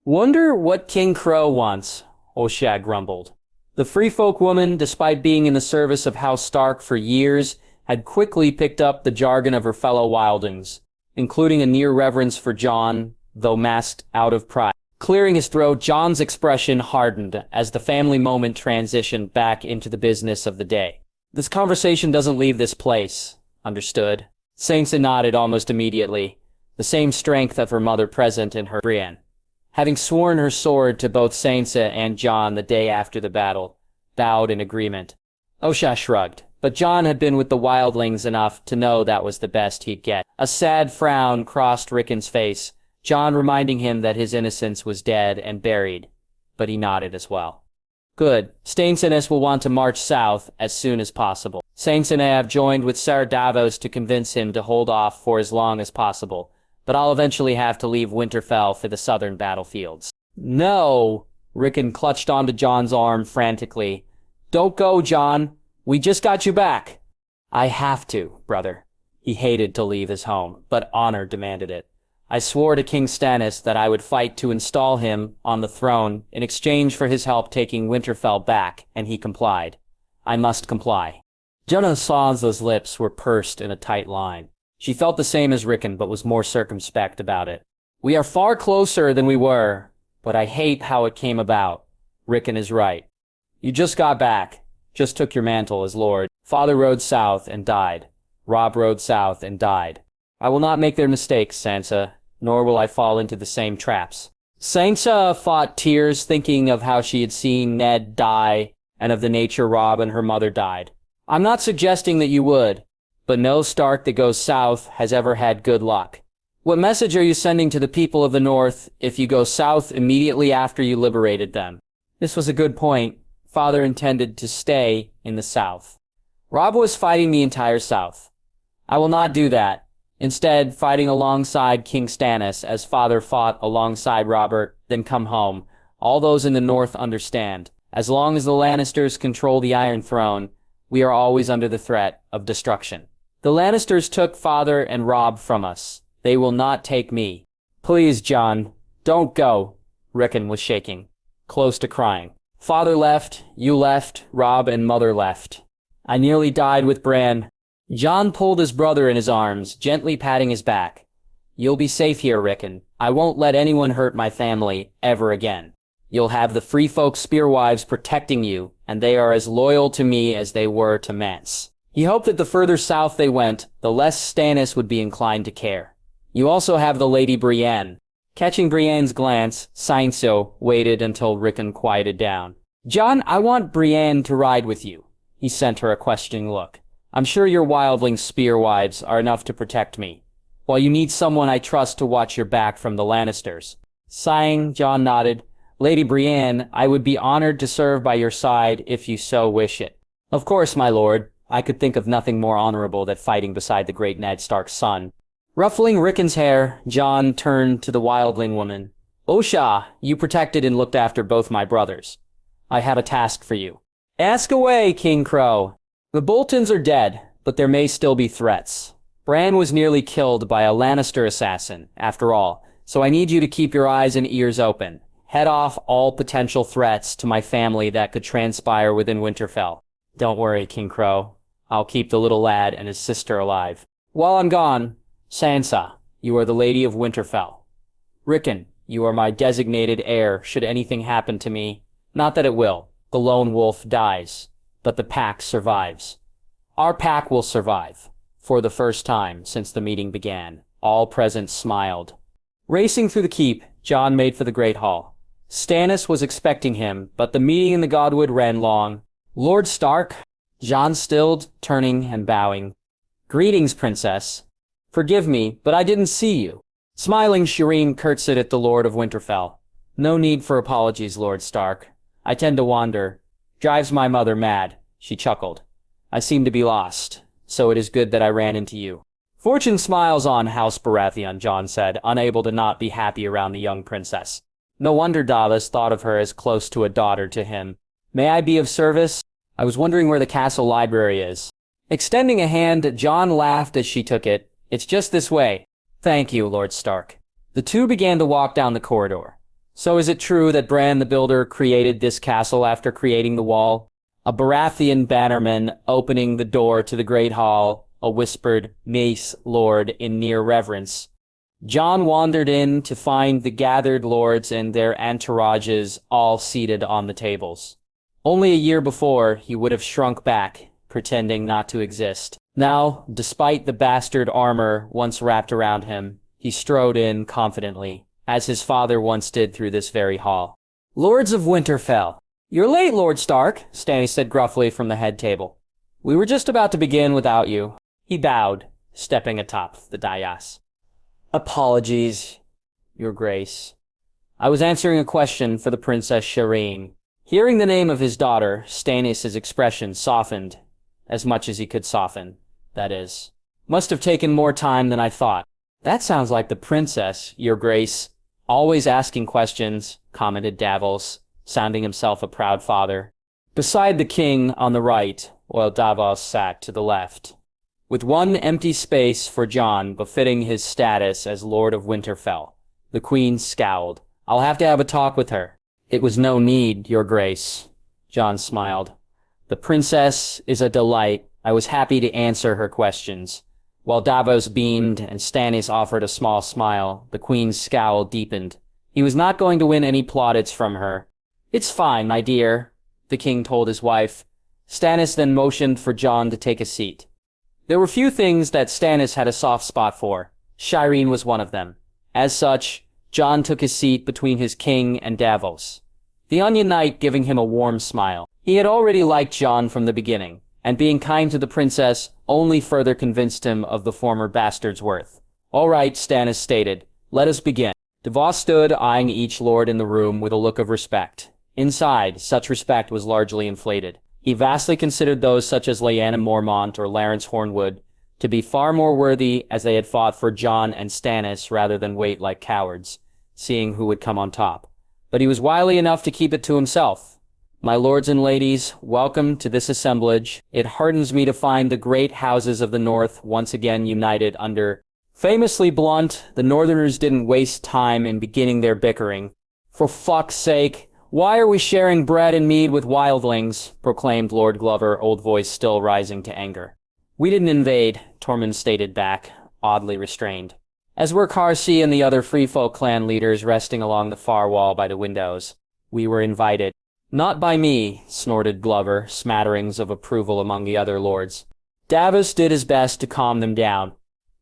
Wonder what King Crow wants, O'Shag grumbled. The free folk woman, despite being in the service of House Stark for years, had quickly picked up the jargon of her fellow wildlings, including a near reverence for Jon, though masked out of pride. Clearing his throat, Jon's expression hardened as the family moment transitioned back into the business of the day. This conversation doesn't leave this place, understood? Sansa nodded almost immediately, the same strength of her mother present in her Brienne. Having sworn her sword to both Sansa and Jon the day after the battle, bowed in agreement. Osha shrugged, but Jon had been with the wildlings enough to know that was the best he'd get. A sad frown crossed Rickon's face, Jon reminding him that his innocence was dead and buried, but he nodded as well. Good. Stannis will want to march south as soon as possible. Sansa have joined with Ser Davos to convince him to hold off for as long as possible, but I'll eventually have to leave Winterfell for the southern battlefields. No! Rickon clutched onto Jon's arm frantically. Don't go, Jon. We just got you back. I have to, brother. He hated to leave his home, but honor demanded it. I swore to King Stannis that I would fight to install him on the throne in exchange for his help taking Winterfell back, and he complied. I must comply. Jenna Sansa's lips were pursed in a tight line. She felt the same as Rickon, but was more circumspect about it. We are far closer than we were, but I hate how it came about. Rickon is right. You just got back. Just took your mantle as lord. Father rode south and died. Robb rode south and died. I will not make their mistakes, Sansa, nor will I fall into the same traps. Sansa fought tears thinking of how she had seen Ned die and of the nature Robb and her mother died. I'm not suggesting that you would, but no Stark that goes south has ever had good luck. What message are you sending to the people of the North if you go south immediately after you liberated them? This was a good point. Father intended to stay in the South. Robb was fighting the entire South. I will not do that. Instead, fighting alongside King Stannis as Father fought alongside Robert, then come home. All those in the North understand. As long as the Lannisters control the Iron Throne, We are always under the threat of destruction. The Lannisters took father and Robb from us. They will not take me. Please, Jon, don't go. Rickon was shaking, close to crying. Father left, you left, Robb and mother left. I nearly died with Bran. Jon pulled his brother in his arms, gently patting his back. You'll be safe here, Rickon. I won't let anyone hurt my family ever again. You'll have the free folk spearwives protecting you, and they are as loyal to me as they were to Mance. He hoped that the further south they went, the less Stannis would be inclined to care. You also have the Lady Brienne. Catching Brienne's glance, Sansa waited until Rickon quieted down. Jon, I want Brienne to ride with you. He sent her a questioning look. I'm sure your wildling spearwives are enough to protect me, while you need someone I trust to watch your back from the Lannisters. Sighing, Jon nodded. Lady Brienne, I would be honored to serve by your side if you so wish it. Of course, my lord. I could think of nothing more honorable than fighting beside the great Ned Stark's son. Ruffling Rickon's hair, Jon turned to the wildling woman. Osha, you protected and looked after both my brothers. I have a task for you. Ask away, King Crow. The Boltons are dead, but there may still be threats. Bran was nearly killed by a Lannister assassin, after all, so I need you to keep your eyes and ears open. Head off all potential threats to my family that could transpire within Winterfell. Don't worry, King Crow. I'll keep the little lad and his sister alive. While I'm gone, Sansa, you are the Lady of Winterfell. Rickon, you are my designated heir should anything happen to me. Not that it will. The lone wolf dies, but the pack survives. Our pack will survive. For the first time since the meeting began, all present smiled. Racing through the keep, Jon made for the Great Hall. Stannis was expecting him, but the meeting in the Godwood ran long. Lord Stark, Jon stilled, turning and bowing. Greetings, Princess. Forgive me, but I didn't see you. Smiling, Shireen curtsied at the Lord of Winterfell. No need for apologies, Lord Stark. I tend to wander. Drives my mother mad, she chuckled. I seem to be lost, so it is good that I ran into you. Fortune smiles on House Baratheon, Jon said, unable to not be happy around the young princess. No wonder Davos thought of her as close to a daughter to him. May I be of service? I was wondering where the castle library is. Extending a hand, Jon laughed as she took it. It's just this way. Thank you, Lord Stark. The two began to walk down the corridor. So is it true that Bran the Builder created this castle after creating the wall? A Baratheon bannerman opening the door to the Great Hall, a whispered, Mace, Lord, in near reverence. Jon wandered in to find the gathered lords and their entourages all seated on the tables. Only a year before, he would have shrunk back, pretending not to exist. Now, despite the bastard armor once wrapped around him, he strode in confidently, as his father once did through this very hall. Lords of Winterfell. You're late, Lord Stark, Stannis said gruffly from the head table. We were just about to begin without you. He bowed, stepping atop the dais. Apologies, Your Grace. I was answering a question for the Princess Shireen. Hearing the name of his daughter, Stannis' expression softened, as much as he could soften, that is. Must have taken more time than I thought. That sounds like the princess, Your Grace. Always asking questions, commented Davos, sounding himself a proud father. Beside the king on the right, while Davos sat to the left. With one empty space for Jon befitting his status as Lord of Winterfell. The queen scowled. I'll have to have a talk with her. It was no need, Your Grace. Jon smiled. The princess is a delight. I was happy to answer her questions. While Davos beamed and Stannis offered a small smile, the queen's scowl deepened. He was not going to win any plaudits from her. It's fine, my dear, the king told his wife. Stannis then motioned for Jon to take a seat. There were few things that Stannis had a soft spot for. Shireen was one of them. As such, Jon took his seat between his king and Davos, the Onion Knight giving him a warm smile. He had already liked Jon from the beginning, and being kind to the princess only further convinced him of the former bastard's worth. All right, Stannis stated. Let us begin. Davos stood, eyeing each lord in the room with a look of respect. Inside, such respect was largely inflated. He vastly considered those such as Lyanna Mormont or Larence Hornwood to be far more worthy as they had fought for Jon and Stannis rather than wait like cowards, seeing who would come on top. But he was wily enough to keep it to himself. My lords and ladies, welcome to this assemblage. It heartens me to find the great houses of the North once again united under... Famously blunt, the Northerners didn't waste time in beginning their bickering. For fuck's sake, why are we sharing bread and mead with wildlings? Proclaimed Lord Glover, old voice still rising to anger. We didn't invade, Tormund stated back, oddly restrained. As were Carsey and the other Freefolk clan leaders resting along the far wall by the windows. We were invited. Not by me, snorted Glover, smatterings of approval among the other lords. Davos did his best to calm them down.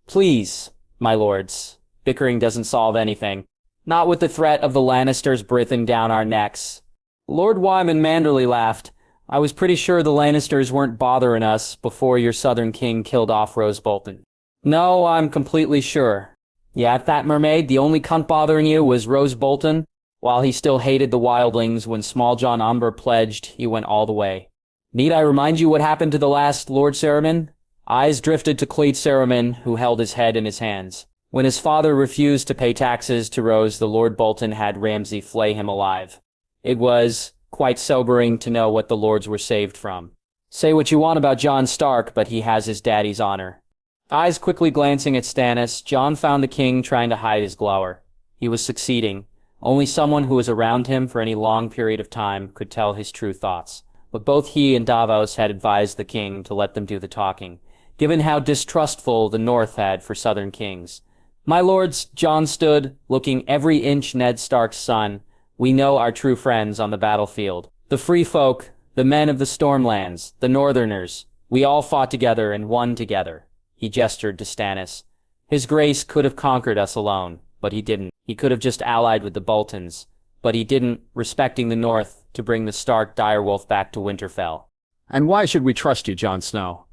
Please, my lords, bickering doesn't solve anything. Not with the threat of the Lannisters breathing down our necks. Lord Wyman Manderly laughed. I was pretty sure the Lannisters weren't bothering us before your southern king killed off Rose Bolton. No, I'm completely sure. Yeah, Fat Mermaid, the only cunt bothering you was Rose Bolton? While he still hated the wildlings, when Small John Umber pledged, he went all the way. Need I remind you what happened to the last Lord Saruman? Eyes drifted to Cleet Saruman, who held his head in his hands. When his father refused to pay taxes to Rose, the Lord Bolton had Ramsay flay him alive. It was quite sobering to know what the lords were saved from. Say what you want about Jon Stark, but he has his daddy's honor. Eyes quickly glancing at Stannis, Jon found the king trying to hide his glower. He was succeeding. Only someone who was around him for any long period of time could tell his true thoughts. But both he and Davos had advised the king to let them do the talking, given how distrustful the North had for southern kings. My lords, Jon stood, looking every inch Ned Stark's son. We know our true friends on the battlefield. The free folk, the men of the Stormlands, the Northerners. We all fought together and won together. He gestured to Stannis. His grace could have conquered us alone, but he didn't. He could have just allied with the Boltons, but he didn't, respecting the North, to bring the Stark direwolf back to Winterfell. And why should we trust you, Jon Snow?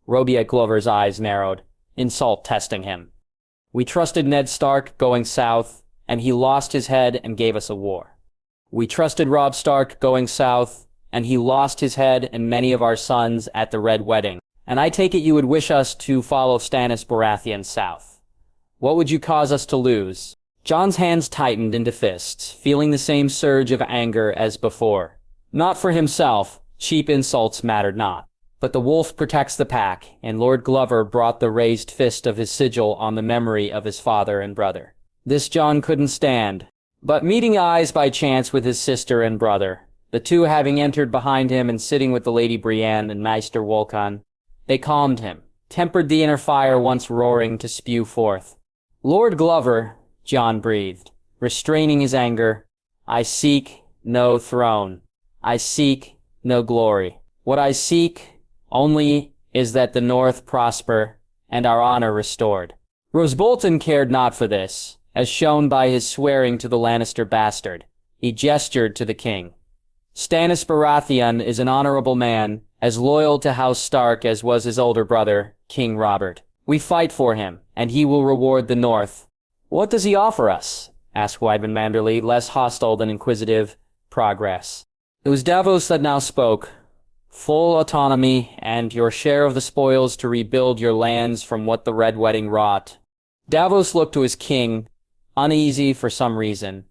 Robiet Glover's eyes narrowed, insult testing him. We trusted Ned Stark going south, and he lost his head and gave us a war. We trusted Robb Stark going south, and he lost his head and many of our sons at the Red Wedding. And I take it you would wish us to follow Stannis Baratheon south. What would you cause us to lose? Jon's hands tightened into fists, feeling the same surge of anger as before. Not for himself, cheap insults mattered not. But the wolf protects the pack, and Lord Glover brought the raised fist of his sigil on the memory of his father and brother. This Jon couldn't stand. But meeting eyes by chance with his sister and brother, the two having entered behind him and sitting with the Lady Brienne and Maester Wolkan, they calmed him, tempered the inner fire once roaring to spew forth. Lord Glover, Jon breathed, restraining his anger, I seek no throne. I seek no glory. What I seek only is that the North prosper and our honor restored. Roose Bolton cared not for this, as shown by his swearing to the Lannister bastard. He gestured to the king. Stannis Baratheon is an honorable man, as loyal to House Stark as was his older brother, King Robert. We fight for him, and he will reward the North. What does he offer us? Asked Wyman Manderly, less hostile than inquisitive. Progress. It was Davos that now spoke. Full autonomy, and your share of the spoils to rebuild your lands from what the Red Wedding wrought. Davos looked to his king, uneasy for some reason.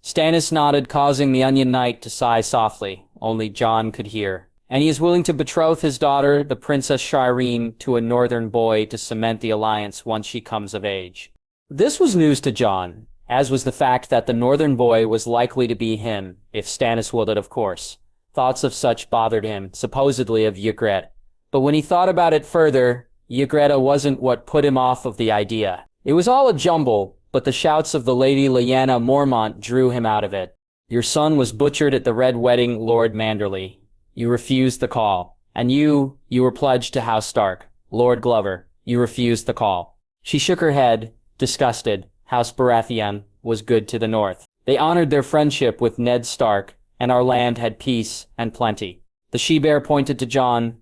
Stannis nodded, causing the Onion Knight to sigh softly. Only Jon could hear. And he is willing to betroth his daughter, the Princess Shireen, to a northern boy to cement the alliance once she comes of age. This was news to Jon, as was the fact that the northern boy was likely to be him, if Stannis willed it, of course. Thoughts of such bothered him, supposedly of Ygritte. But when he thought about it further, Ygritte wasn't what put him off of the idea. It was all a jumble, but the shouts of the Lady Lyanna Mormont drew him out of it. Your son was butchered at the Red Wedding, Lord Manderly. You refused the call. And you were pledged to House Stark. Lord Glover, you refused the call. She shook her head, disgusted. House Baratheon was good to the North. They honored their friendship with Ned Stark, and our land had peace and plenty. The she-bear pointed to Jon.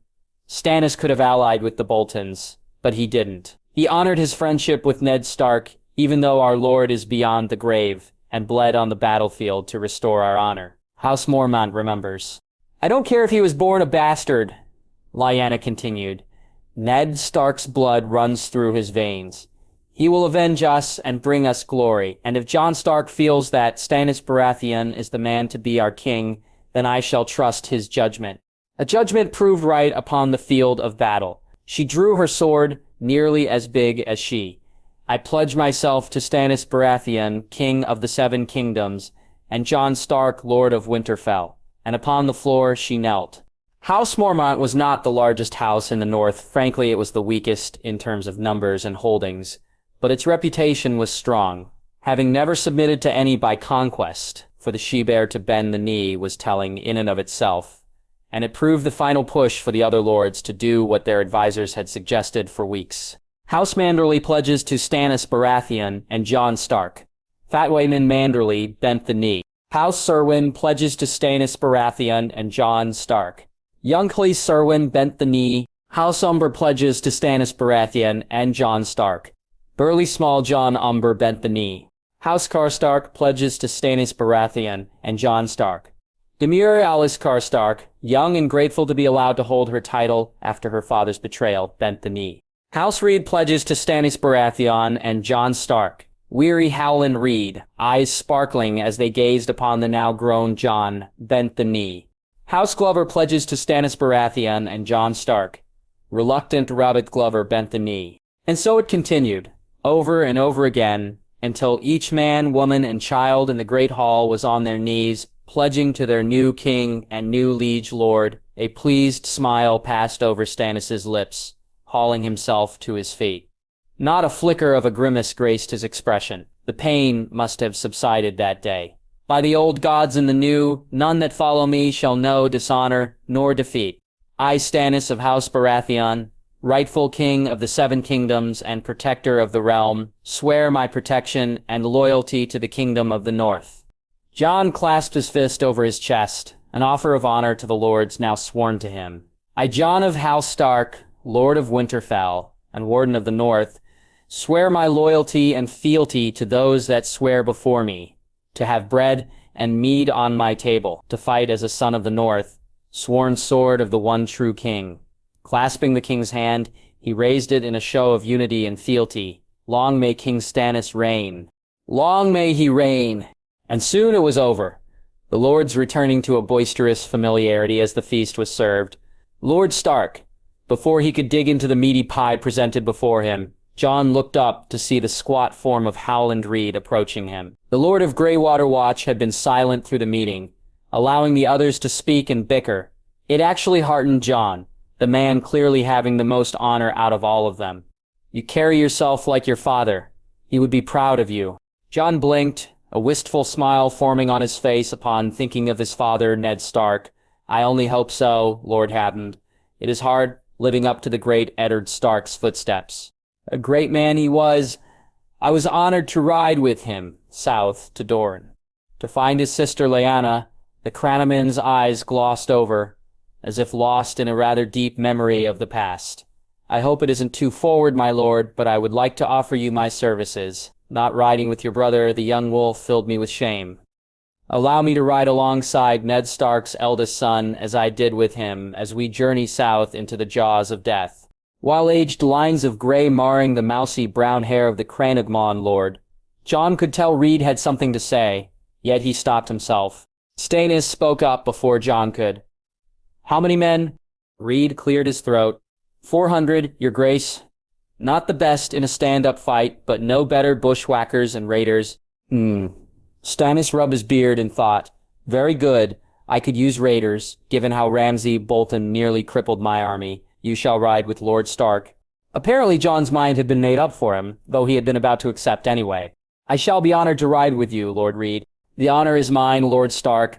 Stannis could have allied with the Boltons, but he didn't. He honored his friendship with Ned Stark, even though our lord is beyond the grave, and bled on the battlefield to restore our honor. House Mormont remembers. I don't care if he was born a bastard, Lyanna continued. Ned Stark's blood runs through his veins. He will avenge us and bring us glory, and if Jon Stark feels that Stannis Baratheon is the man to be our king, then I shall trust his judgment. A judgment proved right upon the field of battle. She drew her sword, nearly as big as she. I pledge myself to Stannis Baratheon, King of the Seven Kingdoms, and Jon Stark, Lord of Winterfell. And upon the floor she knelt. House Mormont was not the largest house in the north. Frankly, it was the weakest in terms of numbers and holdings, but its reputation was strong. Having never submitted to any by conquest, for the she-bear to bend the knee was telling in and of itself, and it proved the final push for the other lords to do what their advisors had suggested for weeks. House Manderly pledges to Stannis Baratheon and Jon Stark. Fat Waymon Manderly bent the knee. House Serwyn pledges to Stannis Baratheon and Jon Stark. Young Khaleesi Serwyn bent the knee. House Umber pledges to Stannis Baratheon and Jon Stark. Burly Small Jon Umber bent the knee. House Karstark pledges to Stannis Baratheon and Jon Stark. Demure Alice Karstark, young and grateful to be allowed to hold her title after her father's betrayal, bent the knee. House Reed pledges to Stannis Baratheon and Jon Stark. Weary Howland Reed, eyes sparkling as they gazed upon the now grown Jon, bent the knee. House Glover pledges to Stannis Baratheon and Jon Stark. Reluctant Robert Glover bent the knee. And so it continued, over and over again, until each man, woman, and child in the great hall was on their knees, pledging to their new king and new liege lord. A pleased smile passed over Stannis's lips, hauling himself to his feet. Not a flicker of a grimace graced his expression. The pain must have subsided that day. By the old gods and the new, none that follow me shall know dishonor nor defeat. I, Stannis of House Baratheon, rightful king of the Seven Kingdoms and protector of the realm, swear my protection and loyalty to the kingdom of the north. Jon clasped his fist over his chest, an offer of honor to the lords now sworn to him. I, Jon of House Stark, Lord of Winterfell, and Warden of the North, swear my loyalty and fealty to those that swear before me, to have bread and mead on my table, to fight as a son of the North, sworn sword of the one true king. Clasping the king's hand, he raised it in a show of unity and fealty. Long may King Stannis reign. Long may he reign. And soon it was over, the lords returning to a boisterous familiarity as the feast was served. Lord Stark, before he could dig into the meaty pie presented before him, Jon looked up to see the squat form of Howland Reed approaching him. The Lord of Greywater Watch had been silent through the meeting, allowing the others to speak and bicker. It actually heartened Jon, the man clearly having the most honor out of all of them. You carry yourself like your father. He would be proud of you. Jon blinked, a wistful smile forming on his face upon thinking of his father, Ned Stark. I only hope so, Lord Haddon. It is hard living up to the great Eddard Stark's footsteps. A great man he was. I was honored to ride with him south to Dorne. To find his sister Lyanna, the Cranamen's eyes glossed over, as if lost in a rather deep memory of the past. I hope it isn't too forward, my lord, but I would like to offer you my services. Not riding with your brother, the young wolf, filled me with shame. Allow me to ride alongside Ned Stark's eldest son, as I did with him, as we journey south into the jaws of death. While aged lines of gray marring the mousy brown hair of the Cranagmon lord, Jon could tell Reed had something to say, yet he stopped himself. Stannis spoke up before Jon could. How many men? Reed cleared his throat. 400, your grace. Not the best in a stand-up fight, but no better bushwhackers and raiders. Stannis rubbed his beard and thought, very good, I could use raiders, given how Ramsay Bolton nearly crippled my army. You shall ride with Lord Stark. Apparently Jon's mind had been made up for him, though he had been about to accept anyway. I shall be honored to ride with you, Lord Reed. The honor is mine, Lord Stark.